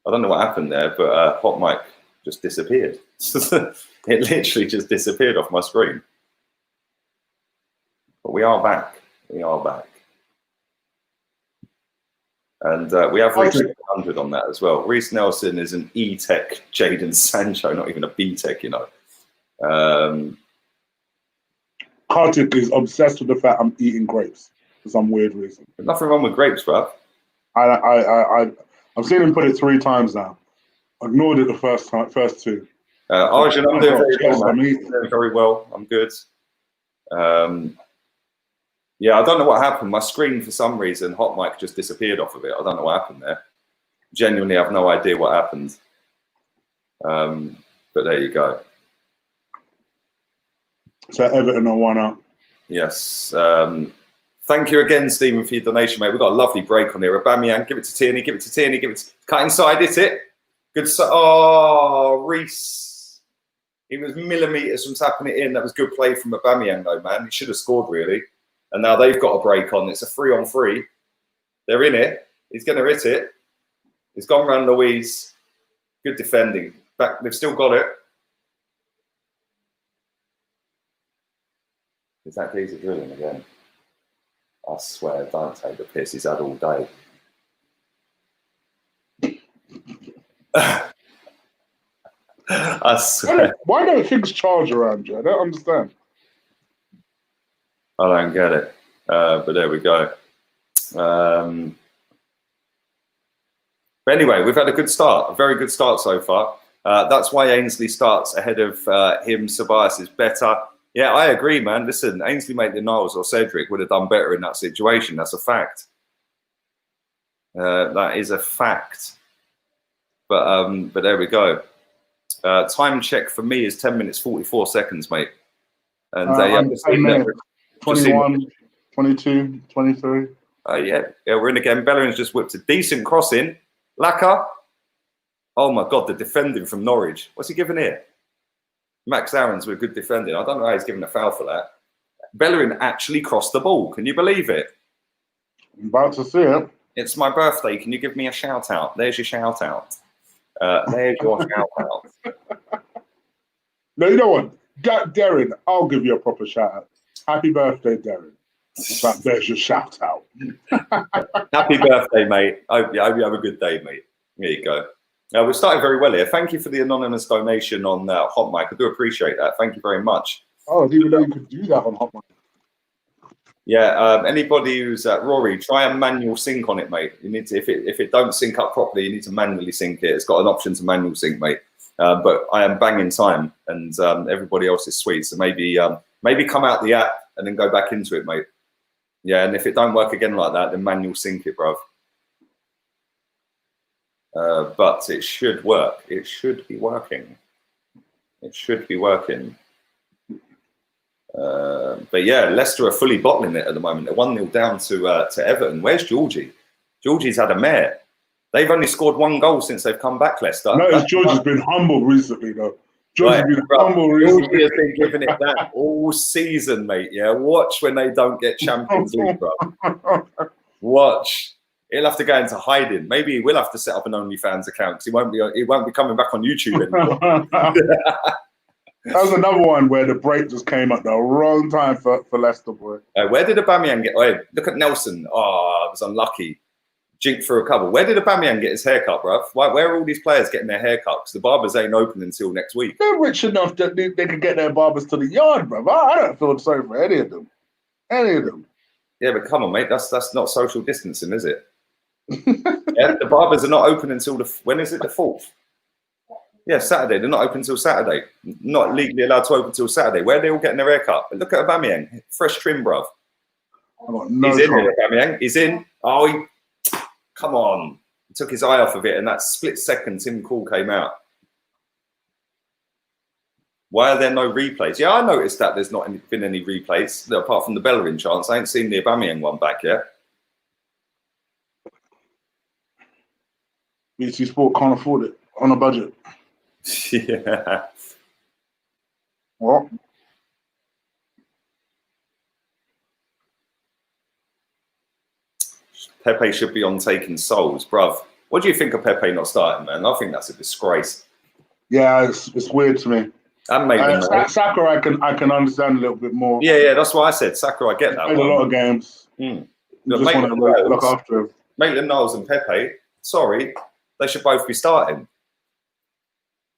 I don't know what happened there, but HOTMIC just disappeared. It literally just disappeared off my screen. But we are back. We are back. And we have reached 100 on that as well. Reece Nelson is an E-Tech Jadon Sancho, not even a B-Tech, you know. Kartik is obsessed with the fact I'm eating grapes for some weird reason. There's nothing wrong with grapes, bruv. I've seen him put it 3 times now. I ignored it the first two. Arjun, I'm doing very well, man. I'm doing very well. I'm good. Yeah, I don't know what happened. My screen, for some reason, HOTMIC just disappeared off of it. I don't know what happened there. Genuinely, I have no idea what happened. But there you go. So Everton are 1-up. Yes. Thank you again, Stephen, for your donation, mate. We've got a lovely break on here. Aubameyang, give it to Tierney, give it to Tierney, give it to... Cut inside, hit it. Good. Oh, Reece. He was millimetres from tapping it in. That was good play from Aubameyang, though, man. He should have scored, really. And now they've got a break on. It's a 3-on-3. They're in it. He's going to hit it. He's gone round Louise. Good defending. Back. They've still got it. Is that geezer drilling again? I swear, don't take the piss. He's had all day. I swear. Why don't things charge around you? I don't understand. I don't get it. But there we go. But anyway, we've had a good start, a very good start so far. That's why Ainsley starts ahead of him. Tobias is better. Yeah, I agree, man. Listen, Ainsley Maitland-Niles or Cedric would have done better in that situation. That's a fact. That is a fact. But there we go. Time check for me is 10 minutes 44 seconds, mate. And yeah, 21, 22, 23. Yeah, we're in again. Bellerin's just whipped a decent cross in. Laka. Oh my God, the defending from Norwich. What's he giving here? Max Aarons with good defending. I don't know how he's given a foul for that. Bellerin actually crossed the ball. Can you believe it? I'm about to see it. It's my birthday. Can you give me a shout out? There's your shout out. There's your shout out. No, you know what? Darren, I'll give you a proper shout out. Happy birthday, Darren. But there's your shout out. Happy birthday, mate. I hope you have a good day, mate. There you go. We're starting very well here. Thank you for the anonymous donation on HOTMIC. I do appreciate that. Thank you very much. Oh, I didn't even know you could do that on HOTMIC. Yeah, anybody who's Rory, try a manual sync on it, mate. You need to, if it don't sync up properly, you need to manually sync it. It's got an option to manual sync, mate. But I am banging time, and everybody else is sweet. So maybe come out the app and then go back into it, mate. Yeah, and if it don't work again like that, then manual sync it, bruv. But it should work. It should be working. It should be working. But yeah, Leicester are fully bottling it at the moment. They're 1-0 down to Everton. Where's Georgie? Georgie's had a mare. They've only scored 1 goal since they've come back, Leicester. No, Georgie's been humble recently, though. Georgie's been humble recently. Georgie has been giving it that all season, mate. Yeah, watch when they don't get Champions League, bro. Watch. He'll have to go into hiding. Maybe he will have to set up an OnlyFans account because he won't be coming back on YouTube anymore. That was another one where the break just came at the wrong time for Leicester, boy. Where did Aubameyang get? Oh, look at Nelson. Oh, I was unlucky. Jinked for a couple. Where did Aubameyang get his haircut, bruv? Where are all these players getting their haircut? Because the barbers ain't open until next week. They're rich enough that they can get their barbers to the yard, bruv. I don't feel sorry for any of them. Any of them. Yeah, but come on, mate. That's not social distancing, is it? Yeah, the barbers are not open until when is it? The 4th. Yeah, Saturday. They're not open until Saturday. Not legally allowed to open until Saturday. Where are they all getting their haircut? Look at Aubameyang. Fresh trim, bruv. He's in here, Aubameyang. He's in. Oh, come on. He took his eye off of it, and that split second Tim Call came out. Why are there no replays? Yeah, I noticed that there's not been any replays, apart from the Bellerin chance. I ain't seen the Aubameyang one back yet. BT Sport can't afford it on a budget. Yeah. What? Pepe should be on taking souls, bruv. What do you think of Pepe not starting, man? I think that's a disgrace. Yeah, it's weird to me. Saka, I can understand a little bit more. Yeah, that's what I said. Saka, I get that. Played a lot of games. Mm. Just want to look after him. Maitland-Niles and Pepe, sorry, they should both be starting.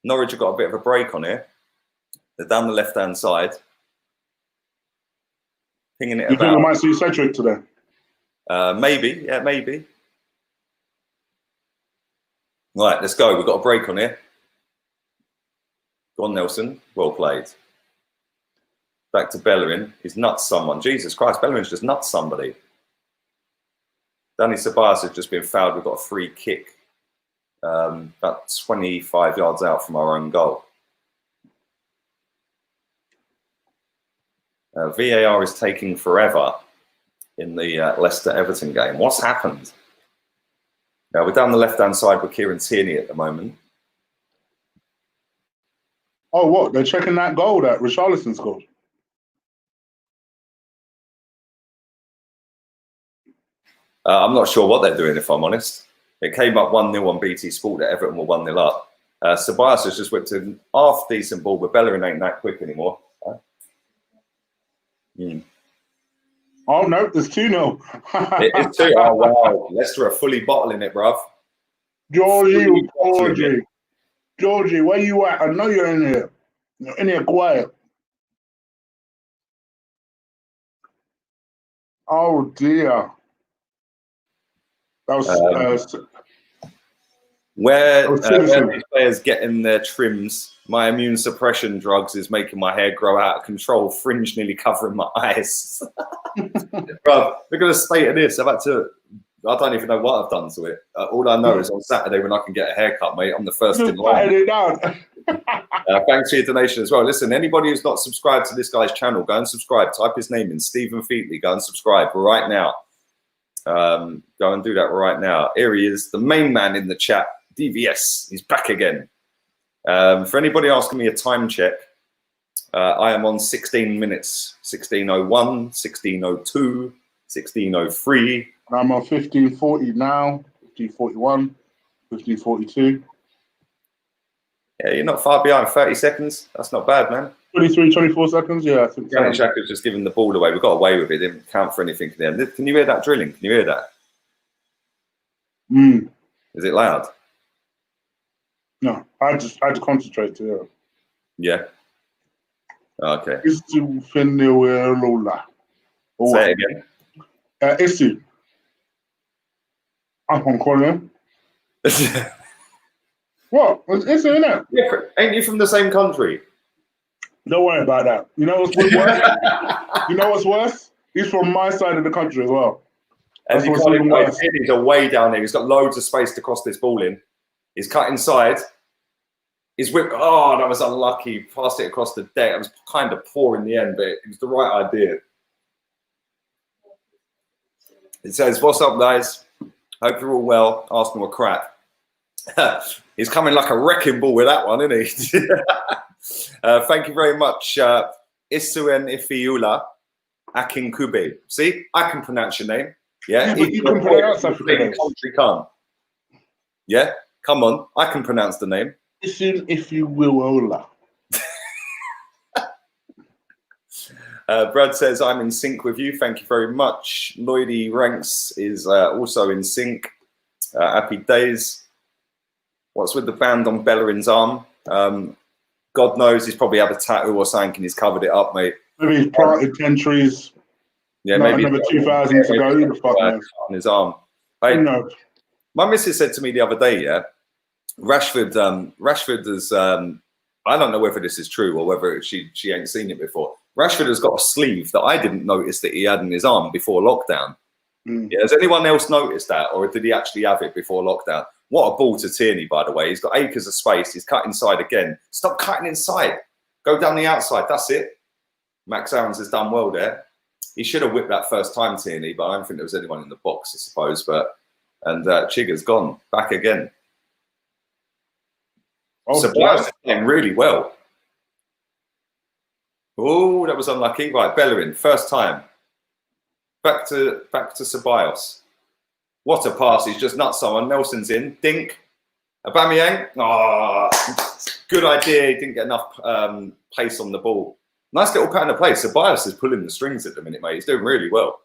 Norwich have got a bit of a break on here. They're down the left-hand side. Pinging it You about. think we might see Cedric today? Maybe, yeah, maybe. Right, let's go. We've got a break on here. Go on, Nelson. Well played. Back to Bellerin. He's nuts someone. Jesus Christ, Bellerin's just nuts somebody. Danny Ceballos has just been fouled. We've got a free kick. About 25 yards out from our own goal. VAR is taking forever in the Leicester-Everton game. What's happened? We're down the left-hand side with Kieran Tierney at the moment. Oh, what? They're checking that goal that Richarlison scored. I'm not sure what they're doing, if I'm honest. It came up 1-0 on BT Sport that Everton were 1-0 up. Ceballos has just whipped a half decent ball, but Bellerin ain't that quick anymore. Oh, no, there's 2-0. It is too. Oh, wow. Leicester are fully bottling it, bruv. Georgie, where you at? I know you're in here. You're in here quiet. Oh, dear. That was... where these players getting their trims, my immune suppression drugs is making my hair grow out of control, fringe nearly covering my eyes. Bro, look at the state of this. I don't even know what I've done to it. All I know is on Saturday when I can get a haircut, mate, I'm the first in line. It down. Thanks for your donation as well. Listen, anybody who's not subscribed to this guy's channel, go and subscribe. Type his name in, Stephen Featley. Go and subscribe right now. Go and do that right now. Here he is, the main man in the chat. DVS, he's back again. For anybody asking me a time check, I am on 16 minutes, 16:01, 16:02, 16:03. I'm on 15:40 now, 15:41, 15:42. Yeah, you're not far behind. 30 seconds. That's not bad, man. 23, 24 seconds. Yeah, I think so. Granit Xhaka's just giving the ball away. We got away with it. Didn't count for anything in the end. Can you hear that drilling? Can you hear that? Is it loud? No, I had to concentrate to hear. Yeah. Okay. Say it again. Issue. I'm calling. What? It's Issue, isn't it? Yeah, ain't you from the same country? Don't worry about that. You know what's worse? You know what's worse? He's from my side of the country as well. As you call him, he's way down there. He's got loads of space to cross this ball in. He's cut inside. He's whipped. Oh, that was unlucky. Passed it across the deck. It was kind of poor in the end, but it was the right idea. It says, "What's up, guys? Hope you're all well. Arsenal are crap." He's coming like a wrecking ball with that one, isn't he? Thank you very much, Isuen Ifiula Akinkube. See, I can pronounce your name. Yeah, you can pronounce African country can't. Yeah, come on, I can pronounce the name. Isuen Ifiula. Brad says, I'm in sync with you. Thank you very much. Lloydie Ranks is also in sync. Happy days. What's with the band on Bellerin's arm? God knows, he's probably had a tattoo or something and he's covered it up, mate. Maybe he's planted 10 trees. Yeah, maybe another 2,000 to go. The fuck, man. On his arm. Hey, my missus said to me the other day, yeah, Rashford has, I don't know whether this is true or whether she ain't seen it before. Rashford has got a sleeve that I didn't notice that he had in his arm before lockdown. Yeah, has anyone else noticed that, or did he actually have it before lockdown? What a ball to Tierney, by the way. He's got acres of space. He's cut inside again. Stop cutting inside. Go down the outside. That's it. Max Aarons has done well there. He should have whipped that first time, Tierney, but I don't think there was anyone in the box, I suppose. And Chigga's gone. Back again. Oh, Ceballos is playing really well. Oh, that was unlucky. Right, Bellerin, first time. Back to Ceballos. What a pass. He's just nuts someone. Nelson's in. Dink. Aubameyang. Oh, good idea. He didn't get enough pace on the ball. Nice little pattern of play. Ceballos is pulling the strings at the minute, mate. He's doing really well.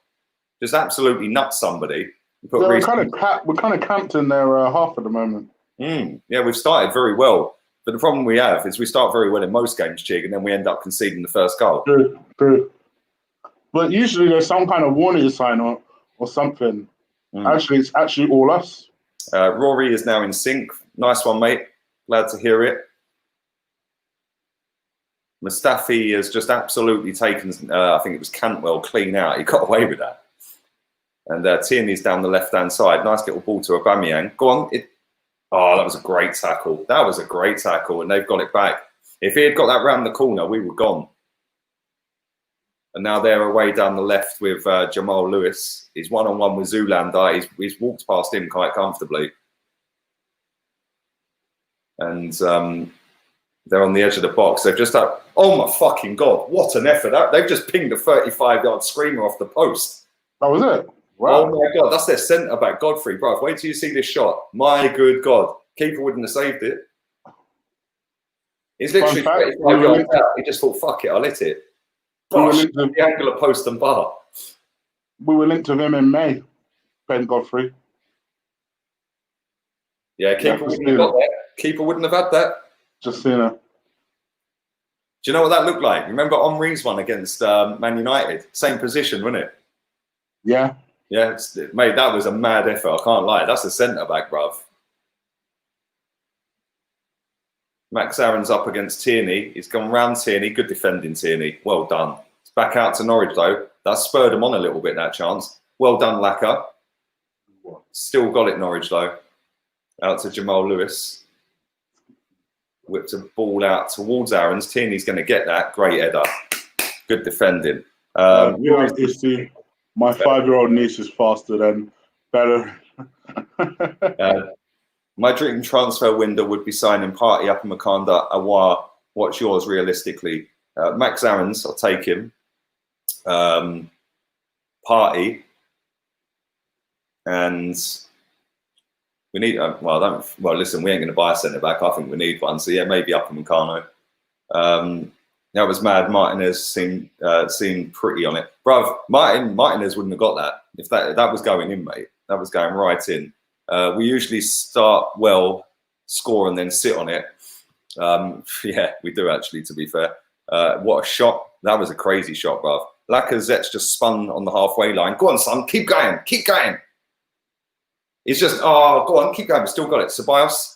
Just absolutely nuts somebody. We're kind of camped in their half at the moment. Yeah, we've started very well. But the problem we have is we start very well in most games, Chig, and then we end up conceding the first goal. True. But usually there's some kind of warning sign or something. Actually, it's actually all us. Rory is now in sync. Nice one, mate. Glad to hear it. Mustafi has just absolutely taken, I think it was Cantwell, clean out. He got away with that. And Tierney's down the left-hand side. Nice little ball to Aubameyang. Go on. Oh, that was a great tackle. That was a great tackle, and they've got it back. If he had got that round the corner, we were gone. And now they're away down the left with Jamal Lewis. He's one-on-one with Zoolander. He's walked past him quite comfortably. And They're on the edge of the box. They've just done, oh my fucking God, what an effort. They've just pinged a 35-yard screamer off the post. That was it? Wow. Oh my God, that's their centre-back, Godfrey. Bro, wait till you see this shot. My good God. Keeper wouldn't have saved it. He's literally 35 yards out. He just thought, fuck it, I'll hit it. Bosh, the angle of post and bar. We were linked with him in May, Ben Godfrey. Yeah, keeper wouldn't have got that. Keeper wouldn't have had that. Just seen it. Do you know what that looked like? Remember Henry's one against Man United? Same position, wasn't it? Yeah. Yeah, mate, that was a mad effort. I can't lie. That's a centre-back, bruv. Max Aaron's up against Tierney. He's gone round Tierney. Good defending, Tierney. Well done. It's back out to Norwich, though. That spurred him on a little bit, that chance. Well done, Laka. Still got it, Norwich, though. Out to Jamal Lewis. Whipped a ball out towards Aaron's. Tierney's going to get that. Great header. Good defending. My 5-year-old niece is faster than better. My dream transfer window would be signing Party, Upper Makanda, Awar. What's yours realistically? Max Aaron's, I'll take him. Party. And we need, well, listen, we ain't going to buy a centre back. I think we need one. So, yeah, maybe Upper Makano. That was mad. Martinez seemed pretty on it. Bruv, Martinez wouldn't have got that. If that was going in, mate. That was going right in. We usually start well, score, and then sit on it. Yeah, we do actually, to be fair. What a shot. That was a crazy shot, bruv. Lacazette's just spun on the halfway line. Go on, son. Keep going. Keep going. He's just, oh, go on. Keep going. We've still got it. Ceballos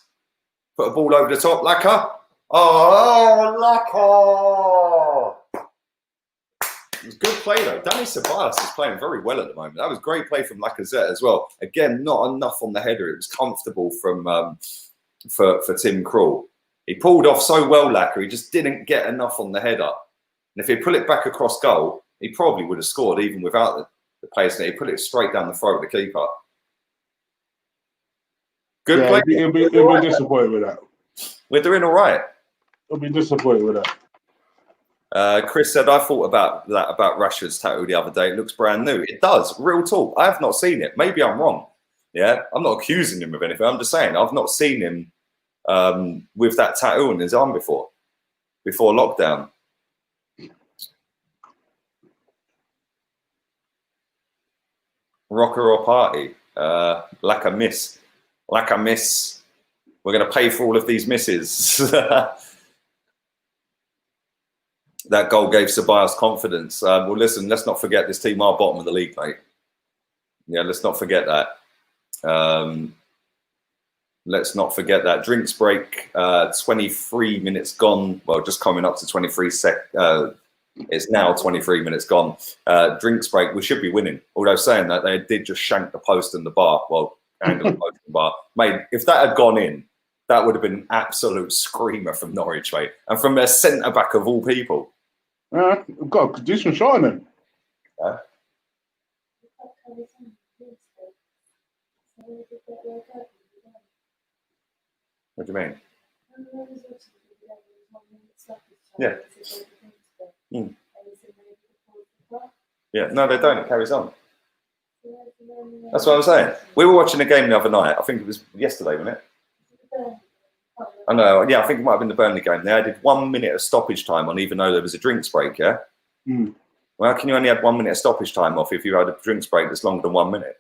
put a ball over the top. Laka. Oh, Laka. It was good play, though. Danny Ceballos is playing very well at the moment. That was great play from Lacazette as well. Again, not enough on the header. It was comfortable from for Tim Krul. He pulled off so well, Laka. He just didn't get enough on the header. And if he pulled it back across goal, he probably would have scored even without the pace. He put it straight down the throat of the keeper. Good play. He'll be disappointed with that. We're doing all right. He'll be disappointed with that. Chris said, I thought about Rashford's tattoo the other day. It looks brand new. It does. Real talk. I have not seen it. Maybe I'm wrong. Yeah, I'm not accusing him of anything. I'm just saying I've not seen him with that tattoo on his arm before lockdown. Rocker or party? Like a miss. We're going to pay for all of these misses. That goal gave Ceballos confidence. Well, listen, let's not forget this team are bottom of the league, mate. Yeah, let's not forget that. Let's not forget that. Drinks break, 23 minutes gone. Well, just coming up to 23 it's now 23 minutes gone. Drinks break, we should be winning. Although saying that, they did just shank the post and the bar. Well, angle the post and the bar. Mate, if that had gone in, that would have been an absolute screamer from Norwich, mate. And from their centre-back of all people. We've got a decent shot on him. Yeah. What do you mean? Yeah. Mm. Yeah, no, they don't. It carries on. That's what I'm saying. We were watching a game the other night. I think it was yesterday, wasn't it? I know. Yeah, I think it might have been the Burnley game. They added 1 minute of stoppage time on, even though there was a drinks break. Yeah. Mm. Well, how can you only add 1 minute of stoppage time off if you had a drinks break that's longer than 1 minute?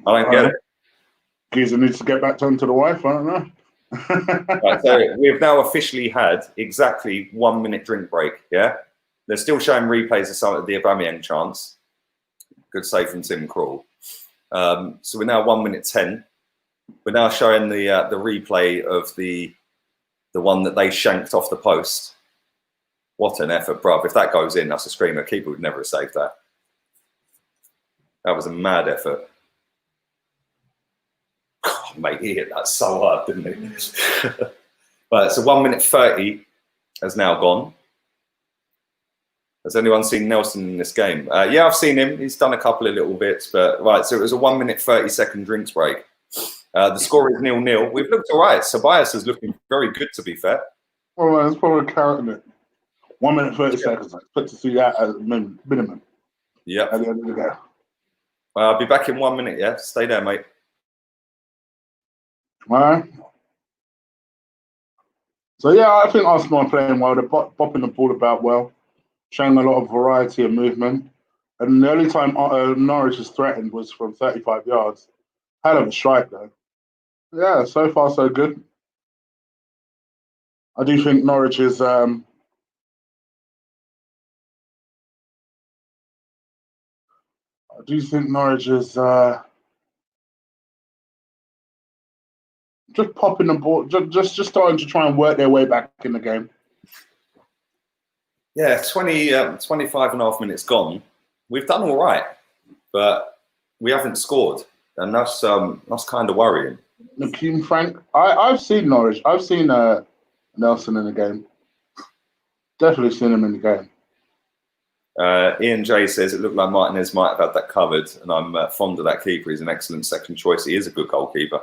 I don't get it. Geezer needs to get back onto the wife. I don't know. Right, so we've now officially had exactly 1 minute drink break. Yeah, they're still showing replays of some of the Aubameyang chance. Good save from Tim Krul. So we're now 1 minute 10. We're now showing the replay of the one that they shanked off the post. What an effort, bruv! If that goes in, that's a screamer. Keeper would never have saved that. That was a mad effort. Oh, mate, he hit that so hard, didn't he? Right, so 1 minute 30 has now gone. Has anyone seen Nelson in this game? Yeah, I've seen him. He's done a couple of little bits, but right, so it was a 1 minute 30 second drinks break. The score is 0-0. We've looked all right. Tobias is looking very good, to be fair. Well, man, it's probably counting it. 1 minute 30 seconds. I expect to see that as minimum. Yep. At the end of the day. I'll be back in 1 minute. Yeah, stay there, mate. All right. So yeah, I think Arsenal are playing well. They're bopping the ball about well, showing a lot of variety and movement. And the only time Norwich is threatened was from 35 yards. Hell of a strike, though. Yeah, so far so good. I do think Norwich is just popping the ball, just starting to try and work their way back in the game. Yeah, 25 and a half minutes gone. We've done all right, but we haven't scored, and that's kind of worrying. Nakeem Frank, I've seen Norwich. I've seen Nelson in the game. Definitely seen him in the game. Ian J says it looked like Martinez might have had that covered, and I'm fond of that keeper. He's an excellent second choice. He is a good goalkeeper.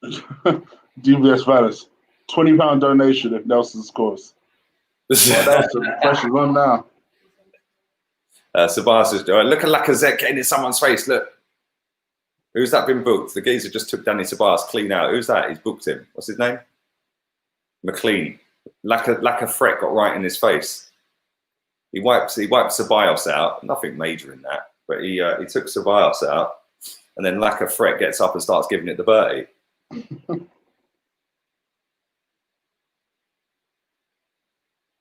DBS Vallis, £20 donation if Nelson scores. Nelson, the pressure's on now. Tobias says, look at Lacazette getting in someone's face. Look. Who's that been booked? The geezer just took Danny Tobias clean out. Who's that? He's booked him. What's his name? McLean. Lacazette got right in his face. He wiped Ceballos out. Nothing major in that, but he took Ceballos out, and then Lacazette gets up and starts giving it the Bertie.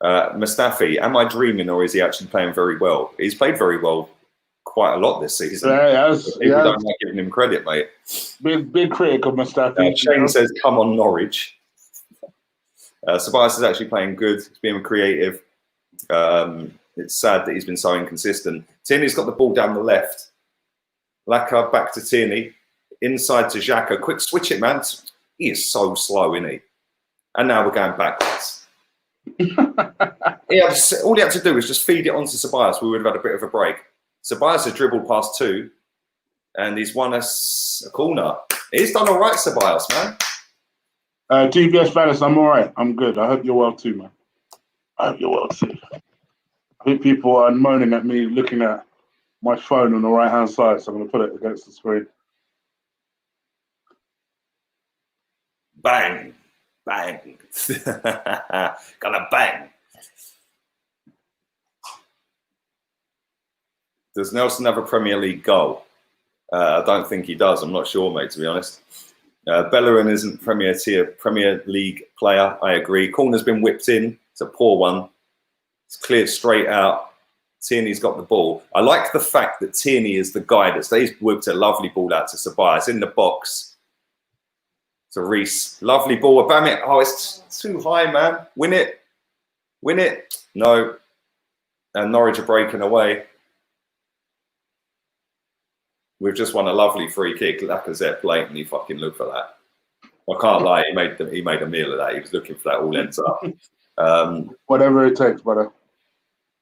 Mustafi, am I dreaming or is he actually playing very well? He's played very well quite a lot this season. Yeah, People don't like giving him credit, mate. Big critic of Mustafi. Shane says, come on, Norwich. Ceballos is actually playing good. He's being creative. It's sad that he's been so inconsistent. Tierney's got the ball down the left. Laka back to Tierney. Inside to Xhaka. Quick switch it, man. He is so slow, isn't he? And now we're going backwards. All he had to do was just feed it onto Ceballos. We would have had a bit of a break. Ceballos has dribbled past two, and he's won us a corner. He's done all right, Ceballos, man. DBS Vallis, I'm all right. I'm good. I hope you're well too, man. I hope you're well too. I think people are moaning at me looking at my phone on the right-hand side, so I'm going to put it against the screen. Bang. Bang. Gonna bang. Does Nelson have a Premier League goal? I don't think he does. I'm not sure, mate, to be honest. Bellerin isn't Premier League player. I agree. Corner's been whipped in. It's a poor one. It's cleared straight out. Tierney's got the ball. I like the fact that Tierney is the guy he's whipped a lovely ball out to Ceballos in the box. To Reese. Lovely ball. Bam it. Oh, it's too high, man. Win it. Win it. No. And Norwich are breaking away. We've just won a lovely free kick. Lacazette blatantly fucking looked for that. I can't lie. He made a meal of that. He was looking for that all ends up. Whatever it takes, brother.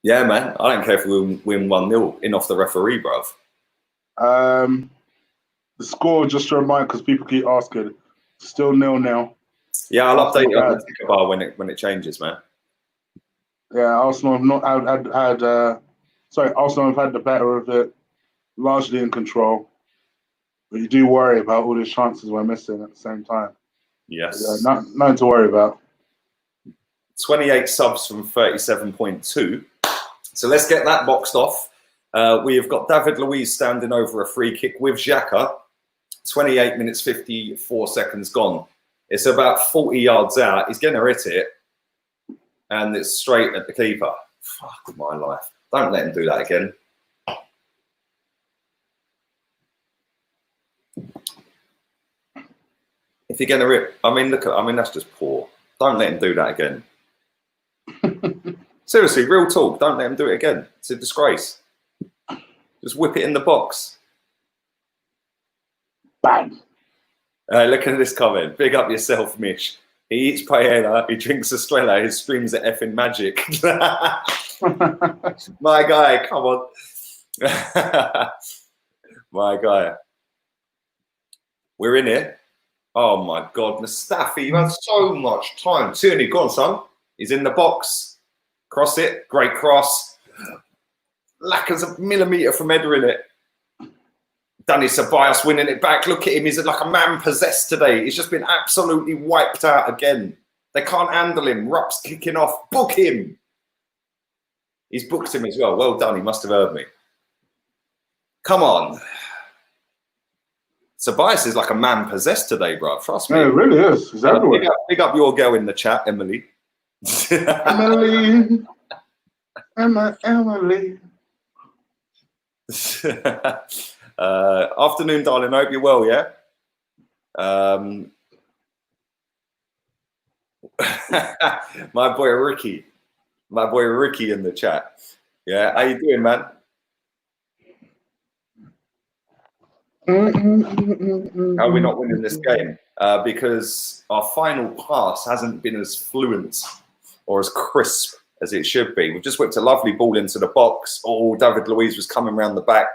Yeah, man. I don't care if we win 1-0 in off the referee, bruv. The score, just to remind, because people keep asking, still 0-0. Yeah, I'll update you on the ticker bar when it changes, man. Yeah, Arsenal have not Arsenal have had the better of it, largely in control. But you do worry about all the chances we're missing at the same time. Yes. Yeah, nothing to worry about. 28 subs from 37.2. So let's get that boxed off. We have got David Luiz standing over a free kick with Xhaka. 28 minutes, 54 seconds gone. It's about 40 yards out. He's going to hit it. And it's straight at the keeper. Fuck my life. Don't let him do that again. If you're going to rip, that's just poor. Don't let him do that again. Seriously, real talk. Don't let him do it again. It's a disgrace. Just whip it in the box. Bang. Look at this comment. Big up yourself, Mish. He eats paella, he drinks Estrella, he screams at effing magic. My guy, come on. My guy. We're in it. Oh my God, Mustafi, you had so much time. Tierney, go on, son. He's in the box. Cross it. Great cross. Lacker's a millimetre from headering it. Danny Ceballos winning it back. Look at him. He's like a man possessed today. He's just been absolutely wiped out again. They can't handle him. Rupp's kicking off. Book him. He's booked him as well. Well done. He must have heard me. Come on. Ceballos is like a man possessed today, bro. Trust me. Yeah, it really is. He's everywhere. Big up your girl in the chat, Emily. Emily. Emily. Afternoon, darling. I hope you're well, yeah? My boy Ricky in the chat. Yeah, how you doing, man? How are we not winning this game? Because our final pass hasn't been as fluent or as crisp as it should be. We've just whipped a lovely ball into the box. Oh, David Luiz was coming around the back.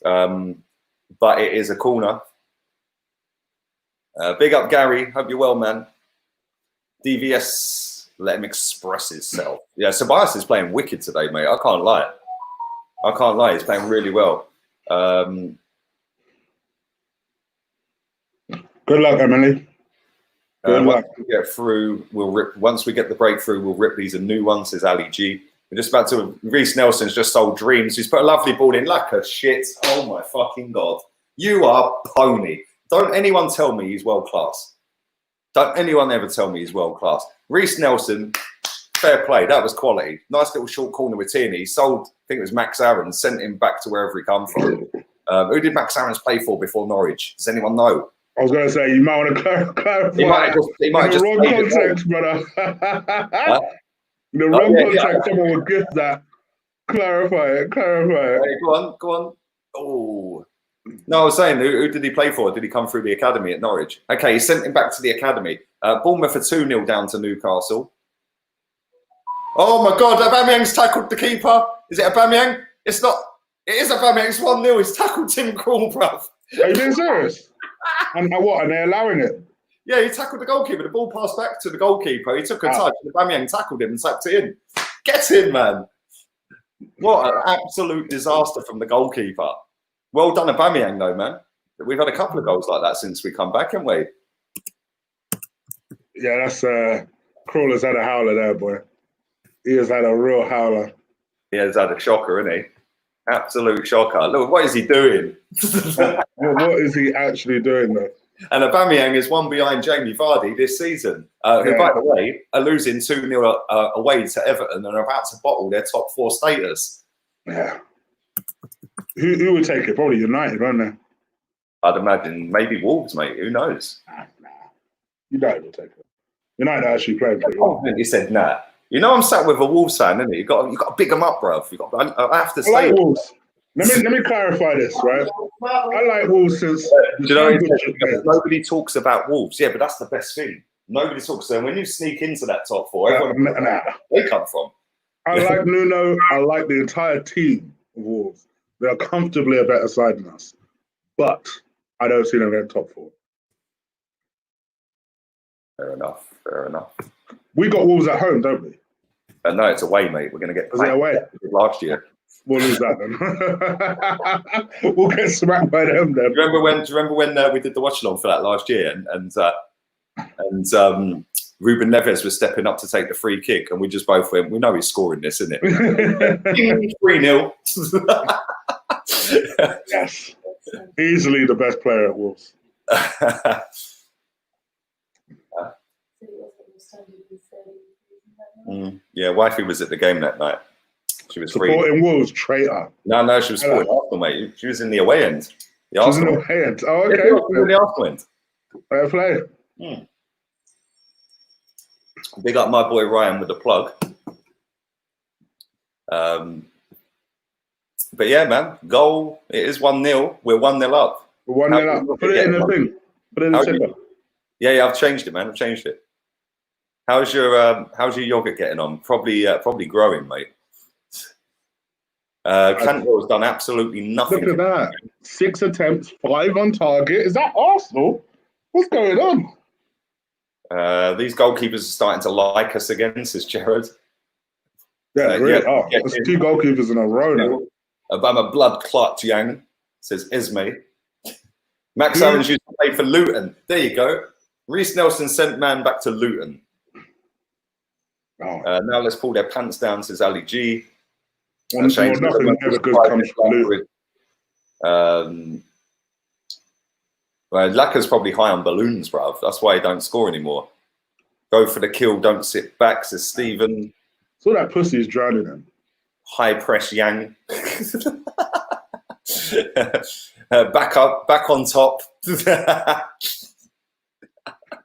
But it is a corner. Big up, Gary. Hope you're well, man. DVS, let him express himself. Yeah, Ceballos is playing wicked today, mate. I can't lie. He's playing really well. Good luck, Emily. Once we get through, we'll rip. Once we get the breakthrough, we'll rip these a new one, says Ali G. We're just about to. Reece Nelson's just sold dreams. He's put a lovely ball in. Like a shit. Oh my fucking God. You are pony. Don't anyone tell me he's world class. Don't anyone ever tell me he's world class. Reece Nelson, fair play. That was quality. Nice little short corner with Tierney. He sold, I think it was Max Aaron, sent him back to wherever he come from. Who did Max Aaron's play for before Norwich? Does anyone know? I was going to say, you might want to clarify. He might just wrong context, brother. Huh? In the wrong context, someone would gift that. Clarify it. Hey, go on. Oh. No, I was saying, who did he play for? Did he come through the academy at Norwich? Okay, he sent him back to the academy. Bournemouth are 2-0 down to Newcastle. Oh my God, Aubameyang's tackled the keeper. Is it Aubameyang? It's not. It is Aubameyang. It's 1-0. He's tackled Tim Krul, bruv. Are you being serious? And what? And they're allowing it? Yeah, he tackled the goalkeeper. The ball passed back to the goalkeeper. He took a touch. And Aubameyang tackled him and tapped it in. Get in, man. What an absolute disaster from the goalkeeper. Well done, Aubameyang, though, man. We've had a couple of goals like that since we come back, haven't we? Yeah, that's Crawler's had a howler there, boy. He has had a real howler. He has had a shocker, hasn't he? Absolute shocker. Look, what is he doing? What is he actually doing, though? And Aubameyang is one behind Jamie Vardy this season, who, by the way, are losing 2-0 away to Everton and are about to bottle their top 4 status. Yeah. Who would take it? Probably United, won't they? I'd imagine maybe Wolves, mate. Who knows? Nah. United will take it. United actually playing pretty well. He said, nah. You know I'm sat with a Wolves fan, isn't it? You got to big them up, bruv. I have to say. I like Wolves. Let me clarify this, right? I like Wolves since. Do you know, nobody talks about Wolves. Yeah, but that's the best thing. Nobody talks to them. When you sneak into that top 4, everyone they come from. I like Nuno. I like the entire team of Wolves. They are comfortably a better side than us. But I don't see them getting top 4. Fair enough. We got Wolves at home, don't we? No, it's away, mate. We're going to get Is it away? Last year. We'll lose that then. We'll get smacked by them then. Do you remember when we did the watchalong for that last year and Ruben Neves was stepping up to take the free kick and we just both went, we know he's scoring this, isn't it? 3-0. Yes. Easily the best player at Wolves. Yeah, wifey was at the game that night. She was supporting Wolves, traitor. No, she was supporting Arsenal, mate. She was in the away end. She was in the away end. Oh, okay. Yeah, in the Arsenal end. Fair play. Big up my boy Ryan with the plug. But yeah, man, goal. It is 1-0. We're 1-0 up. We're 1-0 up. Put it in the thing. Put it in the center. Yeah, I've changed it, man. I've changed it. How's your yogurt getting on? Probably growing, mate. Cantwell's done absolutely nothing. Look at that. 6 attempts, 5 on target. Is that Arsenal? What's going on? These goalkeepers are starting to like us again, says Jared. Yeah, really. Oh, there's 2 goalkeepers in a row now. Obama blood clot Yang, says Esme. Max Aarons used to play for Luton. There you go. Reece Nelson sent man back to Luton. Oh. Now let's pull their pants down, says Ali G. Well, nothing ever good comes from Luton. Well, Lacker's probably high on balloons, bruv. That's why he don't score anymore. Go for the kill, don't sit back, says Stephen. So that pussy is drowning him. High press Yang. Back up, back on top.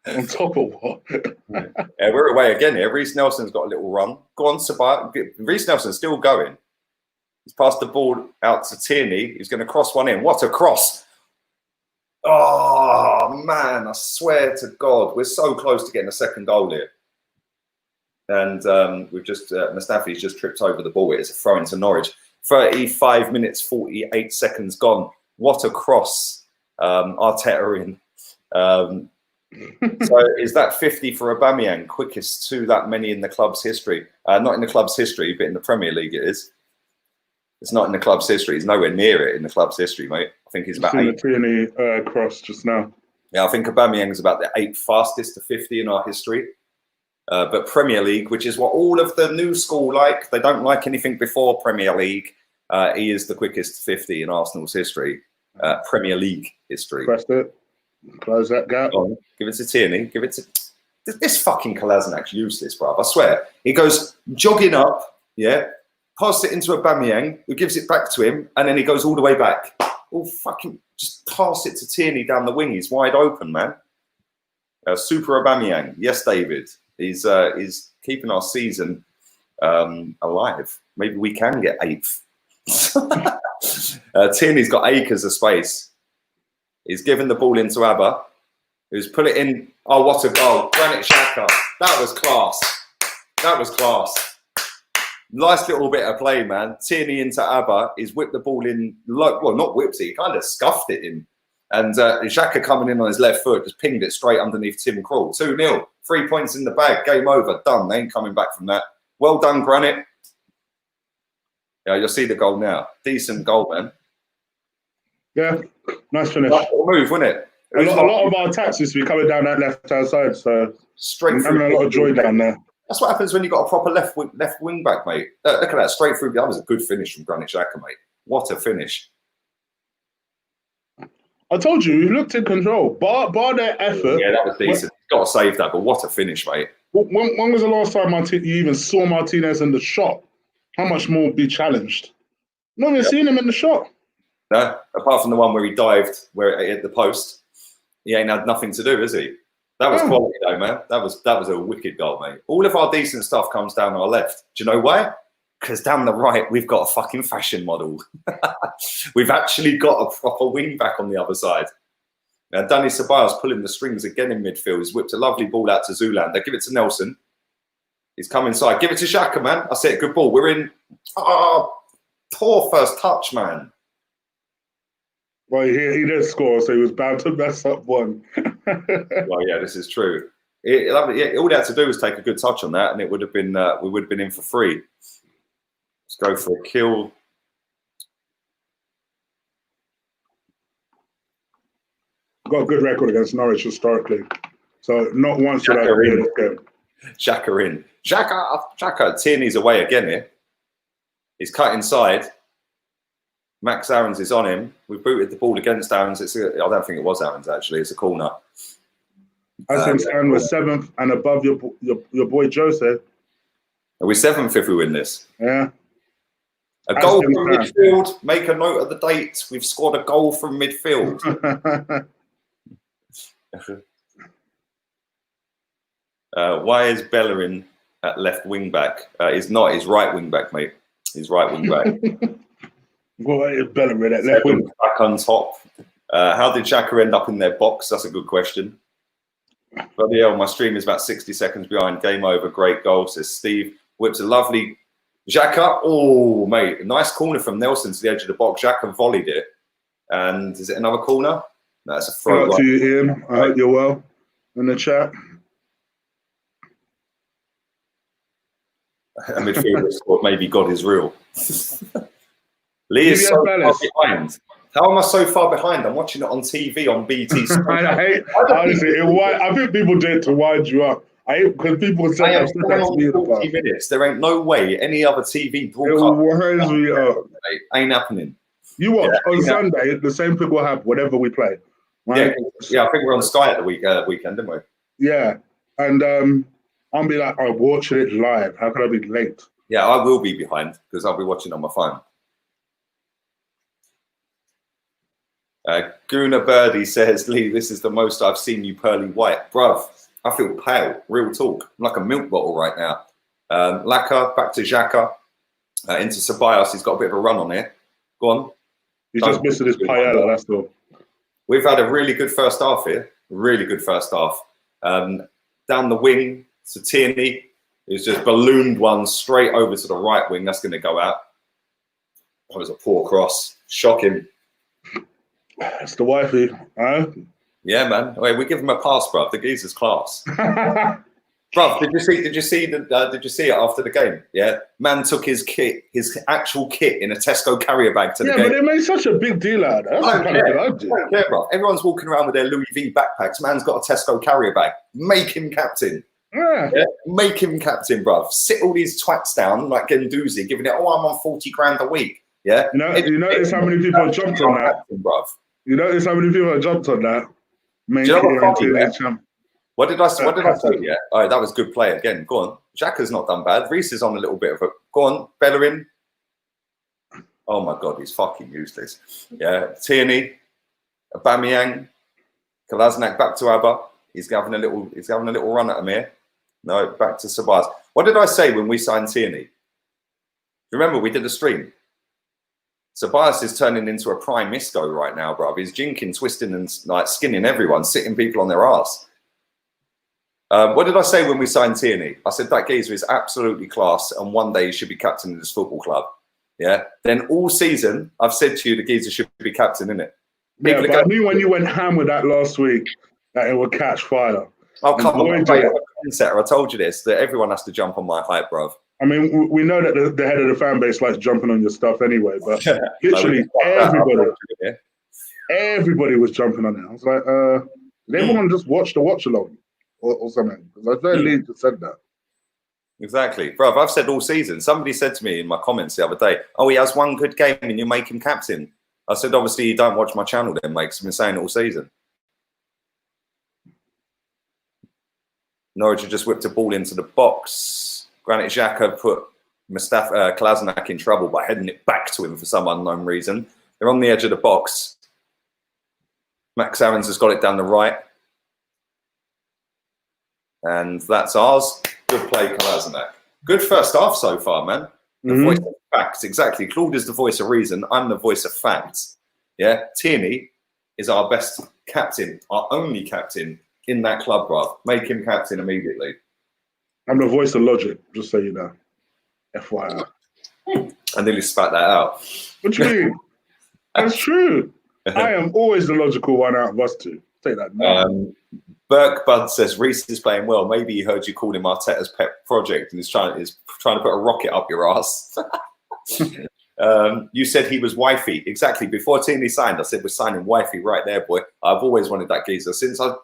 On top of what? Yeah, we're away again here. Reece Nelson's got a little run. Go on, Sabah. Reece Nelson's still going. He's passed the ball out to Tierney. He's going to cross one in. What a cross. Oh, man, I swear to God, we're so close to getting a second goal here. And we've just, Mustafi's just tripped over the ball. It's a throw into Norwich. 35 minutes, 48 seconds gone. What a cross. Arteta in. So is that 50 for Aubameyang? Quickest to that many in the club's history? Not in the club's history, but in the Premier League it is. It's not in the club's history. It's nowhere near it in the club's history, mate. I think he's about 8. Tierney cross just now. Yeah, I think Aubameyang's about the 8th fastest to 50 in our history. But Premier League, which is what all of the new school like, they don't like anything before Premier League. He is the quickest to 50 in Arsenal's history. Premier League history. Press it. Close that gap. Give it to Tierney. Give it to... This fucking Kolasinac's useless, bruv. I swear. He goes jogging up, yeah, pass it into Aubameyang, who gives it back to him, and then he goes all the way back. Oh, fucking... Just pass it to Tierney down the wing. He's wide open, man. Super Aubameyang. Yes, David. He's keeping our season alive. Maybe we can get 8th. Tierney's got acres of space. He's given the ball into Abba, who's put it in. Oh, what a goal. Granit Xhaka. That was class. That was class. Nice little bit of play, man. Tierney into Abba. He's whipped the ball in. Well, not whipped it. He kind of scuffed it in. And Xhaka coming in on his left foot, just pinged it straight underneath Tim Krul. 2-0. 3 points in the bag. Game over. Done. They ain't coming back from that. Well done, Granit. Yeah, you'll see the goal now. Decent goal, man. Yeah, nice finish. Nice little move, wasn't it? A lot of our attacks used to be coming down that left-hand side, so straight I'm having a lot of joy down there. That's what happens when you've got a proper left wing back, mate. Look at that, straight through. That was a good finish from Granit Xhaka, mate. What a finish. I told you, he looked in control. Bar their effort. Yeah, that was decent. You've got to save that, but what a finish, mate. When was the last time you even saw Martinez in the shot? How much more would be challenged? Not even seen him in the shot. No, apart from the one where he dived, where it hit the post, he ain't had nothing to do, has he? That was quality, though, man. That was a wicked goal, mate. All of our decent stuff comes down our left. Do you know why? Because down the right, we've got a fucking fashion model. We've actually got a proper wing back on the other side. Now, Danny Ceballos pulling the strings again in midfield. He's whipped a lovely ball out to Zoolander. Give it to Nelson. He's come inside. Give it to Xhaka, man. I said, good ball. We're in. Oh, poor first touch, man. Well, he did score, so he was bound to mess up one. Well, yeah, this is true. All they had to do was take a good touch on that, and it would have been we would have been in for free. Let's go for a kill. Got a good record against Norwich historically, so not once did I win this game. Xhaka in. Xhaka. Tierney's away again here. He's cut inside. Max Aarons is on him. We booted the ball against Aarons. I don't think it was Aarons, actually. It's a corner. I think Stan was 7th and above your boy Joseph. Are we 7th if we win this? Yeah. A goal from midfield. Make a note of the date. We've scored a goal from midfield. Why is Bellerin at left wing back? He's not. He's right wing back, mate. He's right wing back. Why is Bellerin at left wing back on top? How did Xhaka end up in their box? That's a good question. Bloody hell, my stream is about 60 seconds behind. Game over. Great goal, says Steve. Whips a lovely Xhaka. Oh, mate. A nice corner from Nelson to the edge of the box. Xhaka volleyed it. And is it another corner? That's a Shout throw. out to you, Ian. I hope you're well in the chat. A midfielder squad, maybe God is real. Lee is so far behind. How am I so far behind? I'm watching it on TV on BT. I think people do it to wind you up. Because people say I am 40 minutes. There ain't no way any other TV broadcast. It ain't happening. You watch on Sunday. The same thing will happen whatever we play. Right? Yeah. I think we're on Sky at the weekend, didn't we? Yeah, and I'll be like, I'm watching it live. How can I be late? Yeah, I will be behind because I'll be watching on my phone. Guna Birdie says, Lee, this is the most I've seen you pearly white. Bruv, I feel pale, real talk. I'm like a milk bottle right now. Laka, back to Xhaka, into Ceballos. He's got a bit of a run on here. Go on. He's just missing his paella, that's all. We've had a really good first half here. Really good first half. Down the wing to Tierney. He's just ballooned one straight over to the right wing. That's going to go out. That was a poor cross. Shocking. It's the wifey, huh? Yeah, man. Wait, we give him a pass, bruv. The geezer's class. Bruv, did you see it after the game? Yeah, man took his actual kit in a Tesco carrier bag to the game. Yeah, but they made such a big deal out of that. I don't care, bruv. Everyone's walking around with their Louis V backpacks. Man's got a Tesco carrier bag. Make him captain. Yeah, make him captain, bruv. Sit all these twats down like Gendouzi, giving it. Oh, I'm on 40 grand a week. Yeah, you notice how many people have jumped on that, bruv. You notice how many people have jumped on that. What did I say? Yeah, all right, that was good play again. Go on. Xhaka's not done bad. Reece is on a little bit of a. Go on, Bellerin. Oh my God, he's fucking useless. Yeah, Tierney, Aubameyang, Kolasinac back to Abba. He's having a little run at him here. No, back to Ceballos. What did I say when we signed Tierney? Remember, we did a stream. Ceballos is turning into a prime Isco right now, bruv. He's jinking, twisting, and like skinning everyone, sitting people on their ass. What did I say when we signed Tierney? I said that geezer is absolutely class, and one day he should be captain of this football club. Yeah. Then all season, I've said to you, the geezer should be captain, innit? Yeah, but I knew when you went ham with that last week that it would catch fire. Oh, come on, I told you this, that everyone has to jump on my hype, bruv. I mean, we know that the head of the fan base likes jumping on your stuff anyway, but literally everybody was jumping on it. I was like, did everyone just watch the watchalong or something? Because I don't need to said that. Exactly. Bruv, I've said all season. Somebody said to me in my comments the other day, oh, he has one good game and you make him captain. I said, obviously, you don't watch my channel then, mate, 'cause I've been saying it all season. Norwich just whipped a ball into the box. Granit Xhaka put Kolasinac in trouble by heading it back to him for some unknown reason. They're on the edge of the box. Max Aarons has got it down the right. And that's ours. Good play, Kolasinac. Good first half so far, man. The voice of facts, exactly. Claude is the voice of reason. I'm the voice of facts. Yeah, Tierney is our best captain, our only captain in that club, bruv. Make him captain immediately. I'm the voice of logic, just so you know. FYI. I nearly spat that out. What do you mean? That's true. I am always the logical one out of us two. Say that now. Burke Bud says Reece is playing well. Maybe he heard you call him Arteta's pet project and is trying to put a rocket up your ass. You said he was wifey. Exactly. Before Tierney signed, I said we're signing wifey right there, boy. I've always wanted that geezer since I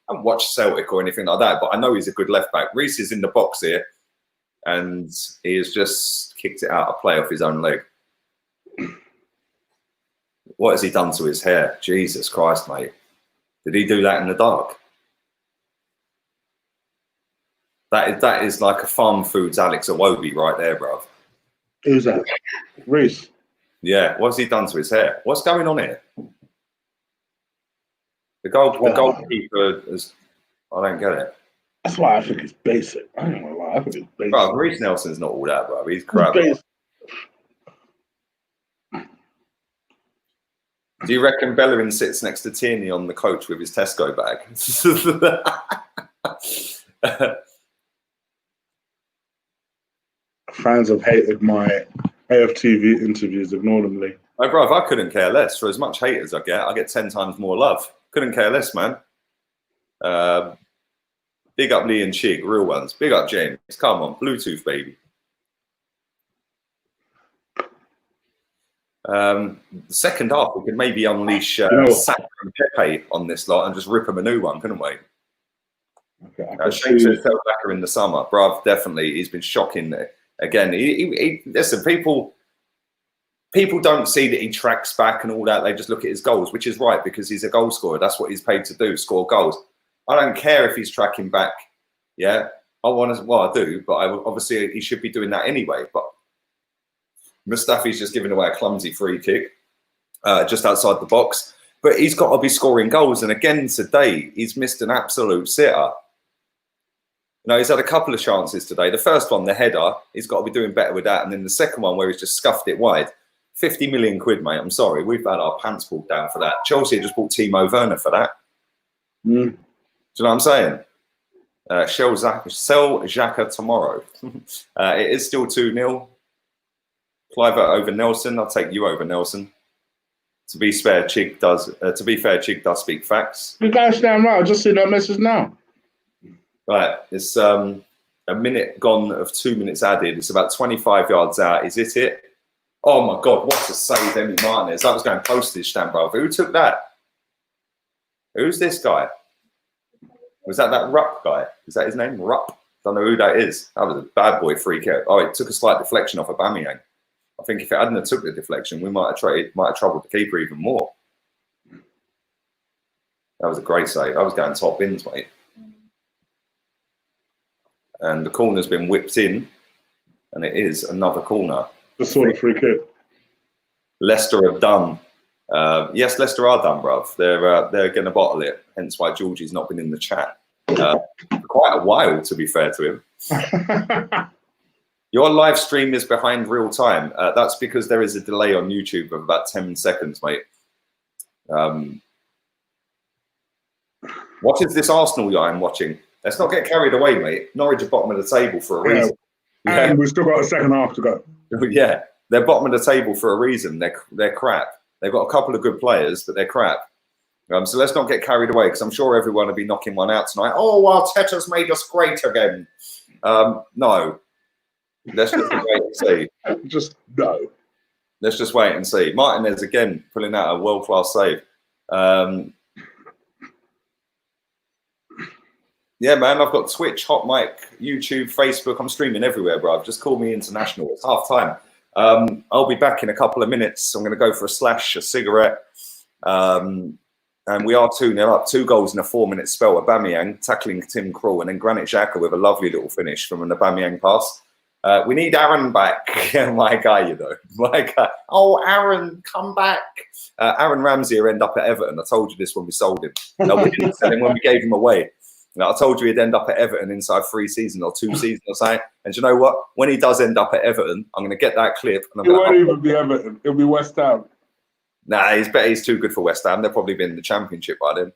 haven't watched Celtic or anything like that, but I know he's a good left back. Reece is in the box here, and he has just kicked it out of play off his own leg. What has he done to his hair? Jesus Christ, mate. Did he do that in the dark? That is like a Farm Foods Alex Iwobi right there, bruv. Who's that? Reece. Yeah, what's he done to his hair? What's going on here? The goalkeeper is. I don't get it. That's why I think it's basic. I don't know why. I think it's basic. Bro, Reece Nelson's not all that, bro. He's crap. Do you reckon Bellerin sits next to Tierney on the coach with his Tesco bag? Fans have hated my AFTV interviews. Ignore them, Lee. Oh, bro, I couldn't care less. For as much hate as I get 10 times more love. Couldn't care less, man. Big up Lee and Chig, real ones. Big up James. Come on, Bluetooth, baby. The second half, we could maybe unleash Saka and Pepe on this lot and just rip them a new one, couldn't we? Okay, Shakespeare fell back in the summer, bruv. Definitely, he's been shocking. Again, listen, people don't see that he tracks back and all that. They just look at his goals, which is right because he's a goal scorer. That's what he's paid to do, score goals. I don't care if he's tracking back. Yeah, I do, but obviously he should be doing that anyway. But Mustafi's just giving away a clumsy free kick just outside the box. But he's got to be scoring goals. And again today, he's missed an absolute sitter. No, he's had a couple of chances today. The first one, the header, he's got to be doing better with that. And then the second one where he's just scuffed it wide. 50 million quid, mate. I'm sorry. We've had our pants pulled down for that. Chelsea just bought Timo Werner for that. Do you know what I'm saying? Sell Xhaka tomorrow. It is still 2-0. Clivert over Nelson. I'll take you over Nelson. To be fair, Chig does speak facts. You guys damn right. I just see that message now. Right, it's a minute gone of 2 minutes added. It's about 25 yards out. Is it? Oh my God, what a save, Emi Martinez. That was going postage stamp, bro. Who took that? Who's this guy? Was that Rupp guy? Is that his name? Rupp? Don't know who that is. That was a bad boy free kick. Oh, it took a slight deflection off of Aubameyang. I think if it hadn't took the deflection, we might have troubled the keeper even more. That was a great save. I was going top bins, mate. And the corner's been whipped in, and it is another corner. Just saw the free kick. Leicester have done. Yes, Leicester are done, bruv. They're going to bottle it. Hence why Georgie's not been in the chat for quite a while, to be fair to him. Your live stream is behind real time. That's because there is a delay on YouTube of about 10 seconds, mate. What is this Arsenal guy I'm watching? Let's not get carried away, mate. Norwich are bottom of the table for a reason. And we've still got a second half to go. Yeah, they're bottom of the table for a reason. They're crap. They've got a couple of good players, but they're crap. So let's not get carried away because I'm sure everyone will be knocking one out tonight. Oh, well, Arteta's made us great again. No. Let's just wait and see. No. Let's just wait and see. Martinez again pulling out a world-class save. Yeah, man, I've got Twitch, HOTMIC, YouTube, Facebook. I'm streaming everywhere, bro. Just call me international. It's half time. I'll be back in a couple of minutes. I'm going to go for a slash, a cigarette. And we are 2-0 up. 2 goals in a 4-minute spell. Aubameyang tackling Tim Krul and then Granit Xhaka with a lovely little finish from an Aubameyang pass. We need Aaron back. My guy, you know. My guy. Oh, Aaron, come back. Aaron Ramsey will end up at Everton. I told you this when we sold him. No, we didn't sell him when we gave him away. I told you he'd end up at Everton inside 3 seasons or 2 seasons or something. And you know what? When he does end up at Everton, I'm going to get that clip. And it won't even be Everton. It'll be West Ham. Nah, he's too good for West Ham. They'll probably be in the Championship by then.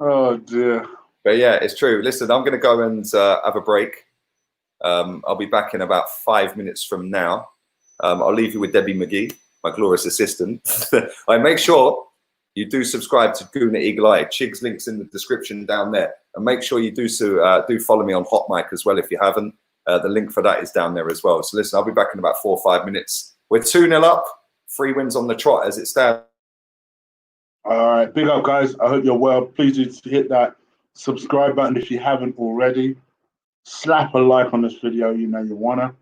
Oh, dear. But yeah, it's true. Listen, I'm going to go and have a break. I'll be back in about 5 minutes from now. I'll leave you with Debbie McGee, my glorious assistant. I make sure you do subscribe to Gooner Eagle Eye. Chig's link's in the description down there. And make sure you do follow me on HOTMIC as well if you haven't. The link for that is down there as well. So listen, I'll be back in about 4 or 5 minutes. We're 2-0 up. 3 wins on the trot as it stands. All right, big up, guys. I hope you're well. Please do hit that subscribe button if you haven't already. Slap a like on this video, you know you wanna.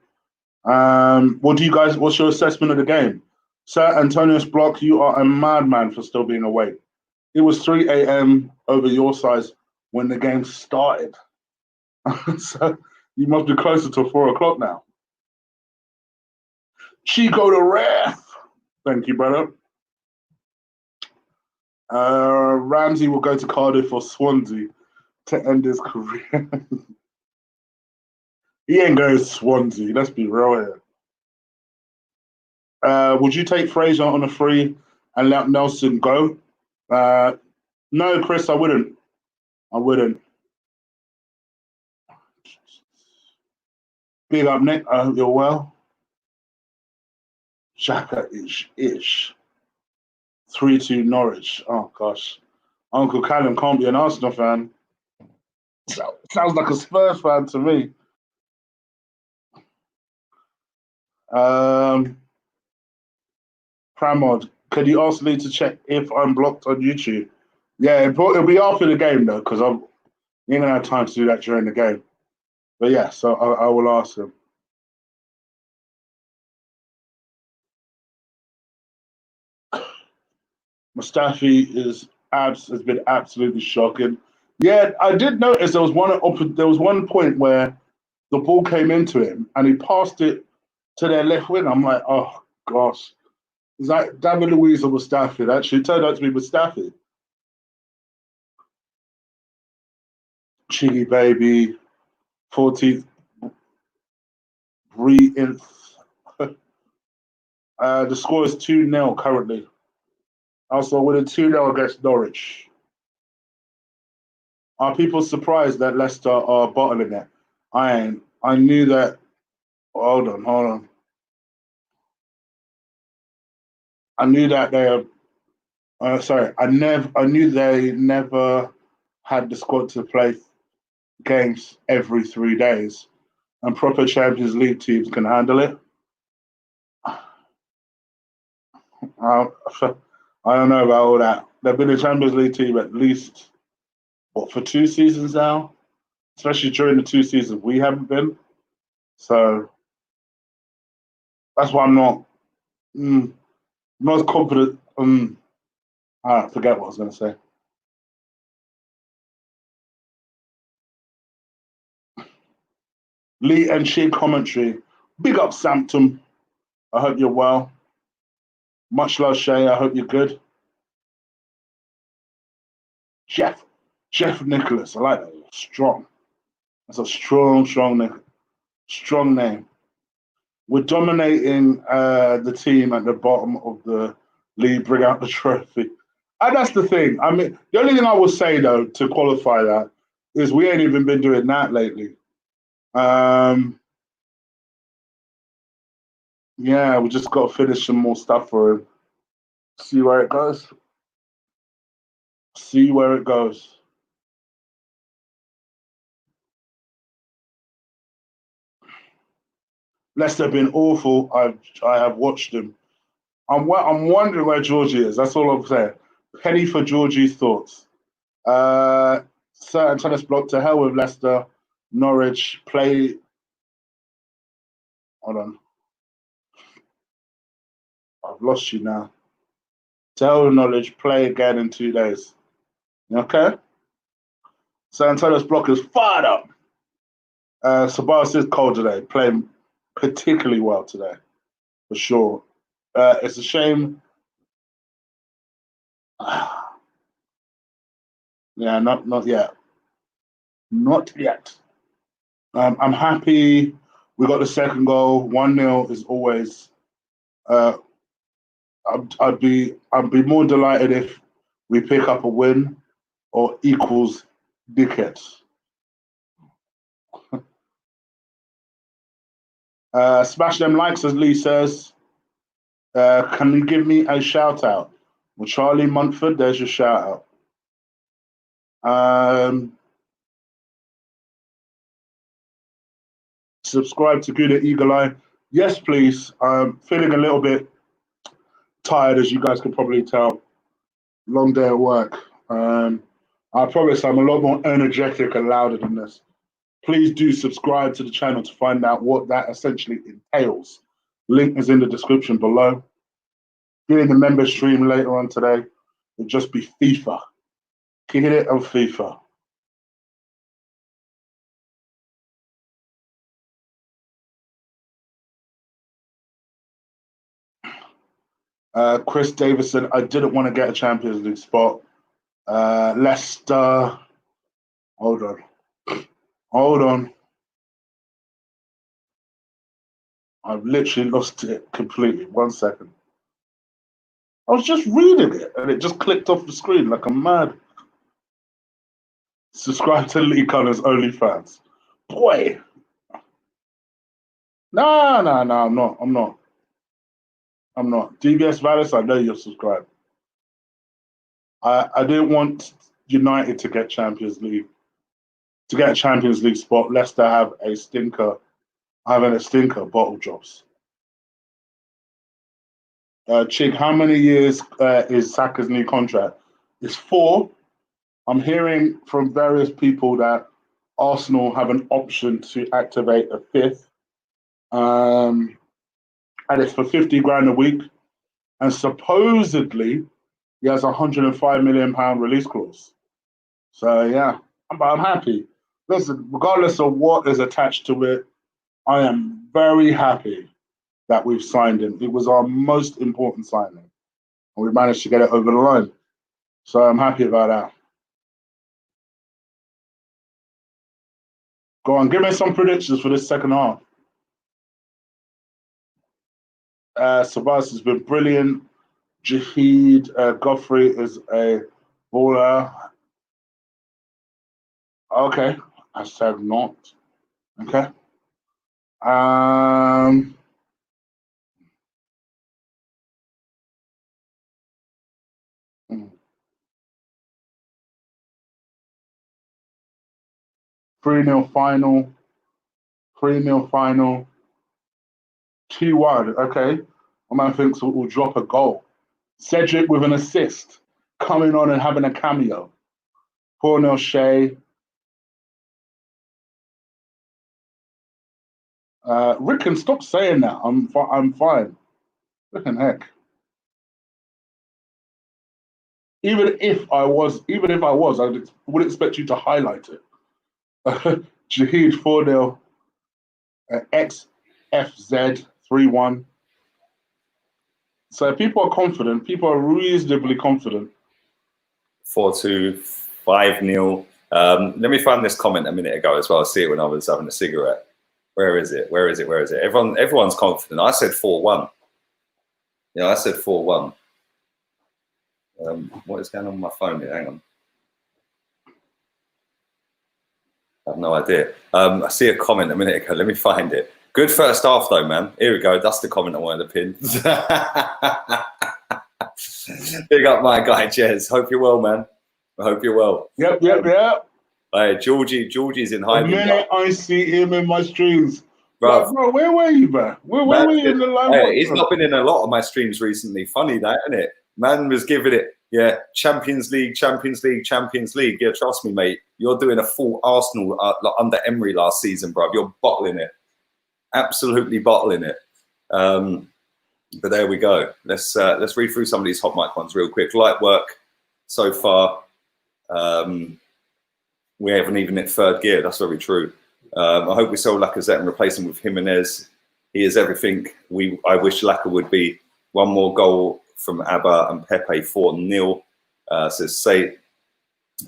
What's your assessment of the game? Sir Antonius Block, you are a madman for still being awake. It was 3 a.m. over your size when the game started. So you must be closer to 4 o'clock now. Chico the Ref. Thank you, brother. Ramsey will go to Cardiff or Swansea to end his career. He ain't going to Swansea, let's be real here. Would you take Fraser on a free and let Nelson go? No, Chris, I wouldn't. Big up, Nick. I hope you're well. Xhaka ish. 3-2 Norwich. Oh, gosh. Uncle Callum can't be an Arsenal fan. Sounds like a Spurs fan to me. Pramod, could you ask Lee to check if I'm blocked on YouTube? Yeah, it'll be after the game, though, because I'm not going to have time to do that during the game. But yeah, so I will ask him. Mustafi has been absolutely shocking. Yeah, I did notice there was one point where the ball came into him and he passed it to their left wing. I'm like, oh gosh, is that David Luiz or Mustafi? It actually turned out to be Mustafi. Chiggy baby, 14th re-inth. The score is 2-0 currently. Also winning 2-0 against Norwich. Are people surprised that Leicester are bottling it? I ain't. I knew that. Hold on. I knew that they are. Sorry, I knew they never had the squad to play games every 3 days, and proper Champions League teams can handle it. I don't know about all that. They've been a Champions League team at least for 2 seasons now, especially during the 2 seasons we haven't been. So that's why I'm not as confident. I forget what I was going to say. Lee and Shea commentary. Big up, Sampton. I hope you're well. Much love, Shay. I hope you're good. Jeff Nicholas. I like that. Strong. That's a strong name. We're dominating the team at the bottom of the league. Bring out the trophy. And that's the thing. I mean, the only thing I will say, though, to qualify that is we ain't even been doing that lately. Yeah, we just got to finish some more stuff for him. See where it goes. Leicester have been awful. I have watched them. I'm wondering where Georgie is. That's all I'm saying. Penny for Georgie's thoughts. Certain tennis block to hell with Leicester. Norwich play. Hold on. I've lost you now. To hell with Norwich play again in 2 days. Okay. San Antonio's block is fired up. Sabas is cold today, playing particularly well today, for sure. It's a shame. Yeah, not yet. Not yet. I'm happy we got the second goal. 1-0 is always. I'd be more delighted if we pick up a win or equals dickheads. Smash them likes, as Lee says. Can you give me a shout out? Well, Charlie Montford, there's your shout out. Subscribe to Good at Eagle Eye. Yes, please. I'm feeling a little bit tired, as you guys can probably tell. Long day at work. I promise I'm a lot more energetic and louder than this. Please do subscribe to the channel to find out what that essentially entails. Link is in the description below. Doing the member stream later on today will just be FIFA. Kicking it on FIFA. Chris Davison, I didn't want to get a Champions League spot. Leicester. Hold on. I've literally lost it completely. 1 second. I was just reading it and it just clicked off the screen like I'm mad. Subscribe to Lee Connors OnlyFans. Boy. No, I'm not. DBS Valis, I know you're subscribed. I didn't want United to get Champions League, to get a Champions League spot. Leicester have a stinker, bottle jobs. Chig, how many years is Saka's new contract? It's 4. I'm hearing from various people that Arsenal have an option to activate a 5th. And it's for 50 grand a week. And supposedly he has a £105 million release clause. So yeah, I'm happy. Listen, regardless of what is attached to it, I am very happy that we've signed him. It was our most important signing, and we managed to get it over the line. So I'm happy about that. Go on, give me some predictions for this second half. Sabas has been brilliant. Jahid Godfrey is a baller. Okay, I said not. Okay. 3-0 final. 3-0 final. 2-1. Okay. My man thinks we'll drop a goal. Cedric with an assist, coming on and having a cameo. 4-0 Shea. Rickon, stop saying that. I'm fine. Rickon, heck. Even if I was, I would expect you to highlight it. Jahid 4-0. XFZ 3-1. So people are confident. People are reasonably confident. 4-2, 5-0. Let me find this comment a minute ago as well. I see it when I was having a cigarette. Where is it? Everyone's confident. I said 4-1. Yeah, I said 4-1. What is going on with my phone here? Hang on. I have no idea. I see a comment a minute ago. Let me find it. Good first half though, man. Here we go. That's the comment I wanted to pin. Big up my guy, Jez. Hope you're well, man. I hope you're well. Yep. Hey, Georgie's in hiding. The minute I see him in my streams, bro, where were you, bro? Where were you in the live? Hey, he's not been in a lot of my streams recently. Funny that, isn't it? Man was giving it, Champions League. Yeah, trust me, mate. You're doing a full Arsenal under Emery last season, bro. You're bottling it. Absolutely bottling it. But there we go. Let's read through some of these HOTMIC ones real quick. Light work so far. We haven't even hit third gear. That's very true. I hope we sell Lacazette and replace him with Jimenez. He is everything I wish Laka would be. One more goal from Abba and Pepe 4-0. Says Say.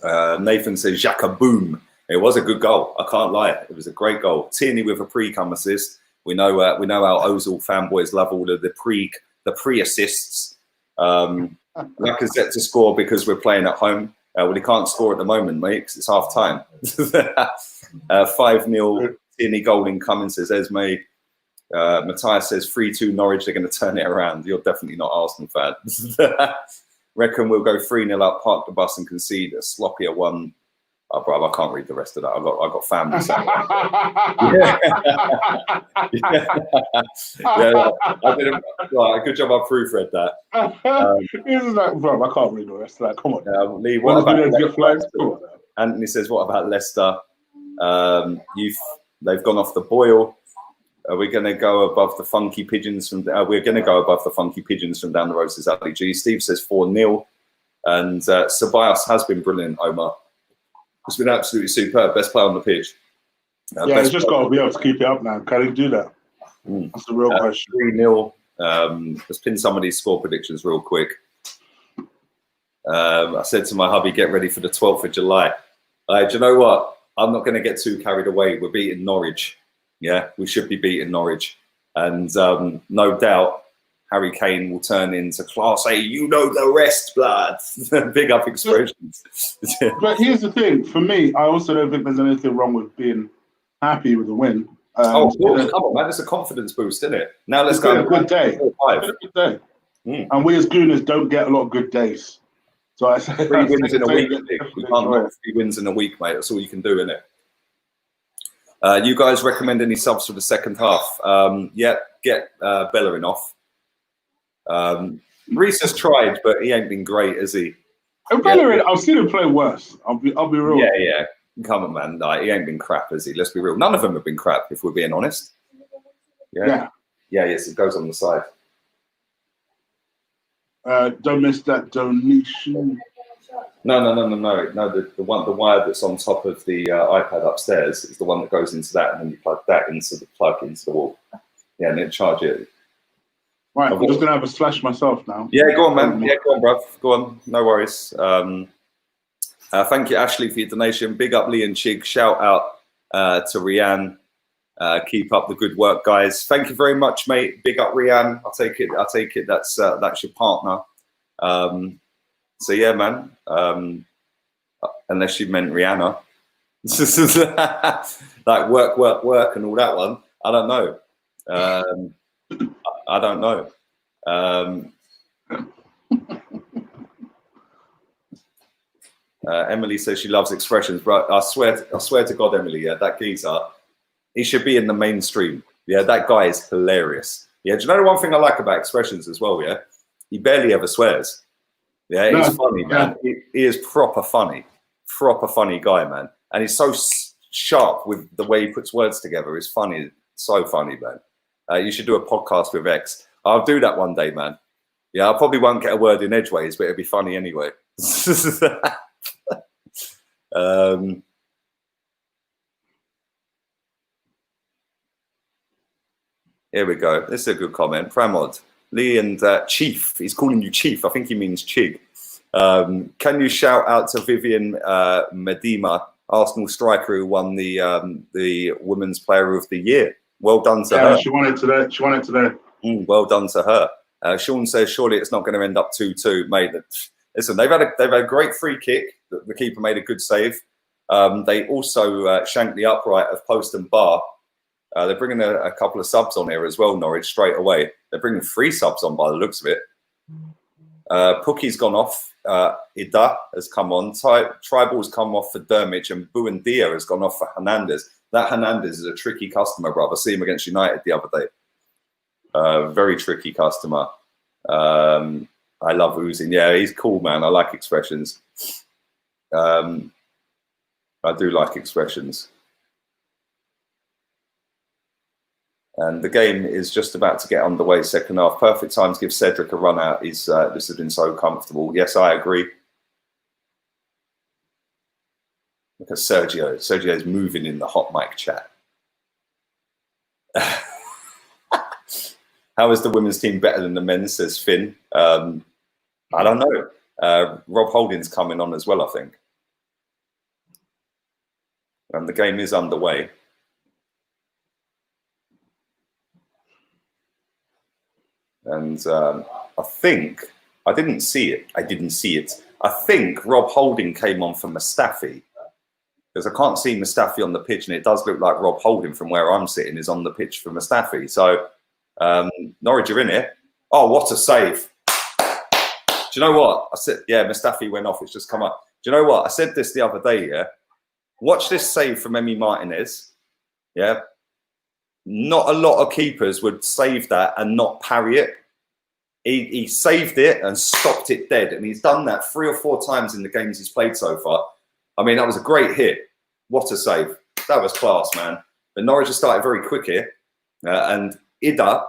Nathan says Xhaka boom. It was a good goal. I can't lie. It was a great goal. Tierney with a pre-come assist. We know our Ozil fanboys love all of the pre-assists. Lacazette to score because we're playing at home. Well, he can't score at the moment, mate, because it's half time. 5-0 Tierney goal incoming, says Esme. Matthias says 3-2 Norwich. They're going to turn it around. You're definitely not Arsenal fan. Reckon we'll go 3-0 up, park the bus and concede a sloppier one. Oh, bro, I can't read the rest of that. I got family. I did a good job. I proofread that. Bro, I can't read the rest of that. Come on. Lee, what about Anthony says, what about Leicester? They've gone off the boil. Are we going to go above the funky pigeons from? We're going to go above the funky pigeons from down the road. Says Ali G. Steve says 4-0, and Ceballos has been brilliant. Omar. It's been absolutely superb. Best player on the pitch. He's just got to be able to keep it up now. Can he do that? That's the real question. 3-0. Let's pin some of these score predictions real quick. I said to my hubby, get ready for the 12th of July. Do you know what? I'm not going to get too carried away. We're beating Norwich. Yeah, we should be beating Norwich. And no doubt, Harry Kane will turn into Class A. You know the rest, blood. Big up expressions. But here's the thing. For me, I also don't think there's anything wrong with being happy with the win. Come on, man. It's a confidence boost, isn't it? Now let's go. A good day. And we as Gooners don't get a lot of good days. So I say 3 wins in a week. definitely You can't enjoy knock it. 3 wins in a week, mate. That's all you can do, innit? You guys recommend any subs for the second half? Yeah, get Bellerin off. Reece has tried, but he ain't been great, has he? And Bellerin, I've seen him play worse. I'll be real. Yeah. Come on, man. Like, he ain't been crap, has he? Let's be real. None of them have been crap, if we're being honest. Yeah. Yes, it goes on the side. Don't miss that donation. No. The wire that's on top of the iPad upstairs is the one that goes into that, and then you plug that into the wall. Yeah, and then charge it. Right, I'm just gonna have a slash myself now. Yeah, go on, man. Yeah, go on, bruv. Go on. No worries. Thank you, Ashley, for your donation. Big up Lee and Chig. Shout out to Rianne. Keep up the good work, guys. Thank you very much, mate. Big up Rianne. I'll take it. That's your partner. So yeah, man. Unless you meant Rihanna. Like work and all that one. I don't know. I don't know. Emily says she loves expressions, but I swear to God, Emily, yeah, that geezer, he should be in the mainstream. Yeah, that guy is hilarious. Yeah, do you know the one thing I like about expressions as well? Yeah, he barely ever swears. Yeah, he's funny, man. He is proper funny guy, man. And he's so sharp with the way he puts words together. It's funny, so funny, man. You should do a podcast with X. I'll do that one day, man. Yeah, I probably won't get a word in edgeways, but it'll be funny anyway. Here we go. This is a good comment. Pramod, Lee and Chief. He's calling you Chief. I think he means Chig. Can you shout out to Vivian Medema, Arsenal striker who won the Women's Player of the Year? Well done to her. She won it today. Well done to her. Sean says surely it's not going to end up 2-2, mate. Listen, they've had a great free kick. The keeper made a good save. They also shanked the upright of post and bar. They're bringing a couple of subs on here as well, Norwich, straight away. They're bringing 3 subs on by the looks of it. Pookie's gone off. Ida has come on. Tribal's come off for Dermich, and Buendia has gone off for Hernandez. That Hernandez is a tricky customer, brother. I see him against United the other day. Very tricky customer. I love oozing. Yeah, he's cool, man. I like expressions. I do like expressions. And the game is just about to get underway. Second half, perfect time to give Cedric a run out. This has been so comfortable. Yes, I agree. Look at Sergio. Sergio's moving in the HOTMIC chat. How is the women's team better than the men's, says Finn. I don't know. Rob Holding's coming on as well, I think. And the game is underway. And I think, I didn't see it. I think Rob Holding came on for Mustafi. Because I can't see Mustafi on the pitch, and it does look like Rob Holding from where I'm sitting is on the pitch for Mustafi. So Norwich are in it. Oh, what a save. Do you know what? I said, yeah, Mustafi went off. It's just come up. Do you know what? I said this the other day, yeah? Watch this save from Emi Martinez. Yeah? Not a lot of keepers would save that and not parry it. He saved it and stopped it dead. And he's done that 3 or 4 times in the games he's played so far. I mean, that was a great hit. What a save. That was class, man. But Norwich has started very quick here. And Ida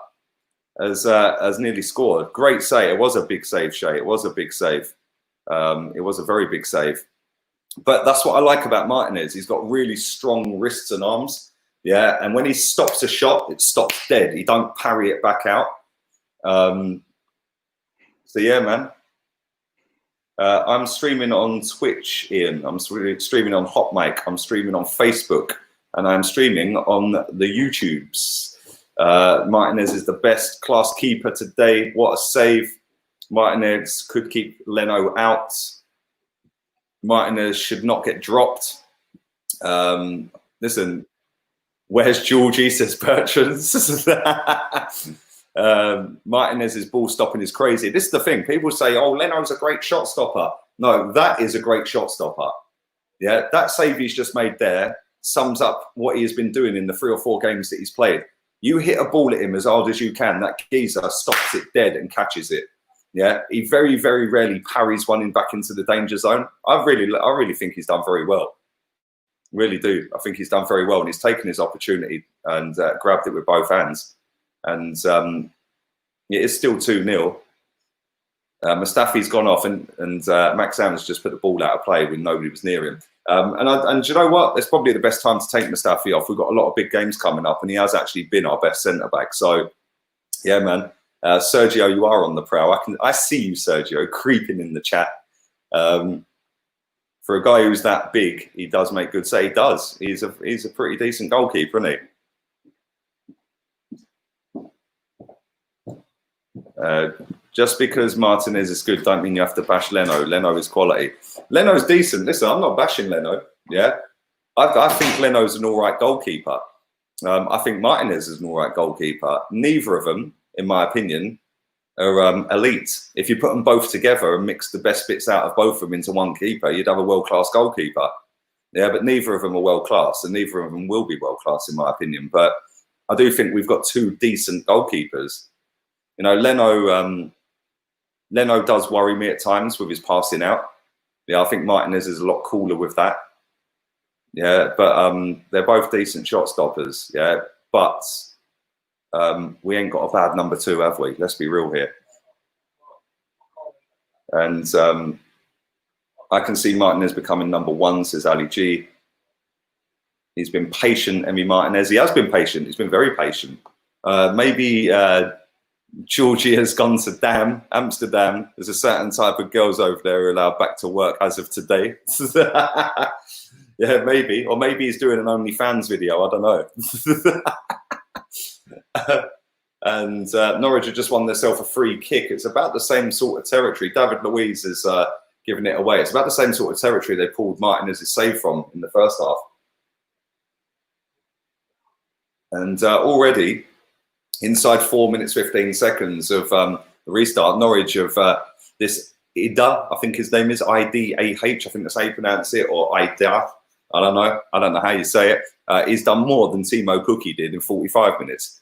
has nearly scored. Great save. It was a big save, Shay. It was a big save. It was a very big save. But that's what I like about Martinez. He's got really strong wrists and arms. Yeah, and when he stops a shot, it stops dead. He don't parry it back out. So yeah, man. I'm streaming on Twitch, Ian. I'm streaming on HOTMIC. I'm streaming on Facebook, and I'm streaming on the YouTubes. Martinez is the best class keeper today. What a save! Martinez could keep Leno out. Martinez should not get dropped. Listen. Where's Georgie, says Bertrand. Martinez's ball stopping is crazy. This is the thing. People say, oh, Leno's a great shot stopper. No, that is a great shot stopper. Yeah, that save he's just made there sums up what he has been doing in the 3 or 4 games that he's played. You hit a ball at him as hard as you can, that geezer stops it dead and catches it. Yeah, he very, very rarely parries one in back into the danger zone. I really think he's done very well. Really do. I think he's done very well, and he's taken his opportunity and grabbed it with both hands. And it is still 2-0. Mustafi's gone off, and Max Am's just put the ball out of play when nobody was near him. And you know what? It's probably the best time to take Mustafi off. We've got a lot of big games coming up, and he has actually been our best centre back. So, yeah, man, Sergio, you are on the prowl. I see you, Sergio, creeping in the chat. For a guy who's that big, he does make good saves. He does. He's a pretty decent goalkeeper, isn't he? Just because Martinez is good, don't mean you have to bash Leno. Leno is quality. Leno's decent. Listen, I'm not bashing Leno. Yeah, I think Leno's an all right goalkeeper. I think Martinez is an all right goalkeeper. Neither of them, in my opinion, are elite. If you put them both together and mix the best bits out of both of them into one keeper, you'd have a world-class goalkeeper. Yeah, but neither of them are world-class, and neither of them will be world-class, in my opinion. But I do think we've got 2 decent goalkeepers. You know, Leno does worry me at times with his passing out. Yeah, I think Martinez is a lot cooler with that. Yeah, but they're both decent shot stoppers. Yeah, but we ain't got a bad number 2, have we? Let's be real here. And I can see Martinez becoming number 1, says Ali G. He's been patient, Emi Martinez. He has been patient. He's been very patient. Maybe Georgie has gone to Amsterdam. There's a certain type of girls over there who are allowed back to work as of today. Yeah, maybe. Or maybe he's doing an OnlyFans video. I don't know. And Norwich have just won themselves a free kick. It's about the same sort of territory. David Luiz is giving it away. It's about the same sort of territory they pulled Martinez's save from in the first half. And already, inside 4 minutes, 15 seconds of the restart, Norwich of this Ida, I think his name is I-D-A-H, I think that's how you pronounce it, or Ida, I don't know how you say it. He's done more than Timo Pukki did in 45 minutes.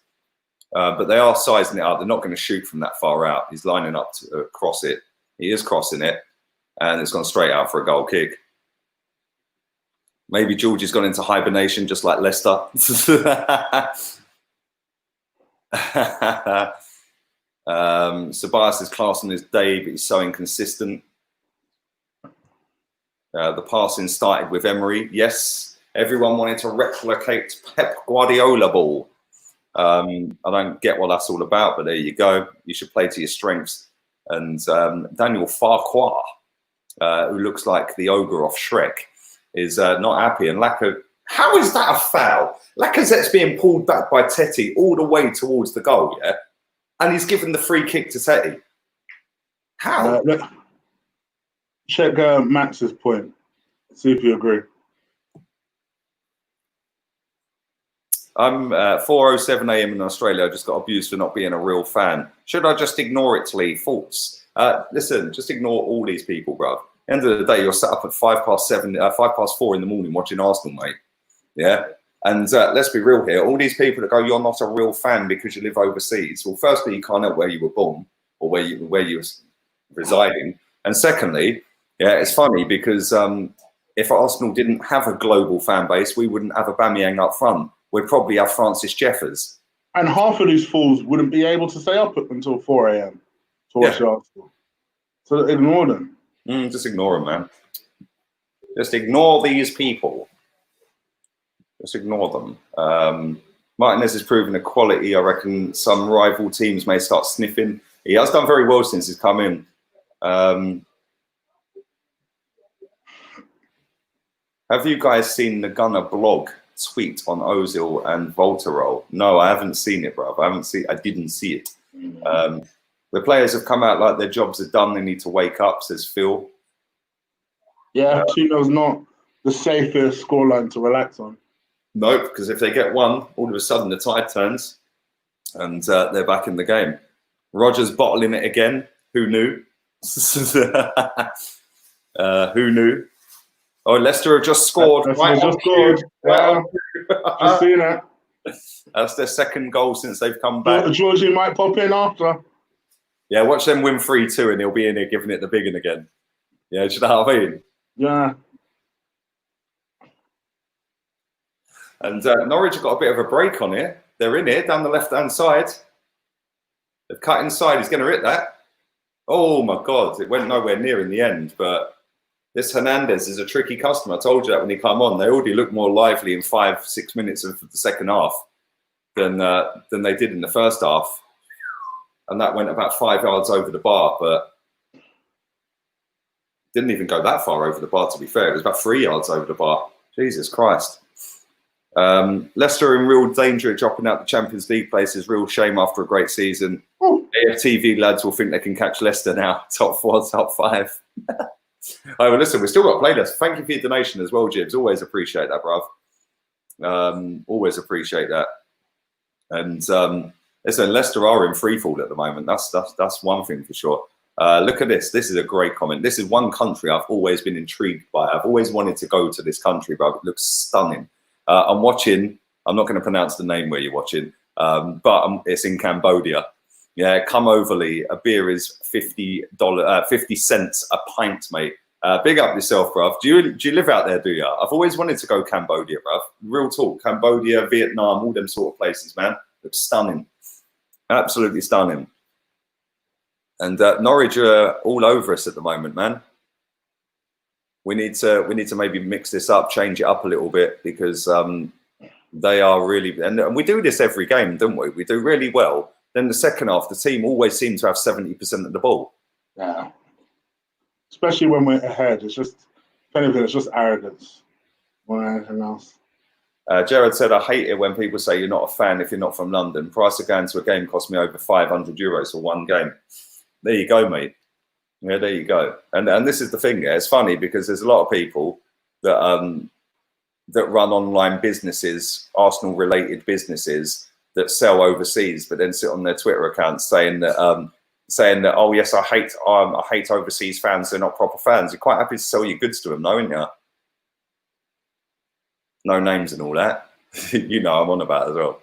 But they are sizing it up. They're not going to shoot from that far out. He's lining up to cross it. He is crossing it, and it's gone straight out for a goal kick. Maybe Georgie's gone into hibernation just like Leicester. Ceballos is class on his day, but he's so inconsistent. The passing started with Emery. Yes, everyone wanted to replicate Pep Guardiola ball. I don't get what that's all about, but there you go. You should play to your strengths. And Daniel Farquhar, who looks like the ogre off Shrek, is not happy. And how is that a foul? Lacazette's being pulled back by Teti all the way towards the goal, yeah? And he's given the free kick to Teti. How? Check Max's point. See if you agree. I'm 4:07 a.m. in Australia. I just got abused for not being a real fan. Should I just ignore it, Lee? False. Listen, just ignore all these people, bro. End of the day, you're sat up at 4 in the morning watching Arsenal, mate. Yeah. And let's be real here. All these people that go, you're not a real fan because you live overseas. Well, firstly, you can't know where you were born or where you were residing. And secondly, yeah, it's funny because if Arsenal didn't have a global fan base, we wouldn't have Aubameyang up front. We'd probably have Francis Jeffers. And half of these fools wouldn't be able to stay up until 4 a.m. to watch Arsenal. So ignore them. Just ignore them, man. Just ignore these people. Just ignore them. Martinez has proven a quality. I reckon some rival teams may start sniffing. He has done very well since he's come in. Have you guys seen the Gunner blog tweet on Ozil and Volterol? No, I haven't seen it, bro. I didn't see it. The players have come out like their jobs are done. They need to wake up, says Phil. Yeah, 2-0's not the safest scoreline to relax on. Nope, because if they get one, all of a sudden the tide turns and they're back in the game. Rogers bottling it again. Who knew? Who knew? Oh, Leicester have just scored. Leicester just scored. Yeah, just seen it. That's their second goal since they've come back. Georgie might pop in after. Yeah, watch them win 3-2 and he'll be in here giving it the big one again. Yeah, do you know what I mean? Yeah. And Norwich have got a bit of a break on here. They're in here down the left-hand side. They've cut inside. He's going to hit that. Oh, my God. It went nowhere near in the end. But this Hernandez is a tricky customer. I told you that when he came on. They already looked more lively in 5-6 minutes of the second half than they did in the first half. And that went about 5 yards over the bar, but didn't even go that far over the bar, to be fair. It was about 3 yards over the bar. Jesus Christ. Leicester in real danger of dropping out the Champions League places. Real shame after a great season. AFTV lads will think they can catch Leicester now. Top 4, top 5. Oh, well, listen, we've still got to play this. Thank you for your donation as well, Jibs. Always appreciate that, bruv. Always appreciate that. And listen, Leicester are in freefall at the moment. That's one thing for sure. Look at this. This is a great comment. This is one country I've always been intrigued by. I've always wanted to go to this country, but it looks stunning. I'm watching. I'm not going to pronounce the name where you're watching, but it's in Cambodia. Yeah, come overly. A beer is $50, 50 cents a pint, mate. Big up yourself, bruv. Do you live out there? Do you? I've always wanted to go Cambodia, bruv. Real talk. Cambodia, Vietnam, all them sort of places, man. Looks stunning. Absolutely stunning. And Norwich are all over us at the moment, man. We need to maybe mix this up, change it up a little bit, because they are really, and we do this every game, don't we? We do really well. Then the second half, the team always seems to have 70% of the ball. Yeah. Especially when we're ahead. It's just, if anything, it's just arrogance more than anything else. Jared said, I hate it when people say you're not a fan if you're not from London. Price of going to a game cost me over €500 for one game. There you go, mate. Yeah, there you go. And this is the thing. Yeah, it's funny because there's a lot of people that that run online businesses, Arsenal-related businesses that sell overseas, but then sit on their Twitter accounts saying that oh yes, I hate overseas fans. They're not proper fans. You're quite happy to sell your goods to them, though, aren't you? No names and all that. You know I'm on about as well.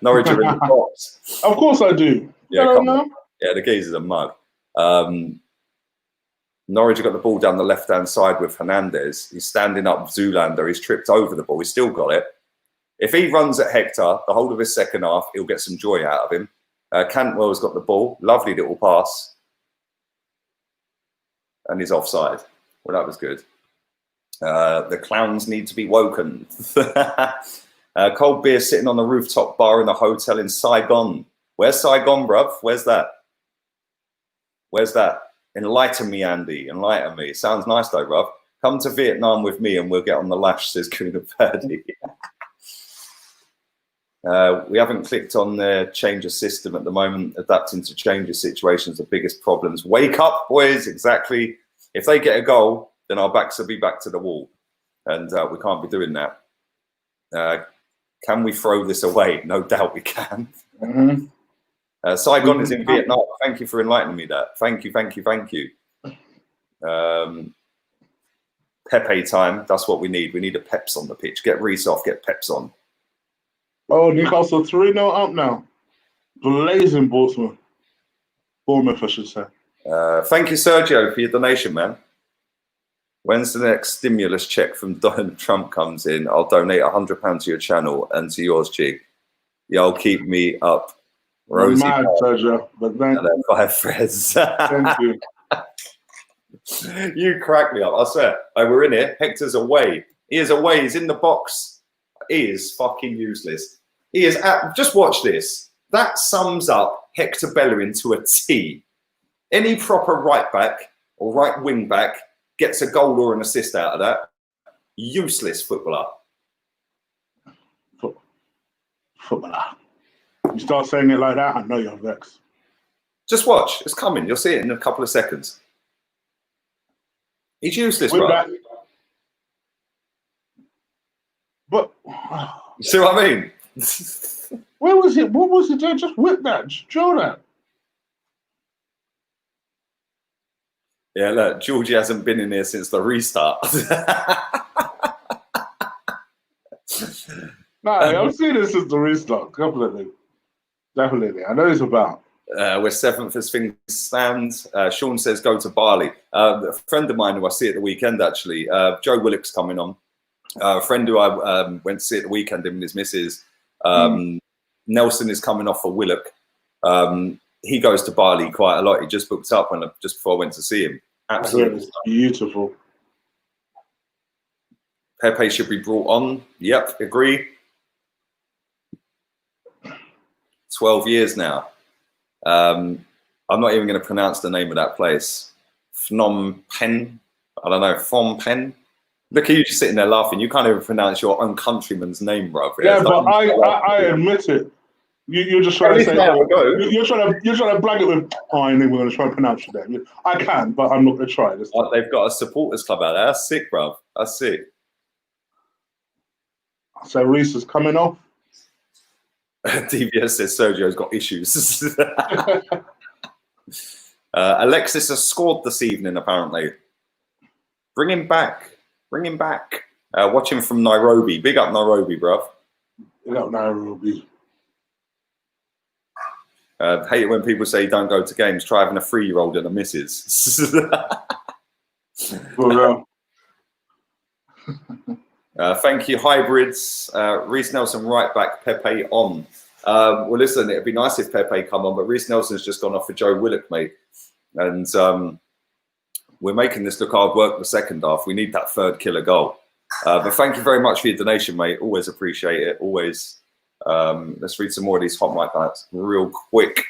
Norwich are in the box. Of course I do. Yeah, come on. Yeah, the geezer's a mug. Norwich have got the ball down the left-hand side with Hernandez. He's standing up Zoolander. He's tripped over the ball. He's still got it. If he runs at Hector the whole of his second half, he'll get some joy out of him. Cantwell's got the ball. Lovely little pass. And he's offside. Well, that was good. The clowns need to be woken. Cold beer sitting on the rooftop bar in a hotel in Saigon. Where's Saigon, bruv? Where's that? Where's that? Enlighten me, Andy. Enlighten me. Sounds nice though, bruv. Come to Vietnam with me and we'll get on the lash, says Kuna Purdy. We haven't clicked on the change of system at the moment. Adapting to change of situations, the biggest problems. Wake up, boys. Exactly. If they get a goal, then our backs will be back to the wall. And we can't be doing that. Can we throw this away? No doubt we can. Mm-hmm. Saigon is in Vietnam. Thank you for enlightening me that. Thank you. Pepe time. That's what we need. We need a Peps on the pitch. Get Reece off. Get Peps on. Oh, Newcastle 3-0 up now. Blazing Bournemouth, I should say. Thank you, Sergio, for your donation, man. When's the next stimulus check from Donald Trump comes in? I'll donate £100 to your channel and to yours, G. Y'all keep me up. Rosie, mad, Sergio, but thank you. 5 friends. Thank you. You crack me up. I swear. Oh, we're in here. Hector's away. He is away. He's in the box. He is fucking useless. He is just watch this. That sums up Hector Bellerin to a T. Any proper right back or right wing back gets a goal or an assist out of that. Useless footballer. Footballer. You start saying it like that, I know you're vexed. Just watch. It's coming. You'll see it in a couple of seconds. He's useless, bro. But you see what I mean? Where was it? What was it doing? Just whip that. Just show that. Yeah, look, Georgie hasn't been in here since the restart. No, I've seen this since the restart. Definitely. I know it's about. We're 7th as things stand. Sean says go to Bali. A friend of mine who I see at the weekend, actually, Joe Willock's coming on. A friend who I went to see at the weekend, him and his missus. Nelson is coming off for Willock. He goes to Bali quite a lot. He just booked up just before I went to see him. Absolutely beautiful. Pepe should be brought on. Yep, agree. 12 years now. I'm not even going to pronounce the name of that place. Phnom Penh. I don't know. Phnom Penh. Look at you just sitting there laughing. You can't even pronounce your own countryman's name, bro. Yeah, but I admit it. You're just trying to say you're trying to blag it with. Oh, I think we're going to try and pronounce your name. I can, but I'm not going to try this time. They've got a supporters club out there. That's sick, bro. That's sick. So Reese is coming off. DVS says Sergio's got issues. Alexis has scored this evening, apparently. Bring him back. Bring him back. Watch him from Nairobi. Big up Nairobi, bruv. Big up Nairobi. Hate it when people say don't go to games. Try having a 3-year-old and a missus. Thank you, hybrids. Reece Nelson, right back. Pepe on. Well, listen, it'd be nice if Pepe come on, but Reece Nelson's just gone off for Joe Willock, mate. And we're making this look hard work in the second half. We need that third killer goal. But thank you very much for your donation, mate. Always appreciate it. Always. Let's read some more of these hot mic nights real quick.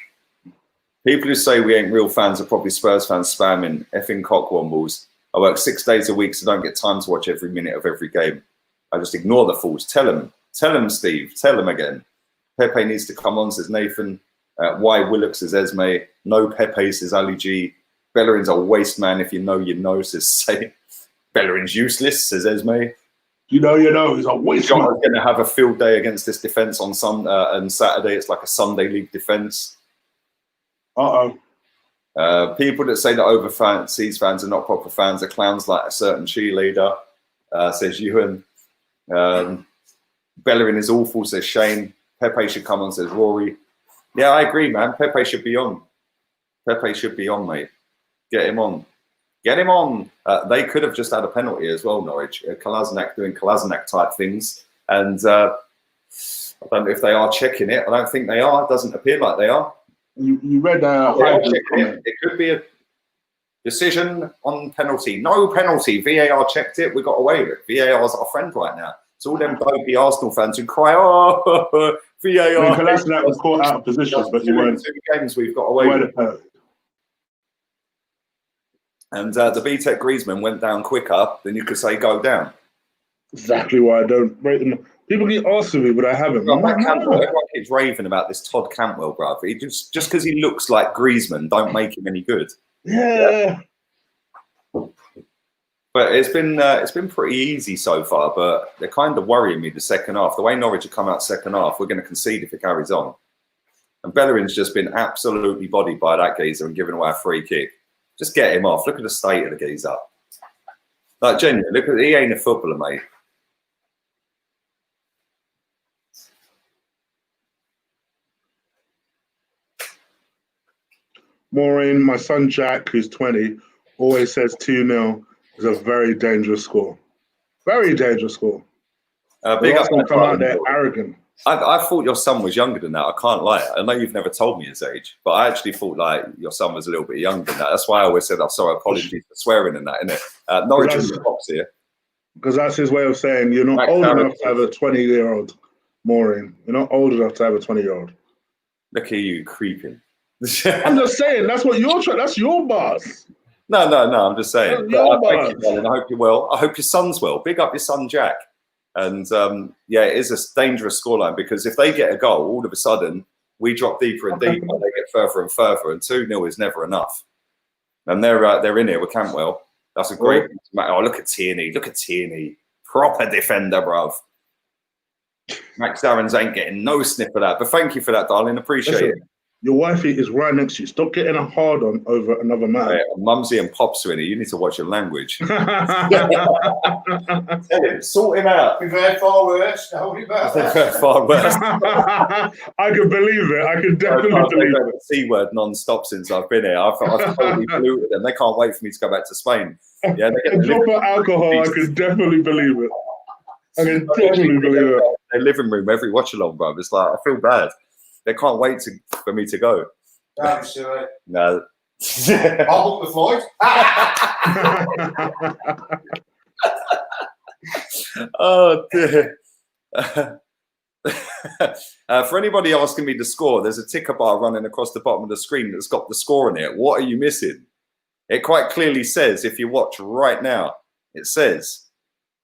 People who say we ain't real fans are probably Spurs fans spamming effing cockwombles. I work 6 days a week, so don't get time to watch every minute of every game. I just ignore the fools. Tell him, Steve. Tell him again. Pepe needs to come on, says Nathan. Why Willock, says Esme. No Pepe, says Ali G. Bellerin's a waste man. If you know, says Say. Bellerin's useless, says Esme. You know, he's a waste man. John's going to have a field day against this defence on Saturday. It's like a Sunday league defence. People that say that overseas fans are not proper fans are clowns like a certain cheerleader, says Ewan. Bellerin is awful, says Shane. Pepe should come on, says Rory. Yeah, I agree, man. Pepe should be on. Pepe should be on, mate. Get him on. Get him on. They could have just had a penalty as well, Norwich. Kolasinac doing Kolasinac type things. And I don't know if they are checking it. I don't think they are. It doesn't appear like they are. You read it could be a decision on penalty. No penalty. VAR checked it. We got away with it. VAR is our friend right now. It's all them dopey Arsenal fans who cry, oh, VAR. Kolasinac was caught out of positions, but you weren't. 2 games we've got away with it. And the BTEC Griezmann went down quicker than you could say go down. Exactly why I don't rate them. People keep asking me, but I haven't. Everyone keeps raving about this Todd Cantwell, bruv. He just because he looks like Griezmann, don't make him any good. Yeah. But it's been pretty easy so far. But they're kind of worrying me the second half. The way Norwich have come out second half, we're going to concede if it carries on. And Bellerin's just been absolutely bodied by that geezer and given away a free kick. Just get him off. Look at the state of the geezer. Like genuinely, look at he ain't a footballer, mate. Maureen, my son Jack, who's 20, always says 2-0 is a very dangerous score. Very dangerous score. Big up come out there arrogant. I thought your son was younger than that. I can't lie. I know you've never told me his age, but I actually thought like your son was a little bit younger than that. That's why I always said, I'm sorry, apologies for swearing in that, innit? Norwich is the box here. Because that's his way of saying you're not old enough to have a 20-year-old, Maureen. You're not old enough to have a 20-year-old. Look at you creeping. I'm just saying, that's what you're trying. That's your boss. No. I'm just saying. Thank you, darling. I hope you're well. I hope your son's well. Big up your son, Jack. And yeah, it is a dangerous scoreline because if they get a goal, all of a sudden we drop deeper and deeper. They get further and further, and 2-0 is never enough. And they're in here with Cantwell. That's a great. Oh, look at Tierney. Look at Tierney. Proper defender, bruv. Max Darrens ain't getting no sniff of that. But thank you for that, darling. Appreciate it. Your wifey is right next to you. Stop getting a hard on over another man. Right, Mumsy and Pops are in it. You need to watch your language. Tell him, sort him out. We've heard far worse. Don't worry about that. Far worse. I can believe it. I can definitely believe it. C word non-stop since I've been here. I've totally polluted them. They can't wait for me to go back to Spain. Yeah, A drop of alcohol, I can definitely believe it. I can definitely believe it. Their living room every watch-along, bro. It's like, I feel bad. They can't wait for me to go. Don't be silly. No. I'll book the flight. Oh, dear. For anybody asking me the score, there's a ticker bar running across the bottom of the screen that's got the score in it. What are you missing? It quite clearly says, if you watch right now, it says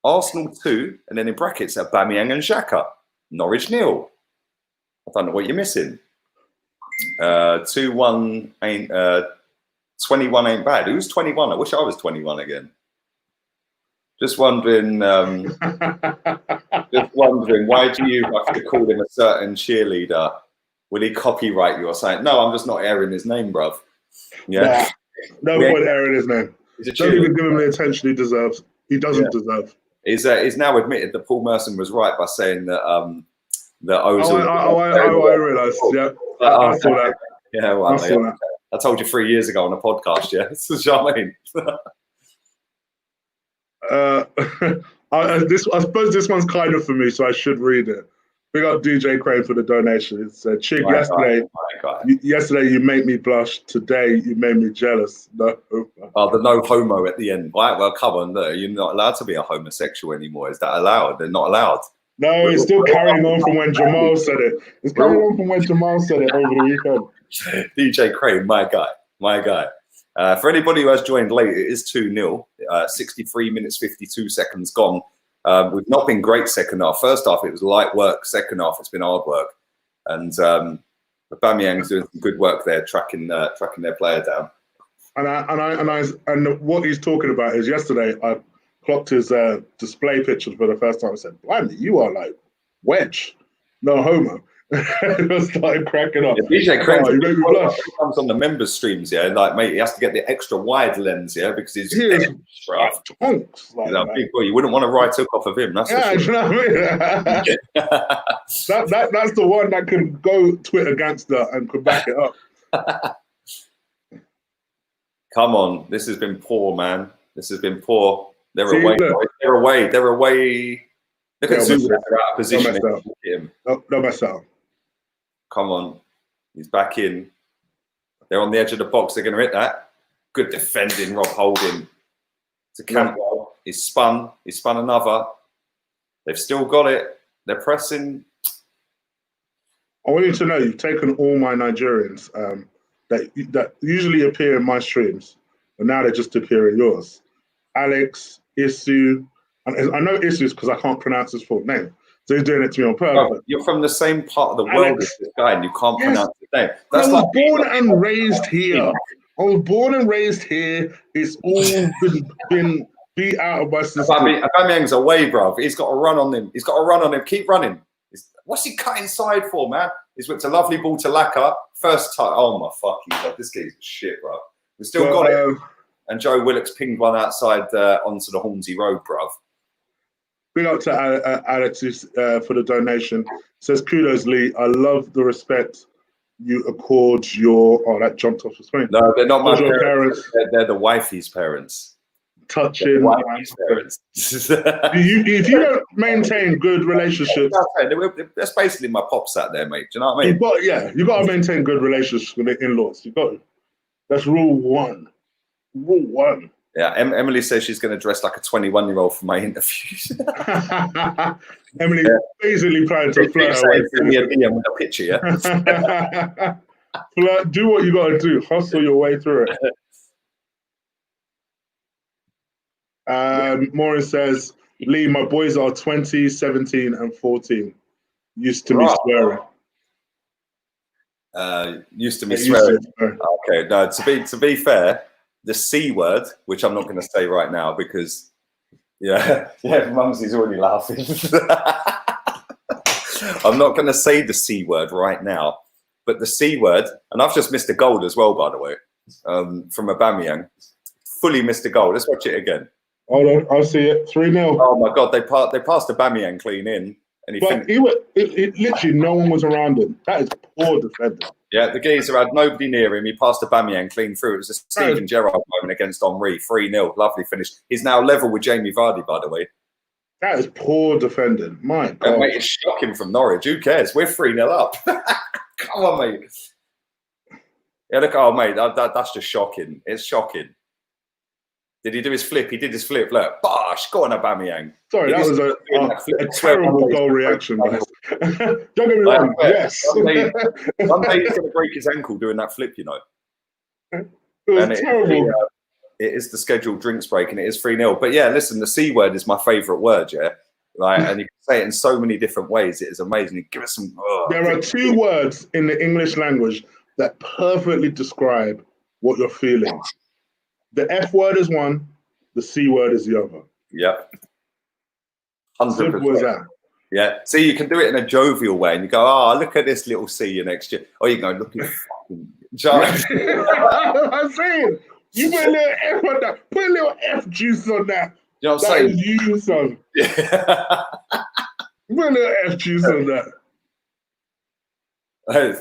Arsenal 2, and then in brackets, Aubameyang and Xhaka. Norwich 0. I don't know what you're missing. 2-1 ain't 21 ain't bad. Who's 21? I wish I was 21 again. Just wondering why do you have to call him a certain cheerleader? Will he copyright you or something? No, I'm just not airing his name, bruv. Yeah. No point airing his name. Don't even give him the attention he deserves. He doesn't deserve. He's now admitted that Paul Merson was right by saying that that Ozil. I realised. Yeah, I saw that. Yeah, well, I told you 3 years ago on a podcast. Yeah, that's what I mean. I suppose this one's kind of for me, so I should read it. Big up DJ Crane for the donation. It's Chig, yesterday you made me blush. Today you made me jealous. No. Oh, the no homo at the end. Right? Well, come on. No, you're not allowed to be a homosexual anymore. Is that allowed? They're not allowed. No, it's still carrying on from when Jamal said it. It's carrying on from when Jamal said it over the weekend. DJ Crane, my guy. For anybody who has joined late, it is 2-0. 63 minutes, 52 seconds gone. We've not been great second half. First half, it was light work. Second half, it's been hard work. And Aubameyang's doing some good work there, tracking their player down. And what he's talking about is yesterday I clocked his display pictures for the first time. I said, "Blimey, you are like wedge, no homo." I started cracking up. Yeah, DJ Crane comes on the members streams, yeah. Like, mate, he has to get the extra wide lens, yeah, because he's chunks. Like a big boy. You wouldn't want to write hook off of him. That's for sure. You know what I mean? That's the one that can go Twitter gangster and could back it up. Come on, this has been poor, man. This has been poor. They're away. They're away. Look at Zuma. They're out of position. Don't mess up. Come on. He's back in. They're on the edge of the box. They're going to hit that. Good defending, Rob Holding. To Campbell. He's spun. He's spun another. They've still got it. They're pressing. I want you to know you've taken all my Nigerians that usually appear in my streams, but now they just appear in yours. Alex, Isu, and I know Isu's because I can't pronounce his full name. So he's doing it to me on purpose. Oh, you're from the same part of the world as this guy and you can't pronounce his name. I was born and raised here. It's all been beat out of my system. Aubameyang's away, bruv. He's got a run on him. Keep running. What's he cutting side for, man? He's whipped a lovely ball to Laka. First time. Oh, my fucking God. This guy's shit, bruv. We've still got it. And Joe Willock's pinged one outside onto the Hornsey Road, bruv. Big up to Alex for the donation. Says, kudos, Lee. I love the respect you accord your... Oh, that jumped off the screen. No, they're not my parents. They're the wifey's parents. Touching. Wifey's parents. If you don't maintain good relationships... That's basically my pops out there, mate. Do you know what I mean? You got to maintain good relationships with the in-laws. You got to. That's rule one. Rule one. Yeah, Emily says she's going to dress like a 21-year-old for my interviews. Emily basically planning to flirt away. Send me a DM with a picture, yeah? Do what you got to do. Hustle your way through it. Maureen says, Lee, my boys are 20, 17, and 14. Used to me swearing. Used to me swearing. Okay, no, to be fair, the C word, which I'm not going to say right now because, Mumsy's already laughing. I'm not going to say the C word right now, But the C word, and I've just missed a goal as well, by the way, from Aubameyang. Fully missed a goal. Let's watch it again. Hold on, I'll see it. 3-0. Oh my God, they passed Aubameyang clean in, and he But literally no one was around him. That is poor defending. Yeah, the geezer had nobody near him. He passed Aubameyang clean through. It was a Steven Gerrard moment against Henry, 3-0. Lovely finish. He's now level with Jamie Vardy, by the way. That is poor defending. My God. Mate, it's shocking from Norwich. Who cares? We're 3-0 up. Come on, mate. Yeah, look, oh, mate, that's just shocking. It's shocking. Did he do his flip? He did his flip. Look, bosh, go on, Aubameyang. Sorry, that was a terrible goal reaction, guys. Don't get me wrong. Yes. One day he's going to break his ankle doing that flip, you know. It was terrible. It is the scheduled drinks break, and it is 3-0. But yeah, listen, the C word is my favourite word, yeah? Like, and you can say it in so many different ways. It is amazing. Give us some... There are two words in the English language that perfectly describe what you're feeling. The F word is one, the C word is the other. Yep. 100%. Simple as that. Yeah. See, you can do it in a jovial way, and you go, "Oh, look at this little C you next year." Or you go, "Look at fucking." I'm saying, you put a little F on that. Put a little F juice on that. You know what I'm that saying? Is you, son. Yeah. Put a little F juice on that.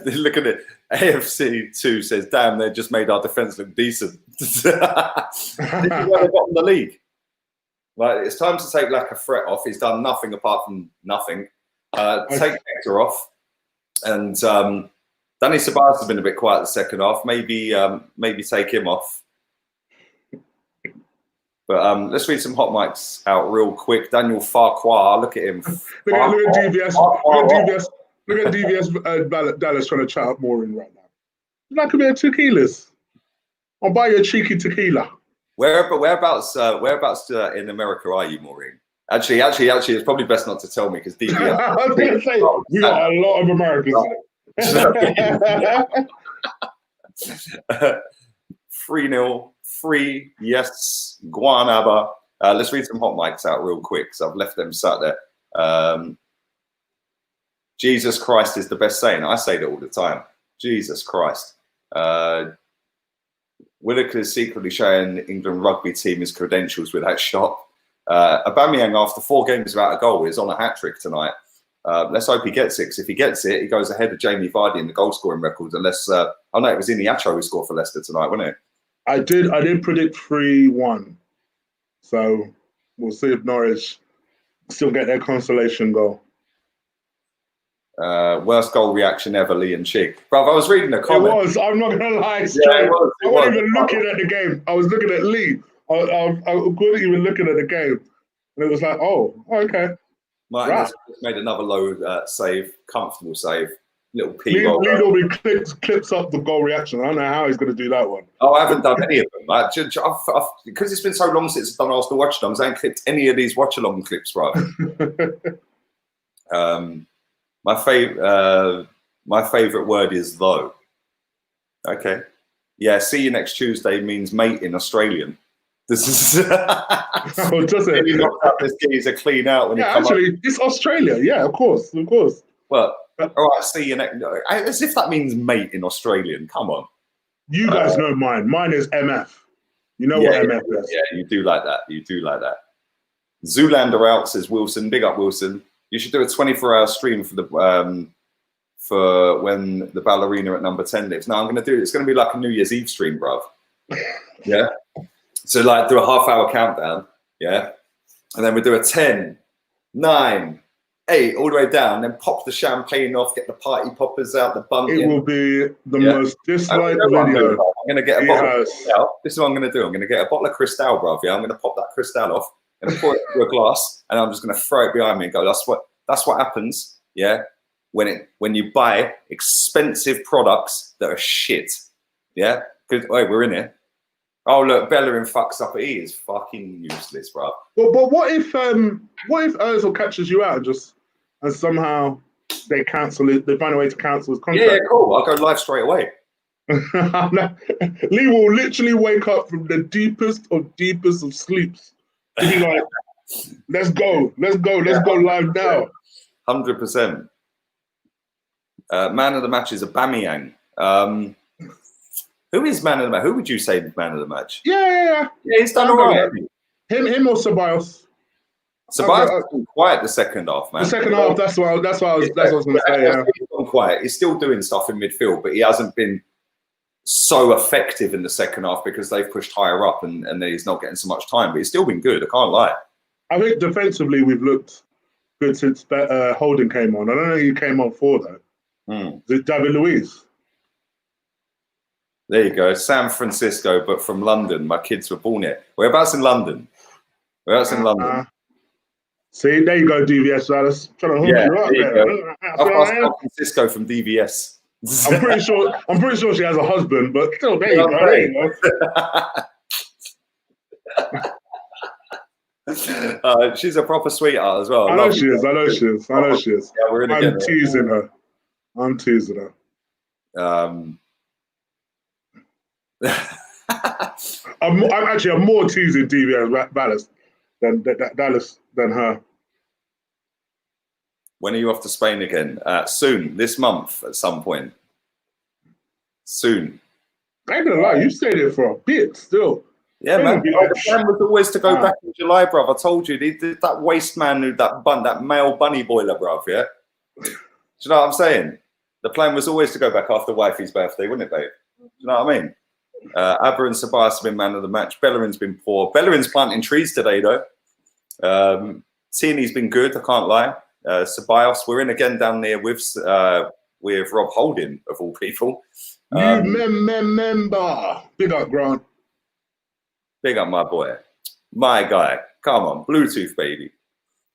Look at it. AFC2 says, "Damn, they just made our defense look decent." This is where they got in the league. Like, it's time to take like a threat off. He's done nothing apart from nothing. Take Hector off, and Danny Ceballos has been a bit quiet the second half. Maybe take him off. But let's read some hot mics out real quick. Daniel Farquhar, look at him. Look at DVS. Look at DVS Dallas trying to chat up Maureen right now. That could be a tequilas. I'll buy you a cheeky tequila. Whereabouts in America are you, Maureen? Actually, it's probably best not to tell me because DVS. I was going to say, we got a lot of Americans in it. 3-0, 3, yes, Guanaba. Let's read some hot mics out real quick because I've left them sat there. Jesus Christ is the best saying. I say that all the time. Jesus Christ. Willock is secretly showing England rugby team his credentials with that shot. Aubameyang, after 4 games without a goal, is on a hat-trick tonight. Let's hope he gets it, because if he gets it, he goes ahead of Jamie Vardy in the goal-scoring records, unless... I know it was Iniacho who scored for Leicester tonight, wasn't it? I did predict 3-1. So we'll see if Norwich still get their consolation goal. Worst goal reaction ever, Lee and Chig. Bruv, I was reading a comment. It was. I'm not going to lie. Yeah, it was. I wasn't even looking at the game. I was looking at Lee. I wasn't even looking at the game. And it was like, oh, okay. Martin has made another low save, comfortable save. Little P roll. Lee normally clips up the goal reaction. I don't know how he's going to do that one. Oh, I haven't done any of them. Because it's been so long since I've done Arsenal Watchalongs, I haven't clipped any of these Watchalong clips, right? My favorite word is though. Okay. Yeah, see you next Tuesday means mate in Australian. This is oh, does it? He knocked out this geezer clean out when he come actually, up. It's Australia. Yeah, of course. Well, all right, see you next. As if that means mate in Australian. Come on. You guys know mine. Mine is MF. You know what MF is. Yeah, you do like that. Zoolander out, says Wilson. Big up, Wilson. You should do a 24-hour stream for the for when the ballerina at number 10 lives. No, I'm going to do it. It's going to be like a New Year's Eve stream, bruv. Yeah. So like do a half-hour countdown. Yeah. And then we do a 10, 9, 8, all the way down. Then pop the champagne off, get the party poppers out, the bun. It will be the most disliked video. I'm going to get a bottle of Cristal. This is what I'm going to do. I'm going to get a bottle of Cristal, bruv. Yeah. I'm going to pop that Cristal off. And pour it into a glass, and I'm just going to throw it behind me and go. That's what happens, yeah. When you buy expensive products that are shit, yeah. Because we're in it. Oh look, Bellerin fucks up. He is fucking useless, bro. Well, but what if Ozil catches you out and somehow they cancel it? They find a way to cancel his contract. Yeah, cool. I'll go live straight away. Lee will literally wake up from the deepest of sleeps. Be like, let's go live now. 100%. Man of the match is Aubameyang. Who is man of the match? Who would you say is man of the match? Yeah. Yeah, he's done all right. Him or Ceballos? Ceballos has been quiet the second half, man. The second half, that's what I was going to say. Yeah. He's gone quiet. He's still doing stuff in midfield, but he hasn't been so effective in the second half because they've pushed higher up and then he's not getting so much time. But he's still been good. I can't lie. I think defensively we've looked good since Holding came on. I don't know who came on for that. Is it David Luiz? There you go. San Francisco, but from London. My kids were born here. Whereabouts in London? Whereabouts in London? See, there you go, DVS. Dallas. Trying to hook you up there. San Francisco from DVS. I'm pretty sure she has a husband, but still, there you go. She's a proper sweetheart as well. I know she is. Yeah, we're in I'm teasing her. I'm more teasing DVS Dallas than her. When are you off to Spain again? Soon, this month at some point. Soon. I ain't gonna lie, you stayed there for a bit still. Yeah, man. The plan was always to go back in July, bruv. I told you, that waste man who that male bunny boiler, bruv, yeah? Do you know what I'm saying? The plan was always to go back after wifey's birthday, wouldn't it, babe? Do you know what I mean? Abba and Ceballos have been man of the match. Bellerin's been poor. Bellerin's planting trees today, though. Tierney's been good, I can't lie. Ceballos, we're in again down there with Rob Holding, of all people. Member. Big up, Grant. Big up, my boy. My guy. Come on, Bluetooth, baby.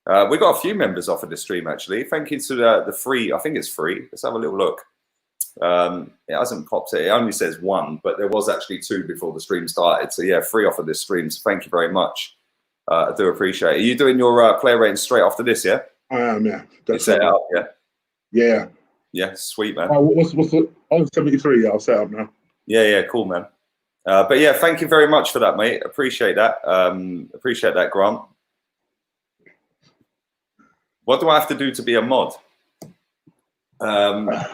We got a few members off of the stream, actually. Thank you to the free. I think it's free. Let's have a little look. It hasn't popped it. It only says one, but there was actually two before the stream started. So, yeah, free off of this stream. So, thank you very much. I do appreciate it. Are you doing your player rating straight after this, yeah? I am, yeah. You set it up, yeah? Yeah. Yeah, sweet, man. What's the... Oh, 73, yeah, I'll set up now. Yeah, cool, man. But, yeah, thank you very much for that, mate. Appreciate that. Appreciate that, Grant. What do I have to do to be a mod? I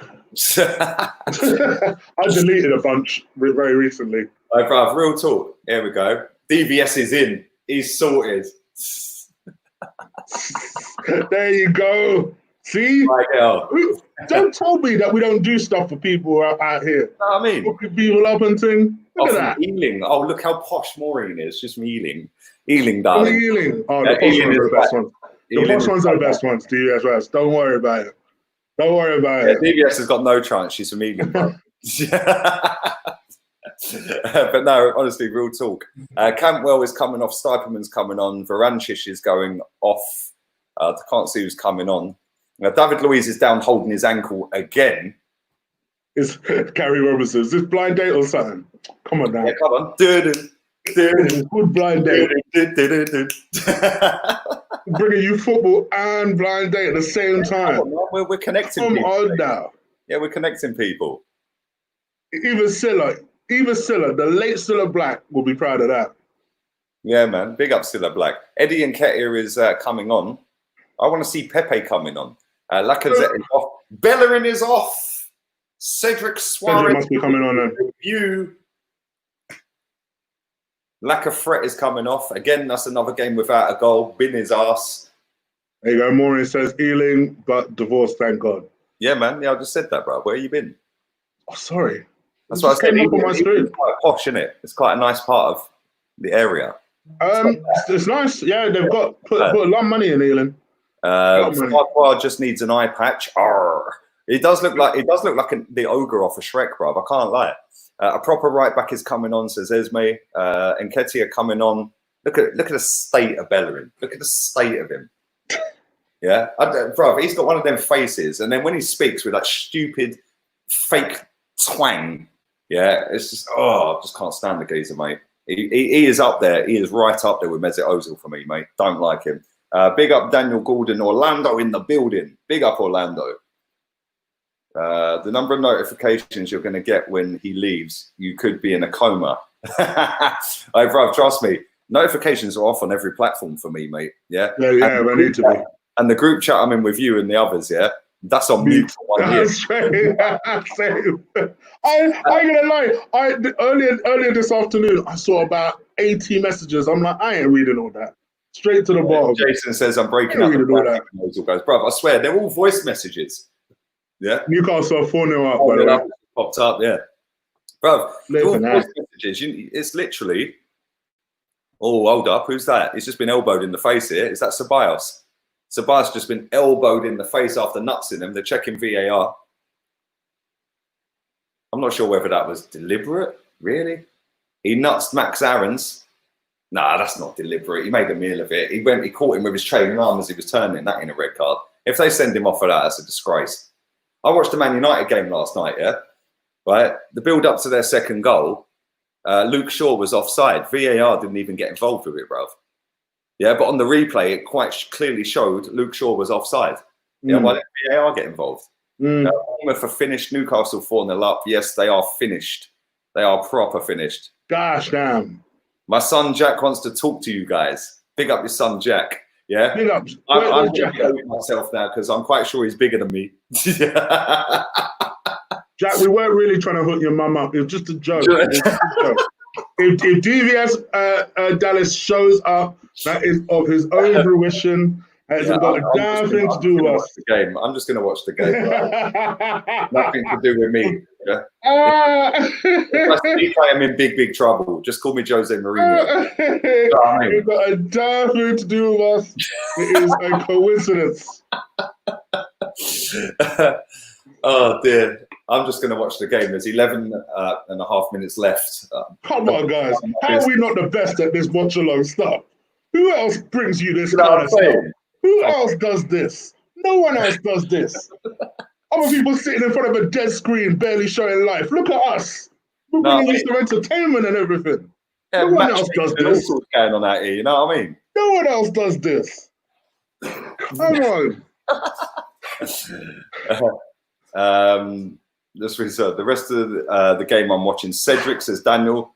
deleted a bunch very recently. Right, bruv, real talk. Here we go. DVS is in. He's sorted. There you go. See? Don't tell me that we don't do stuff for people out here. You know what I mean? Hooking people up and thing. Look at that. Ealing. Oh, look how posh Maureen is. Just from Ealing. Ealing, darling. Ealing. Oh, the posh ones are the best ones. The posh ones are the best ones, DVS. Don't worry about it. Don't worry about it. DVS has got no chance. She's from Ealing, bro. But no, honestly, real talk. Campwell is coming off. Stiperman's coming on. Varancic is going off. I can't see who's coming on. David Luiz is down holding his ankle again. It's Gary Robinson. Is this blind date or something? Come on now. Yeah, come on. Good blind date. Bringing you football and blind date at the same time. We're connecting Come people. on now. Yeah, we're connecting people. Even Silla, the late Silla Black will be proud of that. Yeah, man. Big up Silla Black. Eddie Nketiah is coming on. I want to see Pepe coming on. Lacazette is off. Bellerin is off. Cedric Suarez must be coming on then. Review. Lacazette is coming off. Again, that's another game without a goal. Bin his ass. There you go. Maureen says Ealing, but divorced, thank God. Yeah, man. Yeah, I just said that, bro. Where you been? Oh, sorry. That's what I said. It's quite posh, isn't it? It's quite a nice part of the area. It's nice. Yeah, they've got put a lot of money in Ealing. Farquhar just needs an eye patch. Arr. It does look like the ogre off of Shrek, bro. I can't lie. A proper right back is coming on, says Esme. Nketiah coming on. Look at the state of Bellerin. Look at the state of him. Yeah, bro. He's got one of them faces, and then when he speaks with that stupid fake twang, yeah, it's just I just can't stand the geezer, mate. He is up there. He is right up there with Mesut Ozil for me, mate. Don't like him. Big up Daniel Gordon. Orlando in the building. Big up Orlando. The number of notifications you're going to get when he leaves, you could be in a coma. Hey, bro, trust me. Notifications are off on every platform for me, mate. Yeah, Yeah, they need to be. And the group chat I'm in with you and the others, yeah, That's on mute for 1 year. Same. I ain't gonna lie. Earlier this afternoon, I saw about 80 messages. I'm like, I ain't reading all that. Straight to the bottom. Jason says I'm breaking up. Goes, bro, I swear they're all voice messages. Yeah. Newcastle 4-0 up. By the way. Popped up. Yeah. Bro, all voice messages. It's literally. Oh, hold up. Who's that? He's just been elbowed in the face here. Is that Ceballos? Ceballos just been elbowed in the face after nutsing him. They're checking VAR. I'm not sure whether that was deliberate, really. He nutsed Max Aarons. Nah, that's not deliberate. He made a meal of it. He caught him with his trailing arm as he was turning. That ain't a red card. If they send him off for that, that's a disgrace. I watched the Man United game last night, yeah? Right? The build-up to their second goal, Luke Shaw was offside. VAR didn't even get involved with it, bruv. Yeah, but on the replay, it quite clearly showed Luke Shaw was offside. Yeah, why didn't VAR get involved? Bournemouth are finished. Newcastle 4-0 up. Yes, they are finished. They are proper finished. Gosh damn. My son Jack wants to talk to you guys. Big up your son Jack. Yeah, big up. I'm Jack myself now because I'm quite sure he's bigger than me. Jack, we weren't really trying to hook your mum up. It was just a joke. If DVS Dallas shows up, that is of his own fruition. It's got a damn thing to do with us. I'm just going to watch the game. Nothing to do with me. Yeah? If I think I am in big trouble, just call me Jose Mourinho. It's got a damn thing to do with us. It is a coincidence. Oh dear. I'm just going to watch the game. There's 11 and a half minutes left. Come on, guys. How are we not the best at this watch-along stuff? Who else brings you this kind of stuff? Who else does this? No one else does this. Other people sitting in front of a dead screen, barely showing life. Look at us. We're bringing you some entertainment and everything. Yeah, no one else does this. What's going on out here, you know what I mean? No one else does this. Come on. Let's reserve the rest of the game. I'm watching Cedric, says Daniel.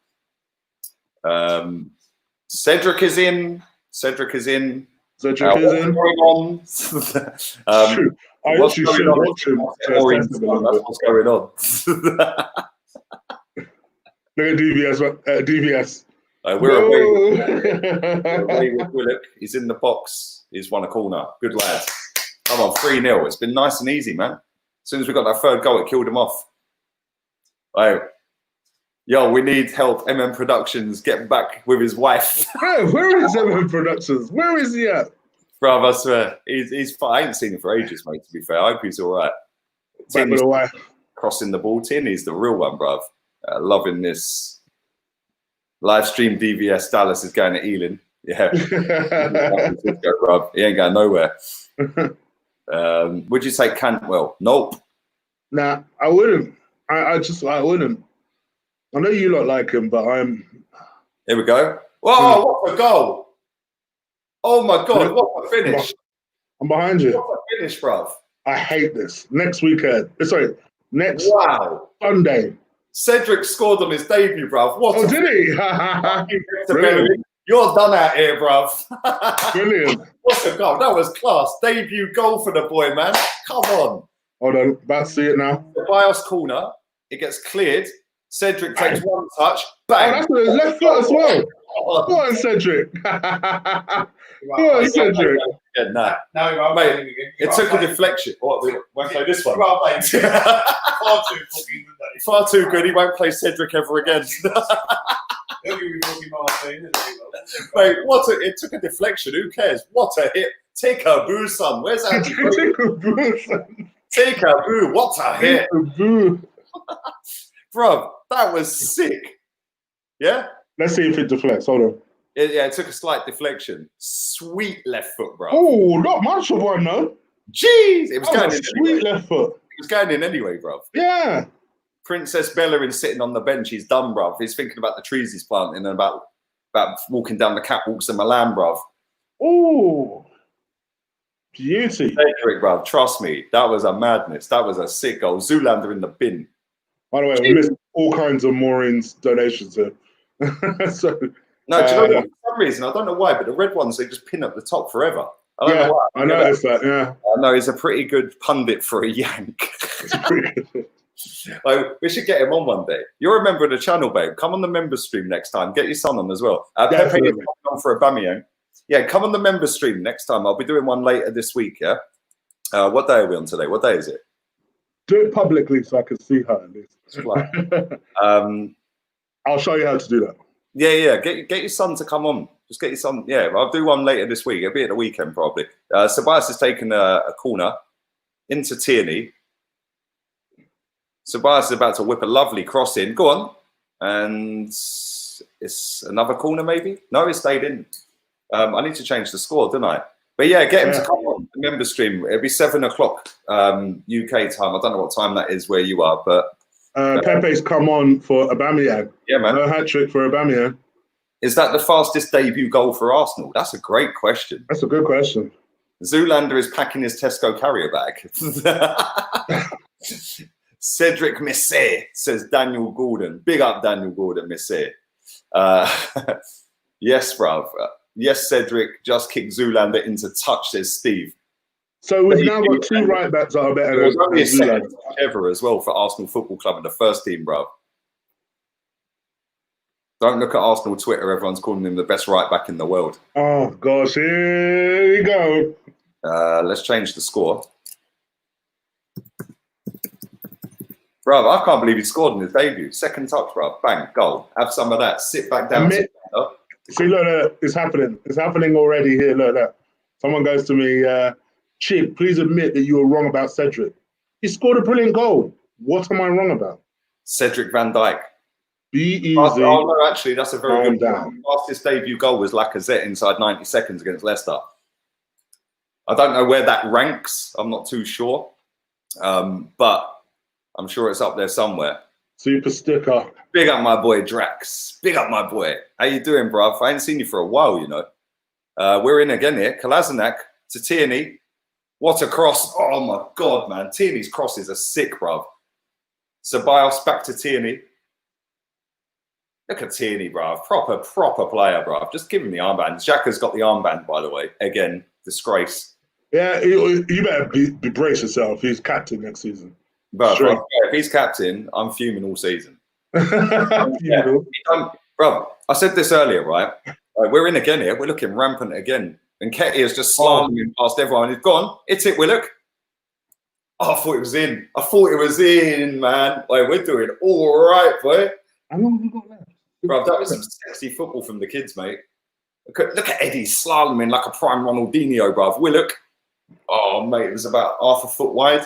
Cedric is in. Cedric is in. What's going on? I actually should watch him. That's what's going on. Look at DVS. We're away with Willock. He's in the box. He's won a corner. Good lad. Come on, 3-0. It's been nice and easy, man. As soon as we got that third goal, it killed him off. Right. Yo, we need help. MM Productions, get back with his wife. Where is MM Productions? Where is he at? Bruv, I swear. He's I ain't seen him for ages, mate, to be fair. I hope he's all right. Back with the wife. Crossing the ball. He's the real one, bruv. Loving this. Live stream DVS Dallas is going to Ealing. Yeah. He ain't going nowhere. Would you take Cantwell? Nope. Nah, I wouldn't. I wouldn't. I know you lot like him, but I'm. Here we go. Whoa, what a goal! Oh my God, what a finish! I'm behind you. What a finish, bruv. I hate this. Next weekend. Sorry, next Sunday. Cedric scored on his debut, bruv. What did he? Brilliant. You're done out here, bruv. Brilliant. What's a goal? That was class. Debut goal for the boy, man. Come on. Hold on. About to see it now. The Bios corner. It gets cleared. Cedric takes one touch. Bang. Oh, that's with his left foot as well. Go on, Cedric. Go on, Cedric. Yeah, nah. No, mate, it took a deflection. What, we won't play this one? Far too good. He won't play Cedric ever again. Mate, it took a deflection. Who cares? What a hit. Take a boo, son. Where's that? Take a boo, son. Take a boo. What a hit. Take a boo. Bro, that was sick. Yeah? Let's see if it deflects. Hold on. It took a slight deflection. Sweet left foot, bro. Oh, not much of one, though. Jeez. It was going in sweet anyway. Left foot. It was going in anyway, bro. Yeah. Princess Bellerin's sitting on the bench. He's done, bruv. He's thinking about the trees he's planting and about walking down the catwalks in Milan, bruv. Oh, beauty. Cedric, bruv. Trust me. That was a madness. That was a sick goal. Zoolander in the bin. By the way, we missed all kinds of Maureen's donations here. So, no, do you know what? For some reason, I don't know why, but the red ones, they just pin up the top forever. I don't know why. I noticed that. Yeah, I know he's a pretty good pundit for a yank. it's pretty good. Like, we should get him on one day. You're a member of the channel, babe. Come on the member stream next time. Get your son on as well. Pepe is coming on for a Aubameyang. Yeah, come on the member stream next time. I'll be doing one later this week. Yeah. What day are we on today? What day is it? Do it publicly so I can see her at least. I'll show you how to do that. Yeah. Get your son to come on. Just get your son. Yeah, I'll do one later this week. It'll be at the weekend probably. Tobias has taken a corner into Tierney. Tobias is about to whip a lovely cross in. Go on. And it's another corner maybe? No, it stayed in. I need to change the score, don't I? But yeah, get him to come on the member stream. It'll be 7 o'clock UK time. I don't know what time that is where you are, but Pepe's come on for Aubameyang. Yeah, man. No hat trick for Aubameyang. Is that the fastest debut goal for Arsenal? That's a great question. That's a good question. Zoolander is packing his Tesco carrier bag. Cedric Missé, says Daniel Gordon. Big up Daniel Gordon, Missé. Yes, bruv. Yes, Cedric, just kick Zoolander into touch, says Steve. So we've now got 2 right backs that are better than only a second Zoolander. touch ever as well for Arsenal Football Club in the first team, bruv. Don't look at Arsenal Twitter. Everyone's calling him the best right back in the world. Oh, gosh. Here we go. Let's change the score. Bruv, I can't believe he scored in his debut. Second touch, bruv. Bang, goal. Have some of that. Sit back down. See, look, it's happening. It's happening already here. Look. Someone goes to me, Chip, please admit that you were wrong about Cedric. He scored a brilliant goal. What am I wrong about? Cedric Van Dijk. Be easy. Oh, no, actually, that's a very Calm good down. fastest debut goal was Lacazette inside 90 seconds against Leicester. I don't know where that ranks. I'm not too sure. But I'm sure it's up there somewhere. Super sticker. Big up my boy Drax. Big up my boy. How you doing, bruv? I ain't seen you for a while, you know. We're in again here. Kolasinac to Tierney. What a cross. Oh, my God, man. Tierney's crosses are sick, bruv. Ceballos back to Tierney. Look at Tierney, bruv. Proper player, bruv. Just give him the armband. Xhaka's got the armband, by the way. Again, disgrace. Yeah, you better be brace yourself. He's captain next season. Bruv, Sure. if he's captain, I'm fuming all season. Yeah. Bruv, I said this earlier, right? We're in again here. We're looking rampant again. And Ketty is just slaloming past everyone. He's gone. It's it, Willock. Oh, I thought it was in. I thought it was in, man. Like, we're doing all right, boy. How long have we got left? Bro, that was some sexy football from the kids, mate. Look at Eddie slaloming like a prime Ronaldinho, bruv. Willock. Oh, mate, it was about half a foot wide.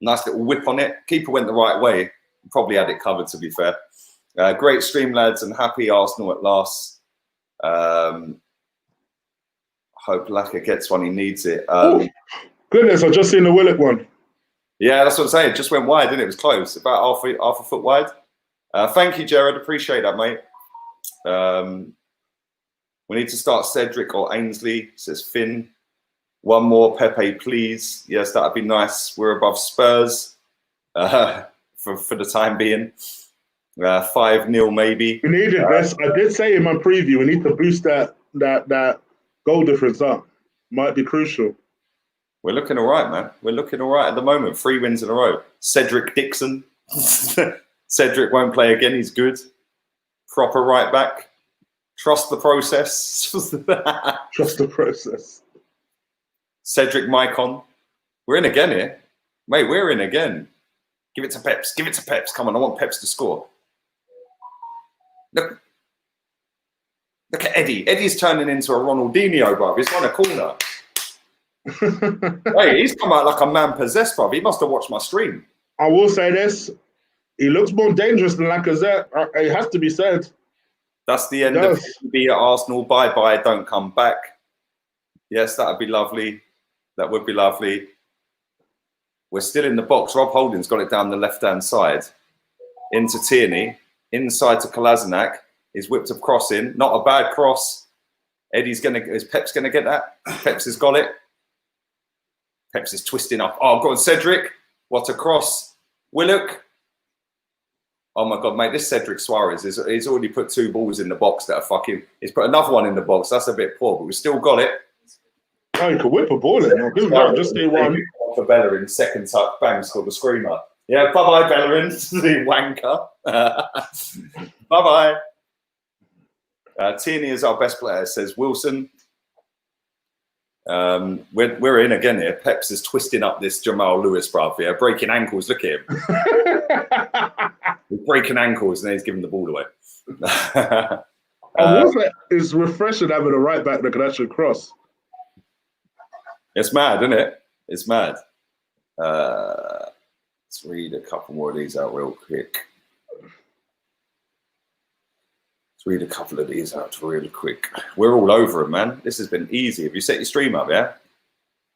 Nice little whip on it. Keeper went the right way. Probably had it covered, to be fair. Great stream, lads, and happy Arsenal at last. Hope Laka gets one. He needs it. Goodness, I've just seen the Willock one. Yeah, that's what I'm saying. It just went wide, didn't it? It was close. About half a foot wide. Thank you, Jared. Appreciate that, mate. We need to start Cedric or Ainsley, says Finn. One more Pepe, please. Yes, that'd be nice. We're above Spurs for the time being. 5-0 maybe. We needed this. I did say in my preview, we need to boost that goal difference up. Might be crucial. We're looking all right, man. We're looking all right at the moment. 3 wins in a row. Cedric Dixon. Cedric won't play again. He's good. Proper right back. Trust the process. Trust the process. Cedric Maicon. We're in again here. Mate, we're in again. Give it to Peps. Give it to Peps. Come on, I want Peps to score. Look at Eddie. Eddie's turning into a Ronaldinho, bruv. He's won a corner. Hey, he's come out like a man possessed, bruv. He must have watched my stream. I will say this. He looks more dangerous than Lacazette. It has to be said. That's the end of be at Arsenal. Bye-bye, don't come back. Yes, that would be lovely. That would be lovely. We're still in the box. Rob Holding's got it down the left-hand side. Into Tierney. Inside to Kolasinac. He's whipped a cross in. Not a bad cross. Is Peps going to get that? Peps has got it. Peps is twisting up. Oh, go on, Cedric. What a cross. Willock. Oh, my God, mate. This Cedric Suarez, he's already put 2 balls in the box that are fucking... He's put another one in the box. That's a bit poor, but we've still got it. Oh, you can whip a ball in. Give him that. Just stay one. For Bellerin, second touch, bang, scored the screamer. Yeah, bye-bye, Bellerin, the wanker. Bye-bye. Tierney is our best player, says Wilson. We're in again here. Peps is twisting up this Jamal Lewis, bruv. Yeah, breaking ankles. Look at him. He's breaking ankles and he's giving the ball away. It's refreshing having a right back that can actually cross. It's mad, isn't it? It's mad. Let's read a couple more of these out real quick. Read a couple of these out really quick. We're all over it, man. This has been easy. Have you set your stream up, yeah?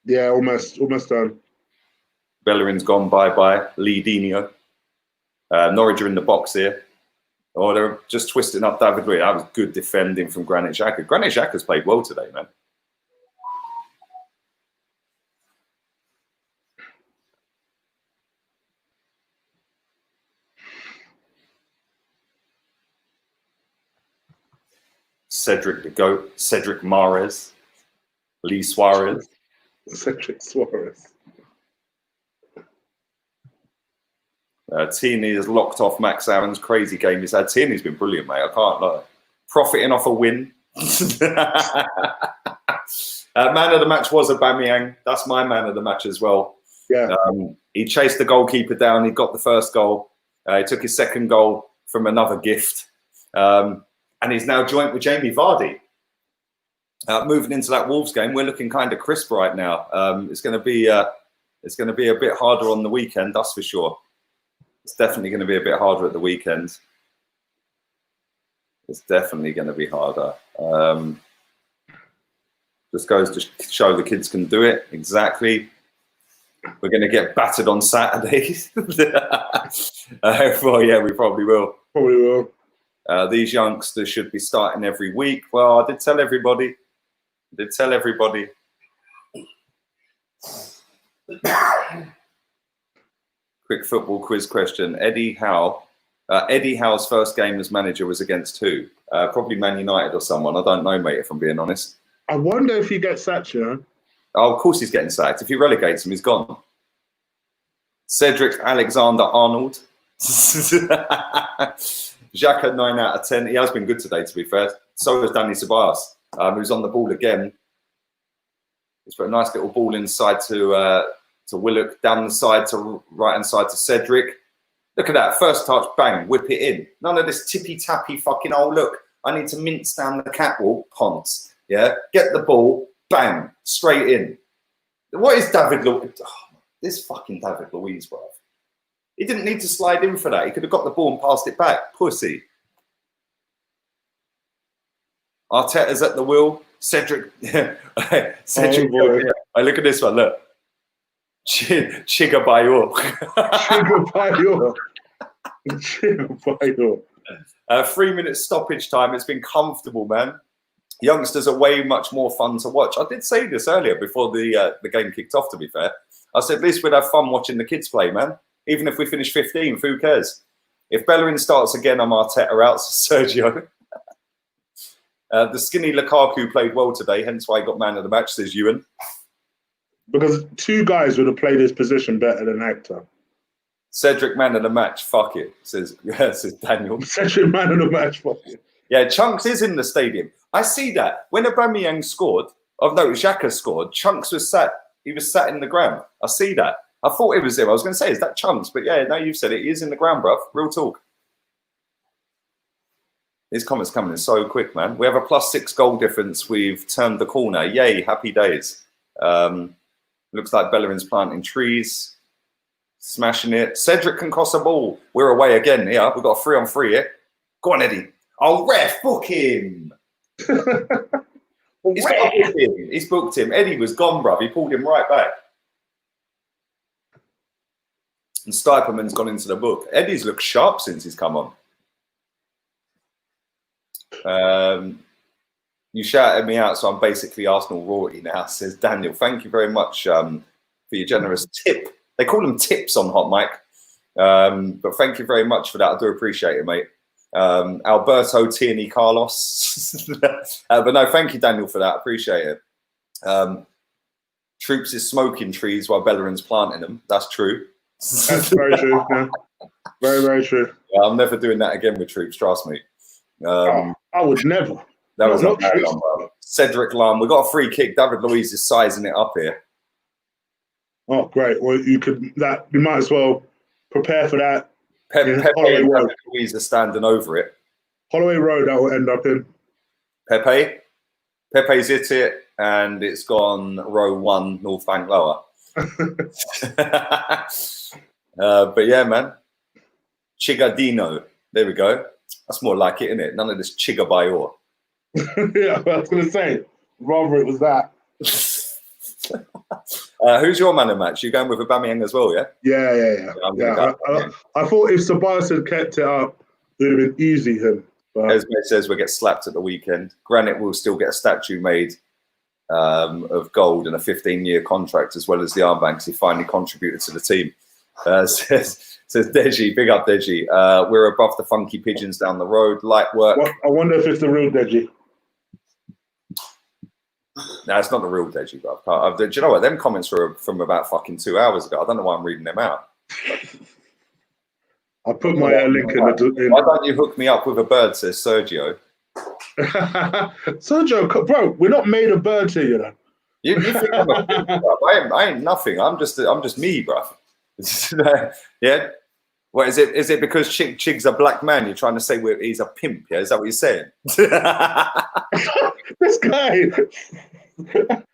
Yeah, almost done. Bellerin's gone bye-bye. Lee Dino. Norwich are in the box here. Oh, they're just twisting up David Luiz. That was good defending from Granit Xhaka. Granit Xhaka's played well today, man. Cedric the GOAT, Cedric Mahrez, Lee Suarez. Cedric Suarez. Tierney has locked off Max Aaron's crazy game he's had. Tierney's been brilliant, mate. I can't lie. Profiting off a win. Man of the match was Aubameyang. That's my man of the match as well. Yeah. He chased the goalkeeper down. He got the first goal. He took his second goal from another gift. And he's now joint with Jamie Vardy. Moving into that Wolves game, we're looking kind of crisp right now. It's going to be a bit harder on the weekend, that's for sure. It's definitely going to be a bit harder at the weekend. It's definitely going to be harder. Just goes to show the kids can do it. Exactly. We're going to get battered on Saturdays. Well, yeah, we probably will. Probably will. These youngsters should be starting every week. Well, I did tell everybody. Quick football quiz question. Eddie Howe's first game as manager was against who? Probably Man United or someone. I don't know, mate, if I'm being honest. I wonder if he gets sacked, you know? Oh, of course he's getting sacked. If he relegates him, he's gone. Cedric Alexander-Arnold. Xhaka, 9 out of 10. He has been good today, to be fair. So has Danny Ceballos, who's on the ball again. He's put a nice little ball inside to Willock, down the side to right-hand side to Cedric. Look at that. First touch, bang, whip it in. None of this tippy-tappy fucking, oh, look, I need to mince down the catwalk, Ponce. Yeah? Get the ball, bang, straight in. What is David Luiz? Oh, this fucking David Luiz, bro. He didn't need to slide in for that. He could have got the ball and passed it back. Pussy. Arteta's at the wheel. Cedric. Cedric. Oh, yeah. Oh, look at this one. Look. Chigabayo. Chigabayo. 3 minutes stoppage time. It's been comfortable, man. Youngsters are way much more fun to watch. I did say this earlier before the game kicked off, to be fair. I said, at least we'd have fun watching the kids play, man. Even if we finish 15th, who cares? If Bellerin starts again, I'm Arteta out, Sergio. The skinny Lukaku played well today, hence why he got man of the match, says Ewan. Because two guys would have played his position better than Hector. Cedric man of the match, fuck it, says Daniel. Cedric man of the match, fuck it. Yeah, Chunks is in the stadium. I see that. When Aubameyang scored, Xhaka scored, Chunks was sat in the ground. I see that. I thought it was him. I was going to say, is that Chunks? But yeah, now you've said it. He is in the ground, bruv. Real talk. These comments coming in so quick, man. We have a +6 goal difference. We've turned the corner. Yay, happy days. Looks like Bellerin's planting trees. Smashing it. Cedric can cross a ball. We're away again here. We've got a 3-on-3 here. Go on, Eddie. Oh, ref, book him. He's booked him. Eddie was gone, bruv. He pulled him right back. And Stiperman's gone into the book. Eddie's looked sharp since he's come on. You shouted me out, so I'm basically Arsenal royalty now, says Daniel. Thank you very much for your generous tip. They call them tips on HOTMIC. But thank you very much for that. I do appreciate it, mate. Alberto Tierney Carlos. But no, thank you, Daniel, for that. I appreciate it. Troops is smoking trees while Bellerin's planting them. That's true. That's very true. Yeah. Very, very true. Yeah, I'm never doing that again with Troops, trust me. I would never. That was not not Troops. bro. Cedric Lam, we got a free kick. David Luiz is sizing it up here. Oh, great. Well, you might as well prepare for that. Pepe and Holloway Road. David Luiz are standing over it. Holloway Road, that will end up in. Pepe's hit it, and it's gone row 1, North Bank lower. But yeah, man. Chigadino. There we go. That's more like it, isn't it? None of this Chigabayor. Yeah, I was going to say, rather it was that. Who's your man of match? You going with Aubameyang as well, yeah? Yeah. I thought if Ceballos had kept it up, it would have been easy him. But... Esme says we'll get slapped at the weekend. Granite will still get a statue made of gold and a 15-year contract, as well as the armbanks he finally contributed to the team. Says Deji, big up Deji. We're above the funky pigeons down the road. Light work. Well, I wonder if it's the real Deji. No, it's not the real Deji, bro. Do you know what? Them comments were from about fucking 2 hours ago. I don't know why I'm reading them out. I'll put my link in the... Why don't you hook me up with a bird, says Sergio. Sergio, bro, we're not made of birds here, you know. You think I'm a pimp, bro. I ain't nothing. I'm just me, bro. Yeah. What is it? Is it because Chig's a black man? You're trying to say he's a pimp? Yeah, is that what you're saying? This guy.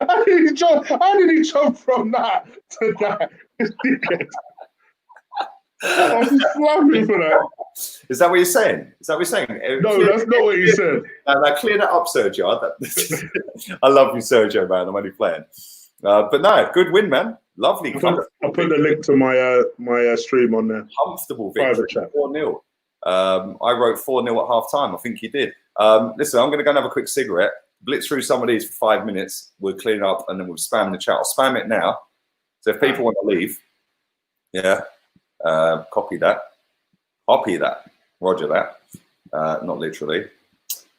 How did he jump from that to that? I'm laughing for that. Is that what you're saying? Is that what you're saying? No, that's not what he said. Now clear that up, Sergio. I love you, Sergio, man. I'm only playing. But no, good win, man. Lovely. I'll put the link to my stream on there. Comfortable victory. 4-0. I wrote 4-0 at half time. I think you did. Listen, I'm going to go and have a quick cigarette. Blitz through some of these for 5 minutes. We'll clean up and then we'll spam the chat. I'll spam it now. So if people want to leave, yeah, copy that. Roger that. Not literally.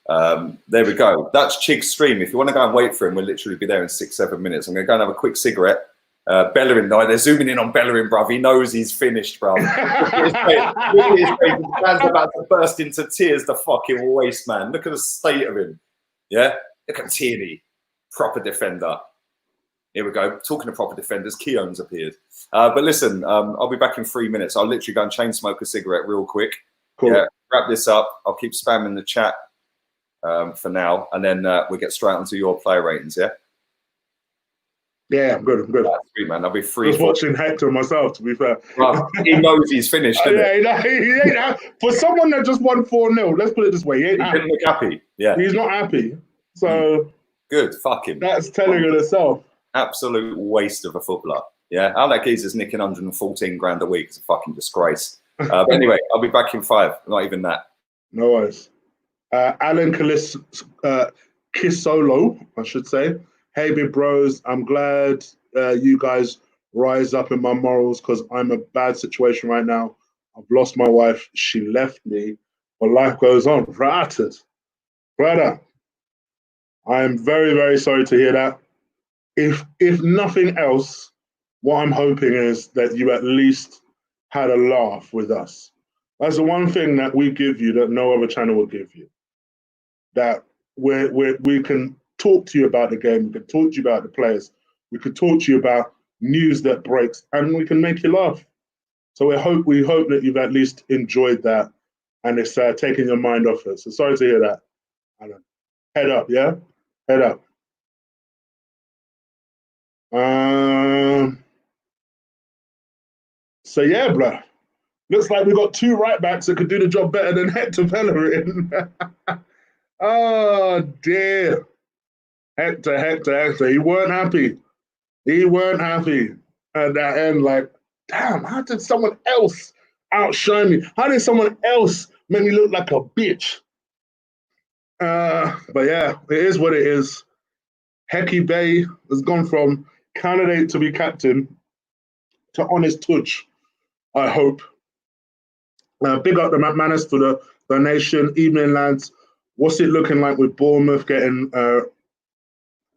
There we go. That's Chig's stream. If you want to go and wait for him, we'll literally be there in 6-7 minutes. I'm going to go and have a quick cigarette. Bellerin, no, they're zooming in on Bellerin, bruv. He knows he's finished, bruv. The man's about to burst into tears, the fucking waste, man. Look at the state of him. Yeah? Look at Tierney. Proper defender. Here we go. Talking of proper defenders, Keown's appeared. But listen, I'll be back in 3 minutes. I'll literally go and chain smoke a cigarette real quick. Cool. Yeah, wrap this up. I'll keep spamming the chat for now. And then we'll get straight onto your player ratings, yeah? Yeah, I'm good. That's sweet, man. I'll be free. I was watching Hector myself, to be fair. Well, he knows he's finished, doesn't he ain't happy. For someone that just won 4-0, let's put it this way, he didn't look happy. Yeah. He's not happy. So good. Fuck him. That's telling it itself. Absolute waste of a footballer. Yeah. How that geezer's nicking 114 grand a week is a fucking disgrace. But anyway, I'll be back in 5. Not even that. No worries. Alan Kisolo, I should say. Hey, big bros, I'm glad you guys rise up in my morals because I'm in a bad situation right now. I've lost my wife. She left me, but life goes on. Brother, I am very, very sorry to hear that. If nothing else, what I'm hoping is that you at least had a laugh with us. That's the one thing that we give you that no other channel will give you. That we can talk to you about the game, we can talk to you about the players, we could talk to you about news that breaks, and we can make you laugh. So we hope that you've at least enjoyed that, and it's taking your mind off it. So sorry to hear that, Alan. Head up, yeah? Head up. So yeah, bro. Looks like we got 2 right backs that could do the job better than Hector Bellerin. Oh dear. Hector. He weren't happy. At that end, like, damn, how did someone else outshine me? How did someone else make me look like a bitch? But yeah, it is what it is. Hecky Bay has gone from candidate to be captain to honest touch, I hope. Big up the McManus for the donation. Evening, lads. What's it looking like with Bournemouth getting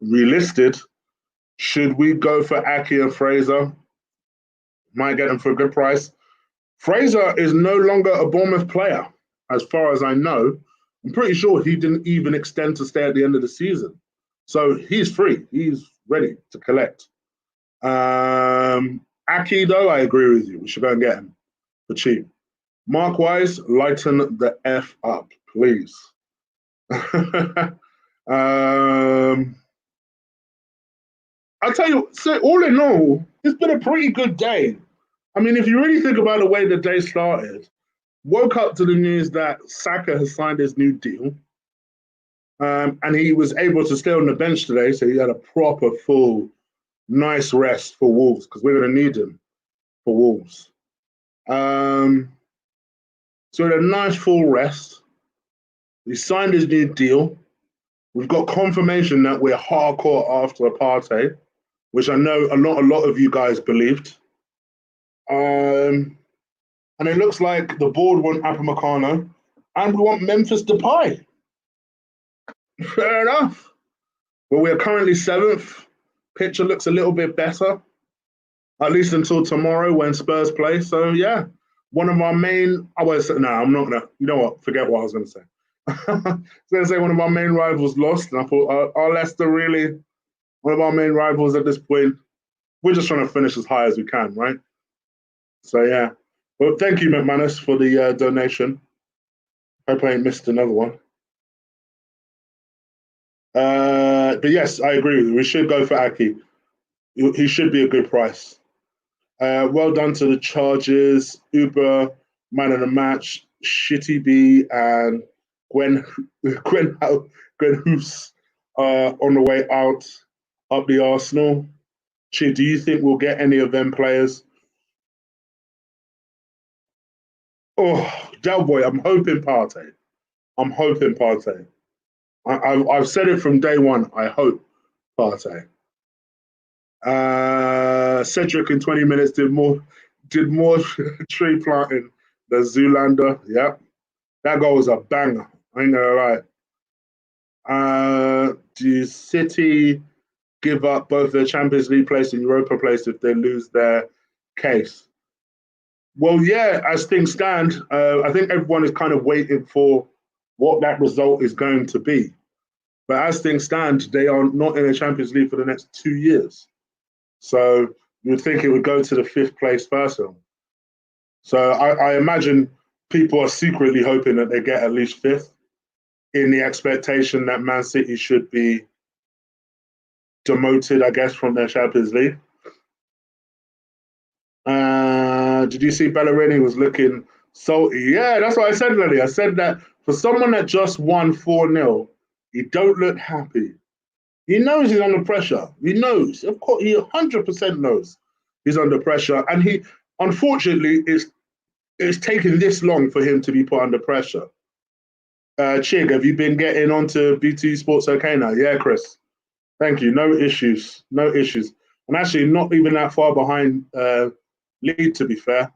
relisted? Should we go for Aki and Fraser? Might get them for a good price. Fraser is no longer a Bournemouth player, as far as I know. I'm pretty sure he didn't even extend to stay at the end of the season. So he's free. He's ready to collect. Aki, though, I agree with you. We should go and get him for cheap. Mark Wise, lighten the F up, please. I'll tell you, so all in all, it's been a pretty good day. I mean, if you really think about the way the day started, woke up to the news that Saka has signed his new deal. And he was able to stay on the bench today, so he had a proper, full, nice rest for Wolves, because we're going to need him for Wolves. So he had a nice, full rest. He signed his new deal. We've got confirmation that we're hardcore after Partey, which I know a lot of you guys believed. And it looks like the board want Upamecano, and we want Memphis Depay. Fair enough. But we're currently 7th. Picture looks a little bit better, at least until tomorrow when Spurs play. So, yeah, one of our main... I'm not going to... You know what? Forget what I was going to say. I was going to say one of our main rivals lost, and I thought, are Leicester really one of our main rivals at this point? We're just trying to finish as high as we can, right? So, yeah. Well, thank you, McManus, for the donation. Hope I ain't missed another one. But yes, I agree with you. We should go for Aki. He should be a good price. Well done to the Chargers, Uber, man of the match, Shitty B, and Gwen Hoos on the way out up the Arsenal. Chi, do you think we'll get any of them players? Oh, Del Boy, I'm hoping Partey. I've said it from day one. I hope Partey. Cedric in 20 minutes did more tree planting than Zoolander. Yep, that goal was a banger. I ain't gonna lie. Do City give up both their Champions League place and Europa place if they lose their case? Well, yeah, as things stand, I think everyone is kind of waiting for what that result is going to be. But as things stand, they are not in the Champions League for the next 2 years. So you would think it would go to the 5th place person. So I imagine people are secretly hoping that they get at least 5th in the expectation that Man City should be demoted, I guess, from their Champions League. Did you see Bellerini was looking salty? Yeah, that's what I said, Lily. I said that for someone that just won 4-0, he don't look happy. He knows he's under pressure. He knows. Of course, he 100% knows he's under pressure. And he, unfortunately, it's taken this long for him to be put under pressure. Chig, have you been getting onto BT Sports okay now? Yeah, Chris. Thank you. No issues. I'm actually not even that far behind lead, to be fair.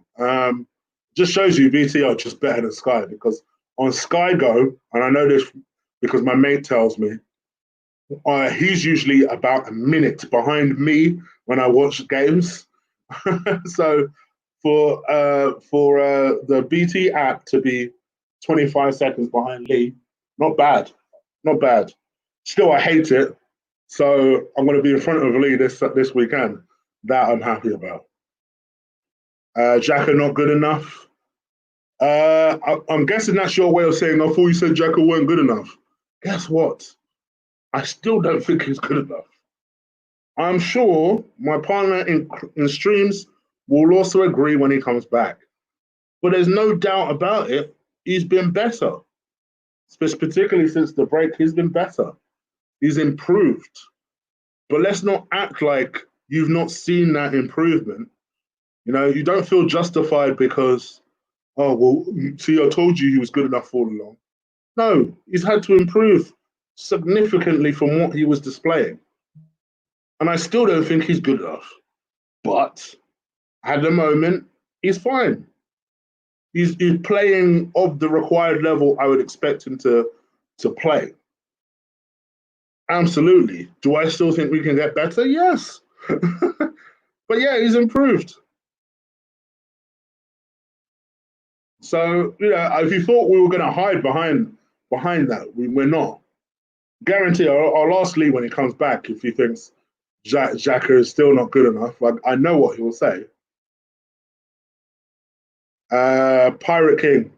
Just shows you BT are just better than Sky, because on Sky Go, and I know this because my mate tells me, he's usually about a minute behind me when I watch games. So for the BT app to be 25 seconds behind Lee, not bad. Still, I hate it. So I'm going to be in front of Lee this weekend. That I'm happy about. Xhaka not good enough. I'm guessing that's your way of saying, I thought you said Xhaka weren't good enough. Guess what? I still don't think he's good enough. I'm sure my partner in streams will also agree when he comes back. But there's no doubt about it, he's been better. Particularly since the break, he's been better. He's improved. But let's not act like you've not seen that improvement. You know, you don't feel justified because, oh, well, see, I told you he was good enough all along. No, he's had to improve significantly from what he was displaying. And I still don't think he's good enough. But at the moment, he's fine. He's playing of the required level I would expect him to play. Absolutely. Do I still think we can get better? Yes. But yeah, he's improved. So, if you thought we were going to hide behind that, we're not. Guarantee, I'll ask Lee when he comes back if he thinks Xhaka is still not good enough. I know what he will say. Pirate King.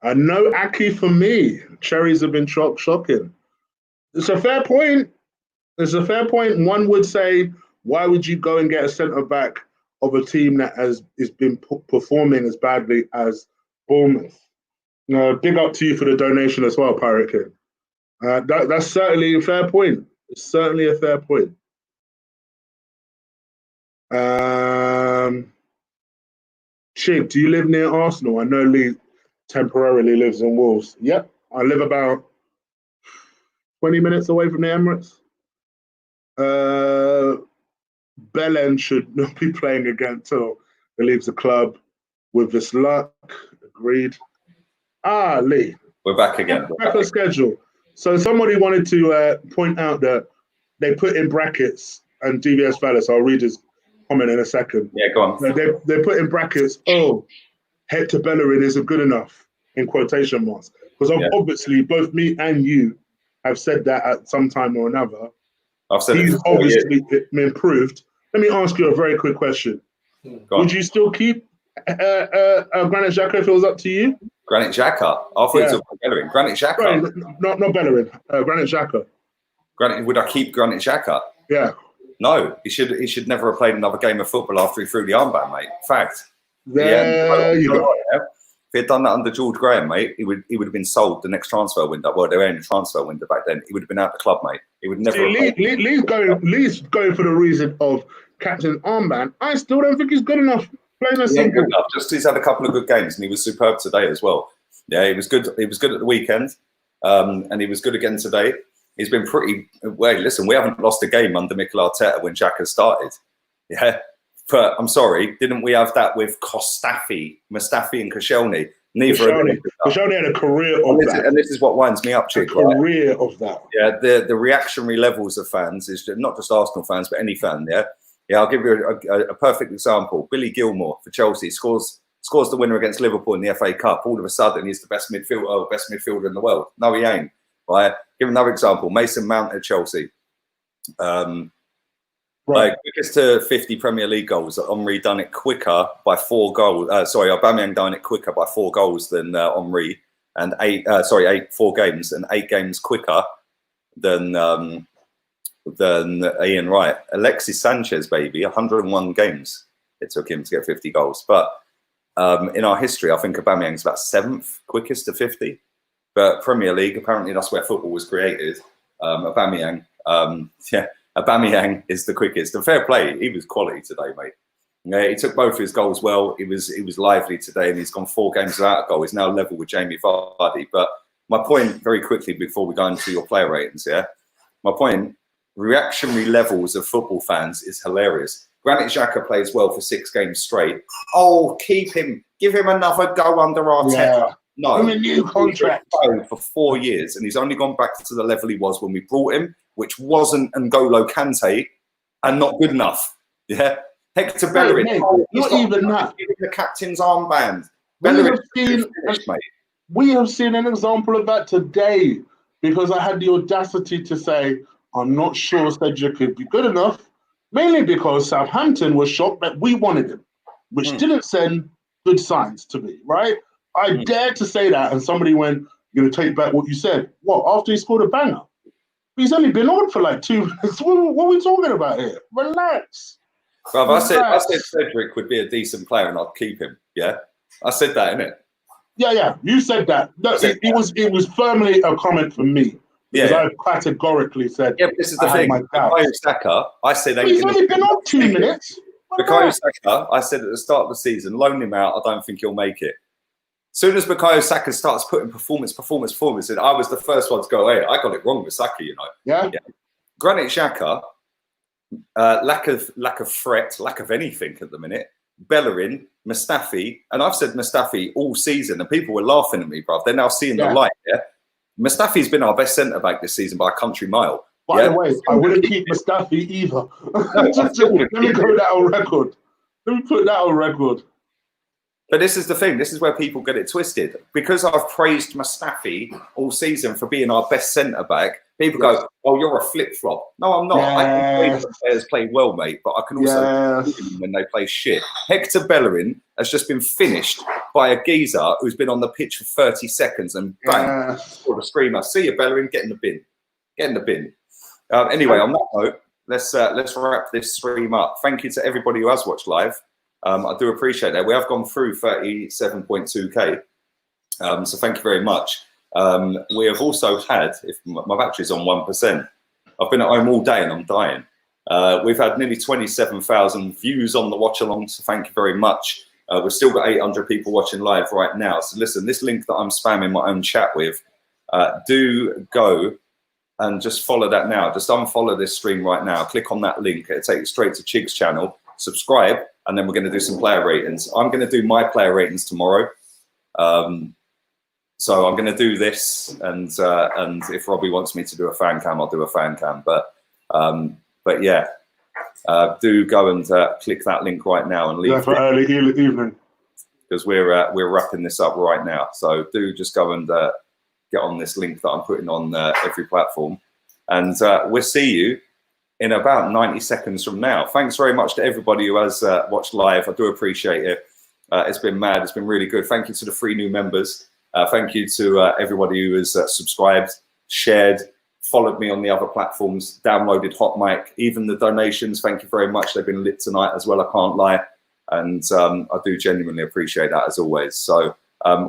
No Aki for me. Cherries have been shocking. It's a fair point. It's a fair point. One would say, why would you go and get a centre back of a team that has been performing as badly as Bournemouth? Big up to you for the donation as well, Pirate King. That's certainly a fair point. It's certainly a fair point. Chig, do you live near Arsenal? I know Lee temporarily lives in Wolves. Yep, I live about 20 minutes away from the Emirates. Belen should not be playing again until he leaves the club with this luck. Agreed. Lee. We're back again. Back on schedule. So somebody wanted to point out that they put in brackets, and DVS Vallis, I'll read his comment in a second. Yeah, go on. They put in brackets, Hector Bellerin isn't good enough, in quotation marks. Because obviously both me and you have said that at some time or another. I've said he's obviously improved. Let me ask you a very quick question. Would you still keep Granit Xhaka if it was up to you? Granit Xhaka? I thought it was Bellerin. Granit Xhaka? Sorry, not Bellerin. Granit Xhaka. Would I keep Granit Xhaka? Yeah. No, he should never have played another game of football after he threw the armband, mate. Fact. There you go. If he had done that under George Graham, mate, he would have been sold the next transfer window. Well, they were in the transfer window back then. He would have been out of the club, mate. He would never. Lee's going for the reason of captain armband. I still don't think he's good enough. Plain and simple. Good enough. Just he's had a couple of good games, and he was superb today as well. Yeah, he was good. He was good at the weekend, and he was good again today. He's been pretty well. Listen, we haven't lost a game under Mikel Arteta when Xhaka started. Yeah. But I'm sorry, didn't we have that with Mustafi and Koscielny? Neither of them. Koscielny had a career of that. And this is what winds me up, Chick. Career of that. Yeah, the reactionary levels of fans is not just Arsenal fans, but any fan. Yeah, I'll give you a perfect example. Billy Gilmour for Chelsea scores the winner against Liverpool in the FA Cup. All of a sudden, he's the best midfielder in the world. No, he ain't. Right. Give another example. Mason Mount at Chelsea. Right. Quickest to 50 Premier League goals. Henry done it quicker by 4 goals. Aubameyang done it quicker by 4 goals than Henry, and 4 games and 8 games quicker than Ian Wright. Alexis Sanchez, baby, 101 games it took him to get 50 goals. But in our history, I think Aubameyang's about 7th quickest to 50. But Premier League, apparently that's where football was created. Aubameyang, Aubameyang is the quickest. And fair play, he was quality today, mate. Yeah, he took both his goals well. He was lively today, and he's gone 4 games without a goal. He's now level with Jamie Vardy. But my point, very quickly before we go into your player ratings, my point, reactionary levels of football fans is hilarious. Granit Xhaka plays well for 6 games straight. Oh, keep him, give him another go under Arteta. Yeah. No, give him a new contract for 4 years, and he's only gone back to the level he was when we brought him, which wasn't N'Golo Kante, and not good enough. Yeah, Hector Bellerin. Not even that. The captain's armband. We have seen an example of that today, because I had the audacity to say I'm not sure Cedric could be good enough, mainly because Southampton was shocked that we wanted him, which didn't send good signs to me, right? I dared to say that, and somebody went, "You're going to take back what you said." What, after he scored a banger? He's only been on for like 2 minutes. What are we talking about here? Relax. Well, I said Cedric would be a decent player and I'd keep him. Yeah, I said that, innit? Yeah. You said that. No, it was firmly a comment from me. Because I categorically said, yeah, but this is the thing. Bukayo Saka, I said he's only been on 2 minutes. Bukayo Saka, I said at the start of the season, loan him out. I don't think he'll make it. As soon as Bukayo Saka starts putting performance, and I was the first one to go, hey, I got it wrong with Saka, you know. Yeah. Granit Xhaka, lack of threat, lack of anything at the minute. Bellerin, Mustafi, and I've said Mustafi all season, and people were laughing at me, bruv. They're now seeing the light. Yeah, Mustafi's been our best centre back this season by a country mile. By the way, I wouldn't keep Mustafi either. Let me go that on record. Let me put that on record. But this is the thing. This is where people get it twisted. Because I've praised Mustafi all season for being our best centre back, people go, "Oh, you're a flip flop." No, I'm not. I can play when players play well, mate. But I can also when they play shit. Hector Bellerin has just been finished by a geezer who's been on the pitch for 30 seconds and bang, scored a screamer. See you, Bellerin. Get in the bin. Get in the bin. Anyway, on that note, let's wrap this stream up. Thank you to everybody who has watched live. I do appreciate that. We have gone through 37.2k, so thank you very much. We have also had, if my battery's on 1%, I've been at home all day and I'm dying. We've had nearly 27,000 views on the watch along, so thank you very much. We've still got 800 people watching live right now. So listen, this link that I'm spamming my own chat with, do go and just follow that now. Just unfollow this stream right now. Click on that link. It'll take you straight to Chig's channel. Subscribe, and then we're going to do some player ratings. I'm going to do my player ratings tomorrow. So I'm going to do this, and if Robbie wants me to do a fan cam, I'll do a fan cam. But yeah, do go and click that link right now and leave. Yeah, for early evening. Because we're wrapping this up right now. So do just go and get on this link that I'm putting on every platform, and we'll see you in about 90 seconds from now. Thanks very much to everybody who has watched live. I do appreciate it. It's been mad. It's been really good. Thank you to the 3 new members. Thank you to everybody who has subscribed, shared, followed me on the other platforms, downloaded HOTMIC, even the donations. Thank you very much. They've been lit tonight as well, I can't lie. And I do genuinely appreciate that as always. So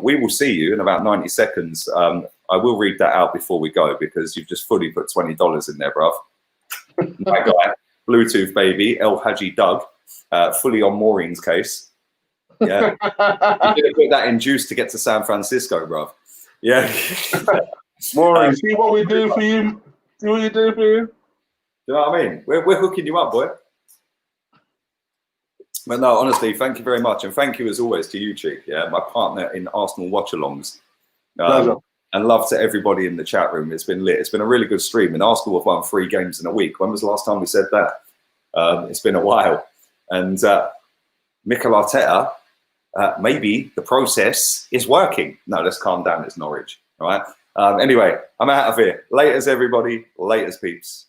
we will see you in about 90 seconds. I will read that out before we go because you've just fully put $20 in there, bruv. My guy, Bluetooth baby, El Haji Doug, fully on Maureen's case. Yeah, you didn't put that in juice to get to San Francisco, bruv. Yeah, Maureen, see what we do for you. See what you do for you. You know what I mean? We're hooking you up, boy. But no, honestly, thank you very much, and thank you as always to you, Cheek. Yeah, my partner in Arsenal Watchalongs. And love to everybody in the chat room. It's been lit. It's been a really good stream. And Arsenal have won 3 games in a week. When was the last time we said that? It's been a while. And Mikel Arteta, maybe the process is working. No, let's calm down. It's Norwich. All right. Anyway, I'm out of here. Laters, everybody. Laters, peeps.